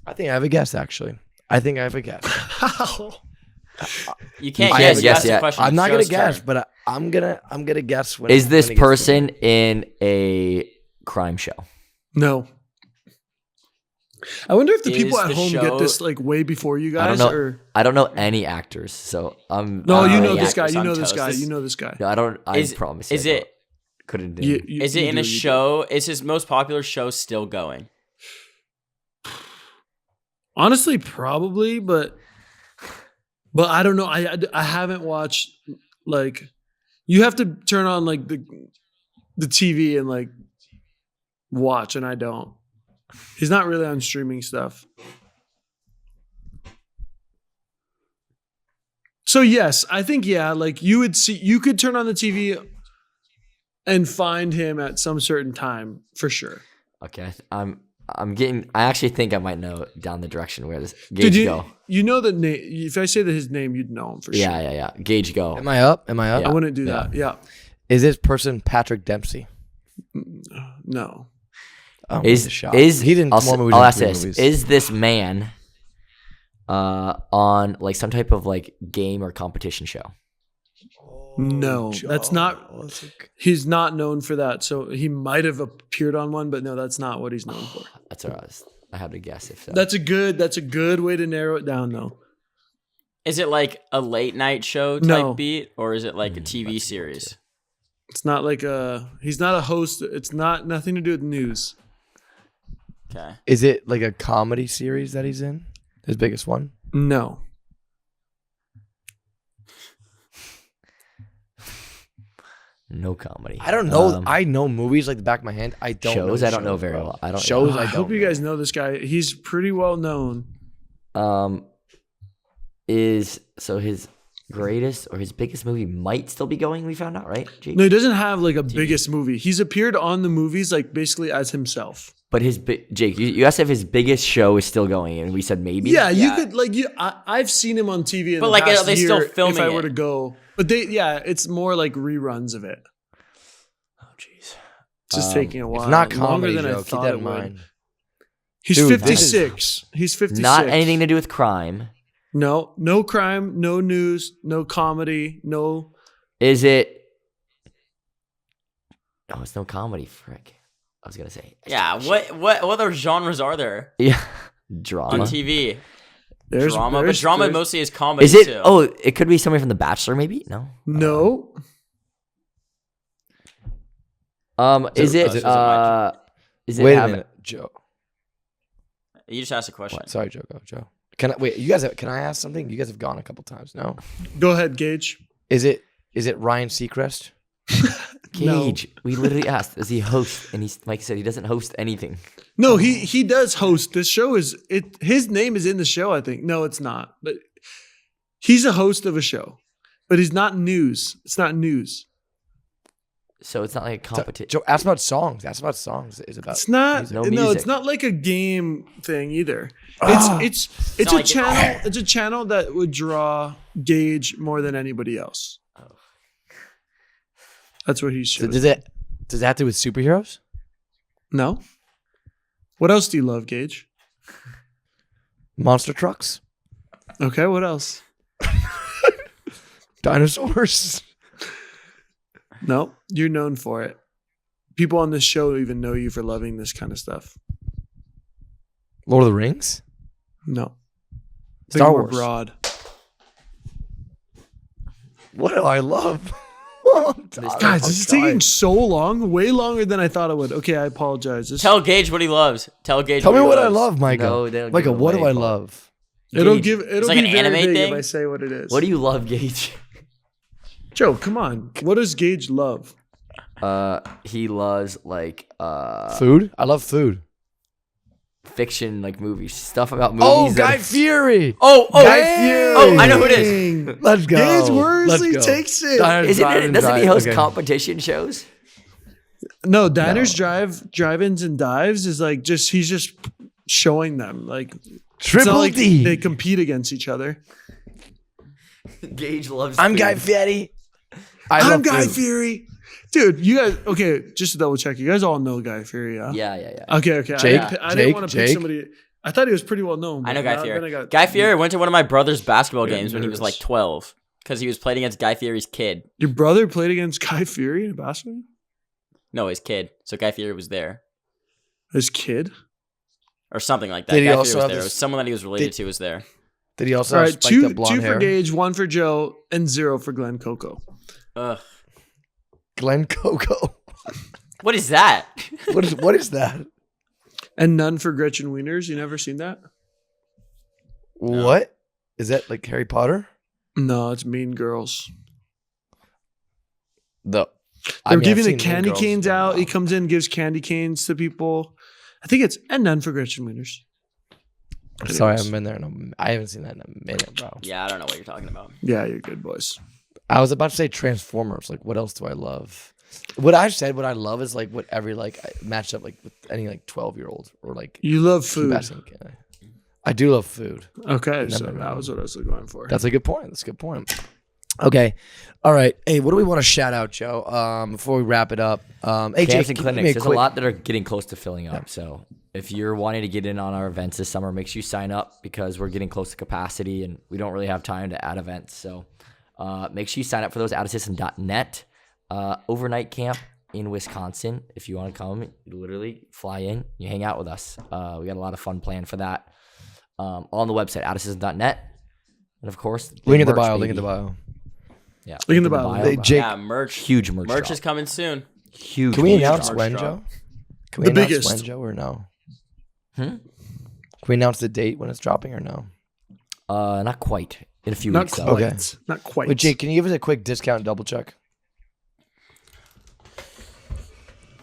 [SPEAKER 1] I think I have a guess. Actually,
[SPEAKER 3] How?
[SPEAKER 4] You can't
[SPEAKER 2] I
[SPEAKER 4] guess.
[SPEAKER 2] haven't
[SPEAKER 4] You
[SPEAKER 2] guessed
[SPEAKER 4] asked the
[SPEAKER 2] yet.
[SPEAKER 4] question.
[SPEAKER 1] I'm not gonna
[SPEAKER 4] Show's
[SPEAKER 1] guess,
[SPEAKER 4] turn.
[SPEAKER 1] but I'm gonna guess.
[SPEAKER 2] Is this
[SPEAKER 1] when it gets to
[SPEAKER 2] person
[SPEAKER 1] me.
[SPEAKER 2] in a crime show?
[SPEAKER 3] No. I wonder if the
[SPEAKER 4] Is
[SPEAKER 3] people at
[SPEAKER 4] the
[SPEAKER 3] home
[SPEAKER 4] show-
[SPEAKER 3] get this like way before you
[SPEAKER 2] I don't
[SPEAKER 3] guys,
[SPEAKER 2] know.
[SPEAKER 3] or
[SPEAKER 2] I don't know any actors, so I'm.
[SPEAKER 3] no? You
[SPEAKER 2] I
[SPEAKER 3] know
[SPEAKER 2] don't
[SPEAKER 3] this guy.
[SPEAKER 4] actors
[SPEAKER 3] You
[SPEAKER 4] on
[SPEAKER 3] know this
[SPEAKER 4] toast.
[SPEAKER 3] guy.
[SPEAKER 4] This-
[SPEAKER 3] You know this guy.
[SPEAKER 2] No, I don't. I
[SPEAKER 4] Is-
[SPEAKER 2] promise.
[SPEAKER 4] is
[SPEAKER 2] I
[SPEAKER 4] it-
[SPEAKER 2] couldn't do.
[SPEAKER 4] Is it
[SPEAKER 3] you
[SPEAKER 4] in
[SPEAKER 3] do,
[SPEAKER 4] a
[SPEAKER 3] you do.
[SPEAKER 4] show? Is his most popular show still going?
[SPEAKER 3] Honestly, probably, but I don't know. I haven't watched, like, you have to turn on like the TV and like watch, and I don't. He's not really on streaming stuff. So yes, I think like you could turn on the TV and find him at some certain time for sure.
[SPEAKER 2] Okay, I'm getting. I actually think I might know down the direction where this
[SPEAKER 3] Did
[SPEAKER 2] Gage go.
[SPEAKER 3] you know the name? If I say his name, you'd know him for sure.
[SPEAKER 2] Yeah. Gage go.
[SPEAKER 1] Am I up?
[SPEAKER 3] I
[SPEAKER 2] Yeah.
[SPEAKER 3] wouldn't do that. Yeah.
[SPEAKER 1] Is this person Patrick Dempsey?
[SPEAKER 3] No.
[SPEAKER 1] Oh,
[SPEAKER 2] Is
[SPEAKER 1] the shot.
[SPEAKER 2] is
[SPEAKER 1] he didn't?
[SPEAKER 2] I'll,
[SPEAKER 1] more movies
[SPEAKER 2] I'll
[SPEAKER 1] than
[SPEAKER 2] ask
[SPEAKER 1] 3
[SPEAKER 2] this:
[SPEAKER 1] movies.
[SPEAKER 2] is this man on like some type of like game or competition show?
[SPEAKER 3] No, that's not. He's not known for that. So he might have appeared on one, but no, that's not what he's known for.
[SPEAKER 2] That's what I had to guess if so.
[SPEAKER 3] That's a good way to narrow it down, though.
[SPEAKER 4] Is it like a late night show type
[SPEAKER 3] No.
[SPEAKER 4] beat, or is it like a
[SPEAKER 2] that's
[SPEAKER 4] TV
[SPEAKER 2] a good
[SPEAKER 4] series?
[SPEAKER 3] It's not like he's not a host. It's not nothing to do with news.
[SPEAKER 4] Okay.
[SPEAKER 1] Is it like a comedy series that he's in? His biggest one?
[SPEAKER 3] No.
[SPEAKER 2] No comedy.
[SPEAKER 1] I don't know. I know movies like the back of my hand. I don't
[SPEAKER 2] shows.
[SPEAKER 1] know
[SPEAKER 2] I don't know
[SPEAKER 1] shows,
[SPEAKER 2] very
[SPEAKER 1] bro.
[SPEAKER 2] well. I don't
[SPEAKER 1] shows.
[SPEAKER 3] I
[SPEAKER 1] I
[SPEAKER 3] hope
[SPEAKER 1] don't
[SPEAKER 3] you
[SPEAKER 1] know.
[SPEAKER 3] guys know this guy. He's pretty well known.
[SPEAKER 2] Is so his greatest or his biggest movie might still be going. We found out, right? Jake?
[SPEAKER 3] No, he doesn't have like a biggest movie. He's appeared on the movies like basically as himself.
[SPEAKER 2] But Jake, you asked if his biggest show is still going, and we said maybe.
[SPEAKER 3] Yeah, you
[SPEAKER 4] Yeah.
[SPEAKER 3] could like I've seen him on TV in
[SPEAKER 4] But,
[SPEAKER 3] the
[SPEAKER 4] like,
[SPEAKER 3] past
[SPEAKER 4] are they
[SPEAKER 3] year
[SPEAKER 4] still filming
[SPEAKER 3] if I
[SPEAKER 4] it?
[SPEAKER 3] were to go. But it's more like reruns of it.
[SPEAKER 2] Oh jeez.
[SPEAKER 3] It's just taking a while.
[SPEAKER 1] It's not
[SPEAKER 3] longer
[SPEAKER 1] comedy,
[SPEAKER 3] than I
[SPEAKER 1] Joe. Keep
[SPEAKER 3] thought
[SPEAKER 1] that
[SPEAKER 3] it
[SPEAKER 1] in
[SPEAKER 3] would.
[SPEAKER 1] mind.
[SPEAKER 3] He's
[SPEAKER 1] Dude,
[SPEAKER 3] 56. He's 56.
[SPEAKER 2] Not anything to do with crime.
[SPEAKER 3] No crime, no news, no comedy, no.
[SPEAKER 2] Is it? Oh, it's no comedy. Frick. I was gonna say.
[SPEAKER 4] Yeah. What other genres are there
[SPEAKER 2] Yeah.
[SPEAKER 4] on
[SPEAKER 2] Drama.
[SPEAKER 4] TV?
[SPEAKER 3] There's
[SPEAKER 4] Drama, but
[SPEAKER 3] there's-
[SPEAKER 4] drama
[SPEAKER 3] there's-
[SPEAKER 4] mostly is comedy
[SPEAKER 2] Is it?
[SPEAKER 4] too.
[SPEAKER 2] Oh, it could be somebody from The Bachelor, maybe. No.
[SPEAKER 3] No.
[SPEAKER 2] Is it?
[SPEAKER 1] is it-
[SPEAKER 2] Is it?
[SPEAKER 1] Wait a
[SPEAKER 2] have-
[SPEAKER 1] minute, Joe.
[SPEAKER 4] You just asked a question.
[SPEAKER 1] What? Sorry, Joe. Go, Joe. Can I ask something? You guys have gone a couple times. No.
[SPEAKER 3] Go ahead, Gage.
[SPEAKER 1] Is it Ryan Seacrest?
[SPEAKER 2] Gage, we literally asked, does he host? And Mike said he doesn't host anything.
[SPEAKER 3] No, he does host. This show his name is in the show, I think. No, it's not. But he's a host of a show. But he's not news. It's not news.
[SPEAKER 2] So it's not like a competition.
[SPEAKER 1] Joe, ask about songs. Ask about songs. It's about.
[SPEAKER 3] It's not.
[SPEAKER 2] music. No
[SPEAKER 3] No,
[SPEAKER 2] music.
[SPEAKER 3] it's not like a game thing either.
[SPEAKER 1] Ah.
[SPEAKER 3] It's
[SPEAKER 4] not
[SPEAKER 3] a
[SPEAKER 4] like-
[SPEAKER 3] channel. It's a channel that would draw Gage more than anybody else. That's what he's
[SPEAKER 1] So
[SPEAKER 3] showing.
[SPEAKER 1] does it have to do with superheroes?
[SPEAKER 3] No. What else do you love, Gage?
[SPEAKER 1] Monster trucks?
[SPEAKER 3] Okay, what else?
[SPEAKER 1] Dinosaurs?
[SPEAKER 3] No, you're known for it. People on this show even know you for loving this kind of stuff.
[SPEAKER 1] Lord of the Rings?
[SPEAKER 3] No.
[SPEAKER 1] Star
[SPEAKER 3] Think more
[SPEAKER 1] Wars.
[SPEAKER 3] broad.
[SPEAKER 1] What do I love?
[SPEAKER 3] Guys, this is taking so long, way longer than I thought it would. Okay, I apologize.
[SPEAKER 4] Tell Gage what he loves. Tell Gage.
[SPEAKER 1] Tell me
[SPEAKER 4] he
[SPEAKER 1] what I
[SPEAKER 4] loves.
[SPEAKER 1] love, Micah.
[SPEAKER 2] No, they don't
[SPEAKER 1] Micah,
[SPEAKER 2] give it
[SPEAKER 1] what do
[SPEAKER 2] away,
[SPEAKER 1] I
[SPEAKER 2] Paul.
[SPEAKER 1] love?
[SPEAKER 3] It'll
[SPEAKER 2] Gage,
[SPEAKER 3] be
[SPEAKER 4] like an
[SPEAKER 3] very
[SPEAKER 4] anime
[SPEAKER 3] big
[SPEAKER 4] thing?
[SPEAKER 3] if I say what it is.
[SPEAKER 2] What do you love, Gage?
[SPEAKER 3] Joe, come on. What does Gage love?
[SPEAKER 2] He loves like
[SPEAKER 1] Food? I love food.
[SPEAKER 2] fiction, like movies, stuff about movies.
[SPEAKER 1] Oh,
[SPEAKER 2] that
[SPEAKER 1] Guy
[SPEAKER 2] are-
[SPEAKER 1] Fieri.
[SPEAKER 4] Oh,
[SPEAKER 1] Guy Fieri.
[SPEAKER 4] oh, I know who it is.
[SPEAKER 1] Let's go.
[SPEAKER 3] Gage Worsley
[SPEAKER 1] Let's go.
[SPEAKER 3] takes it.
[SPEAKER 2] Doesn't he host competition shows?
[SPEAKER 3] No, Diners, Drive-ins, and Dives is like he's just showing them. Like, it's not
[SPEAKER 1] Triple
[SPEAKER 3] like
[SPEAKER 1] D.
[SPEAKER 3] they compete against each other.
[SPEAKER 2] Gage loves.
[SPEAKER 1] I'm
[SPEAKER 2] food.
[SPEAKER 1] Guy Fieri.
[SPEAKER 3] I'm Guy Fieri. Dude, you guys, okay, just to double check, you guys all know Guy Fieri, yeah?
[SPEAKER 2] Yeah.
[SPEAKER 3] Okay.
[SPEAKER 1] Jake,
[SPEAKER 3] I didn't want to pick
[SPEAKER 1] Jake.
[SPEAKER 3] somebody. I thought he was pretty well known.
[SPEAKER 4] I know
[SPEAKER 3] but
[SPEAKER 4] Guy
[SPEAKER 3] then
[SPEAKER 4] Fieri.
[SPEAKER 3] got-
[SPEAKER 4] Guy Fieri went to one of my brother's basketball
[SPEAKER 3] Yeah,
[SPEAKER 4] games when he was
[SPEAKER 3] nervous.
[SPEAKER 4] like 12 because he was playing against Guy Fieri's kid.
[SPEAKER 3] Your brother played against Guy Fieri in a basketball?
[SPEAKER 4] No, his kid. So Guy Fieri was there
[SPEAKER 3] His kid?
[SPEAKER 4] or something like that.
[SPEAKER 1] Did he
[SPEAKER 4] Guy
[SPEAKER 1] also
[SPEAKER 4] Fieri was
[SPEAKER 1] have
[SPEAKER 4] there. It
[SPEAKER 1] this-
[SPEAKER 4] was someone that he was related
[SPEAKER 1] did-
[SPEAKER 4] to was there.
[SPEAKER 1] Did he also
[SPEAKER 3] All
[SPEAKER 1] have
[SPEAKER 3] right,
[SPEAKER 1] spiked up blonde
[SPEAKER 3] two
[SPEAKER 1] hair?
[SPEAKER 3] for Gage, 1 for Joe, and 0 for Glenn Coco.
[SPEAKER 4] Ugh.
[SPEAKER 1] Glenn Coco.
[SPEAKER 4] What is that?
[SPEAKER 1] What is that?
[SPEAKER 3] And none for Gretchen Wieners. You never seen that?
[SPEAKER 1] What? Is that like Harry Potter?
[SPEAKER 3] No, it's Mean Girls.
[SPEAKER 1] The
[SPEAKER 3] They're giving the candy canes out. He comes in, gives candy canes to people. I think it's and none for Gretchen Wieners.
[SPEAKER 1] Sorry, I
[SPEAKER 3] Anyways.
[SPEAKER 1] haven't been there. I haven't seen that in a minute, bro.
[SPEAKER 4] Yeah, I don't know what you're talking about.
[SPEAKER 3] Yeah, you're good, boys.
[SPEAKER 1] I was about to say Transformers. Like, what else do I love? What I said, what I love is like what every like matched up like with any like 12-year-old or like
[SPEAKER 3] You love
[SPEAKER 1] keep
[SPEAKER 3] food.
[SPEAKER 1] asking. I do love food.
[SPEAKER 3] Okay, so
[SPEAKER 1] Never
[SPEAKER 3] that
[SPEAKER 1] know.
[SPEAKER 3] was what I was going for.
[SPEAKER 1] That's a good point. That's a good point. Okay. All right. Hey, what do we want to shout out, Joe? Before we wrap it up. Hey,
[SPEAKER 2] Camps
[SPEAKER 1] Jake,
[SPEAKER 2] and
[SPEAKER 1] give me
[SPEAKER 2] clinics. There's a
[SPEAKER 1] quick-
[SPEAKER 2] lot that are getting close to filling up. So if you're wanting to get in on our events this summer, make sure you sign up because we're getting close to capacity and we don't really have time to add events. So make sure you sign up for those at assistant.net. Overnight camp in Wisconsin. If you want to come, you literally fly in, you hang out with us. We got a lot of fun planned for that. All on the website, @assistant.net. And of course,
[SPEAKER 1] Link in the
[SPEAKER 2] merch,
[SPEAKER 1] bio. Link in the
[SPEAKER 2] baby.
[SPEAKER 1] bio.
[SPEAKER 2] Yeah.
[SPEAKER 3] Link in the bio.
[SPEAKER 1] Hey, Jake,
[SPEAKER 4] Yeah, merch.
[SPEAKER 2] Huge merch.
[SPEAKER 4] Merch
[SPEAKER 2] drop.
[SPEAKER 4] is coming soon.
[SPEAKER 2] Huge.
[SPEAKER 1] can we
[SPEAKER 2] merch
[SPEAKER 1] announce
[SPEAKER 2] drop.
[SPEAKER 1] when,
[SPEAKER 4] drop.
[SPEAKER 1] Joe? Can we
[SPEAKER 3] The
[SPEAKER 1] announce
[SPEAKER 3] biggest.
[SPEAKER 1] when, Joe, or no?
[SPEAKER 2] Hmm?
[SPEAKER 1] Can we announce the date when it's dropping or no?
[SPEAKER 2] Not quite. In a few
[SPEAKER 3] Not
[SPEAKER 2] weeks. though.
[SPEAKER 3] quite.
[SPEAKER 1] Okay.
[SPEAKER 3] Not quite.
[SPEAKER 1] Wait, Jake, can you give us a quick discount double check?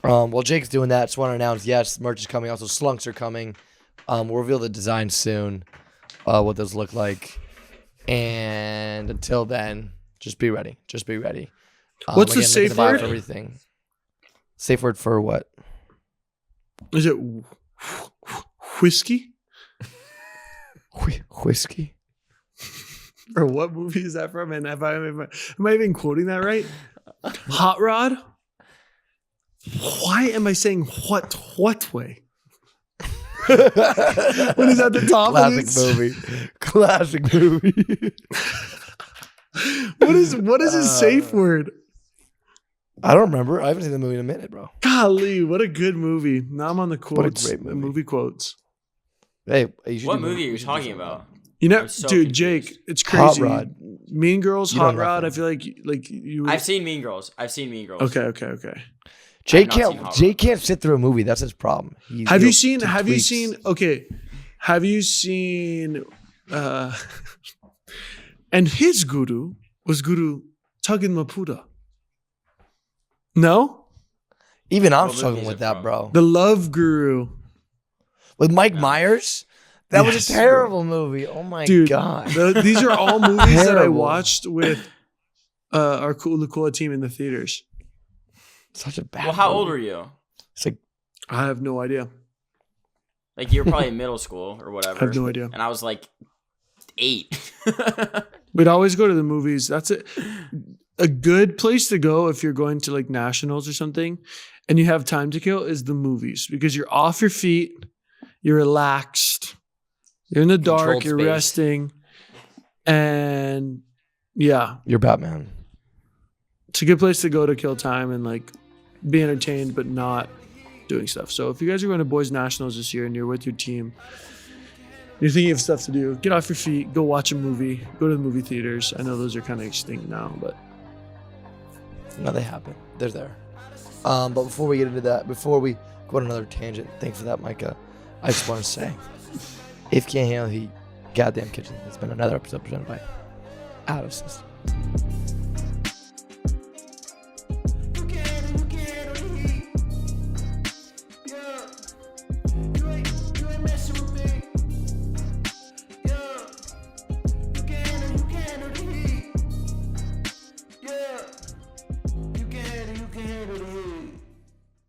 [SPEAKER 1] While Jake's doing that, just want to announce, yes, merch is coming. Also, slunks are coming. We'll reveal the design soon, what those look like. And until then, just be ready. Just be ready.
[SPEAKER 3] What's the
[SPEAKER 1] link in
[SPEAKER 3] safe
[SPEAKER 1] bio
[SPEAKER 3] word?
[SPEAKER 1] for everything. Safe word for what?
[SPEAKER 3] Is it whiskey?
[SPEAKER 1] Whiskey?
[SPEAKER 3] Or what movie is that from? And am I even quoting that right? Hot Rod? Why am I saying what way? What is at the top of
[SPEAKER 1] Classic
[SPEAKER 3] this?
[SPEAKER 1] movie. Classic movie.
[SPEAKER 3] What is his safe word?
[SPEAKER 1] I don't remember. I haven't seen the movie in a minute, bro.
[SPEAKER 3] Golly, what a good movie. Now I'm on the quotes.
[SPEAKER 1] great
[SPEAKER 3] the
[SPEAKER 1] movie.
[SPEAKER 3] movie quotes.
[SPEAKER 1] Hey, you should
[SPEAKER 4] What
[SPEAKER 1] do
[SPEAKER 4] movie are you
[SPEAKER 1] you should do
[SPEAKER 4] talking
[SPEAKER 1] something
[SPEAKER 4] about?
[SPEAKER 3] You know,
[SPEAKER 4] I'm so
[SPEAKER 3] dude,
[SPEAKER 4] confused.
[SPEAKER 3] Jake, it's
[SPEAKER 1] Hot
[SPEAKER 3] crazy.
[SPEAKER 1] Rod.
[SPEAKER 3] Mean Girls,
[SPEAKER 1] You know
[SPEAKER 3] Hot Rod. I
[SPEAKER 1] nothing.
[SPEAKER 3] feel like you.
[SPEAKER 4] I've seen Mean Girls.
[SPEAKER 3] Okay.
[SPEAKER 1] Jake
[SPEAKER 4] I've not seen
[SPEAKER 1] can't.
[SPEAKER 4] Hot
[SPEAKER 1] Jake can't sit through a movie. That's his problem.
[SPEAKER 3] Have you seen? Okay. Have you seen? And his guru was Guru Tugin Maputa. No,
[SPEAKER 1] Even I'm
[SPEAKER 4] What
[SPEAKER 1] struggling
[SPEAKER 4] movie is
[SPEAKER 1] with
[SPEAKER 4] it
[SPEAKER 1] that,
[SPEAKER 4] from?
[SPEAKER 1] bro.
[SPEAKER 3] the Love Guru.
[SPEAKER 1] With Mike Myers, that was
[SPEAKER 3] Yes,
[SPEAKER 1] a terrible movie. Oh my
[SPEAKER 3] Dude,
[SPEAKER 1] god.
[SPEAKER 3] These are all movies that I
[SPEAKER 1] Terrible.
[SPEAKER 3] watched with our Kula team in the theaters.
[SPEAKER 1] Such a bad.
[SPEAKER 4] Well, how
[SPEAKER 1] movie.
[SPEAKER 4] old were you?
[SPEAKER 1] It's like
[SPEAKER 3] I have no idea.
[SPEAKER 4] Like you were probably in middle school or whatever.
[SPEAKER 3] I have no idea.
[SPEAKER 4] And I was like 8.
[SPEAKER 3] We'd always go to the movies. That's it. A good place to go if you're going to like nationals or something and you have time to kill is the movies because you're off your feet, you're relaxed, you're in the dark,
[SPEAKER 2] Controlled
[SPEAKER 3] you're
[SPEAKER 2] space.
[SPEAKER 3] resting. And yeah,
[SPEAKER 1] you're Batman.
[SPEAKER 3] it's a good place to go to kill time and like be entertained but not doing stuff. So if you guys are going to boys nationals this year and you're with your team, you're thinking of stuff to do, get off your feet, go watch a movie, go to the movie theaters. I know those are kind of extinct now, but
[SPEAKER 1] No, they happen. They're there. But before we get into that, before we go on another tangent, thanks for that, Micah. I just want to say, if you can't handle the heat, goddamn kitchen. It's been another episode presented by Out of System.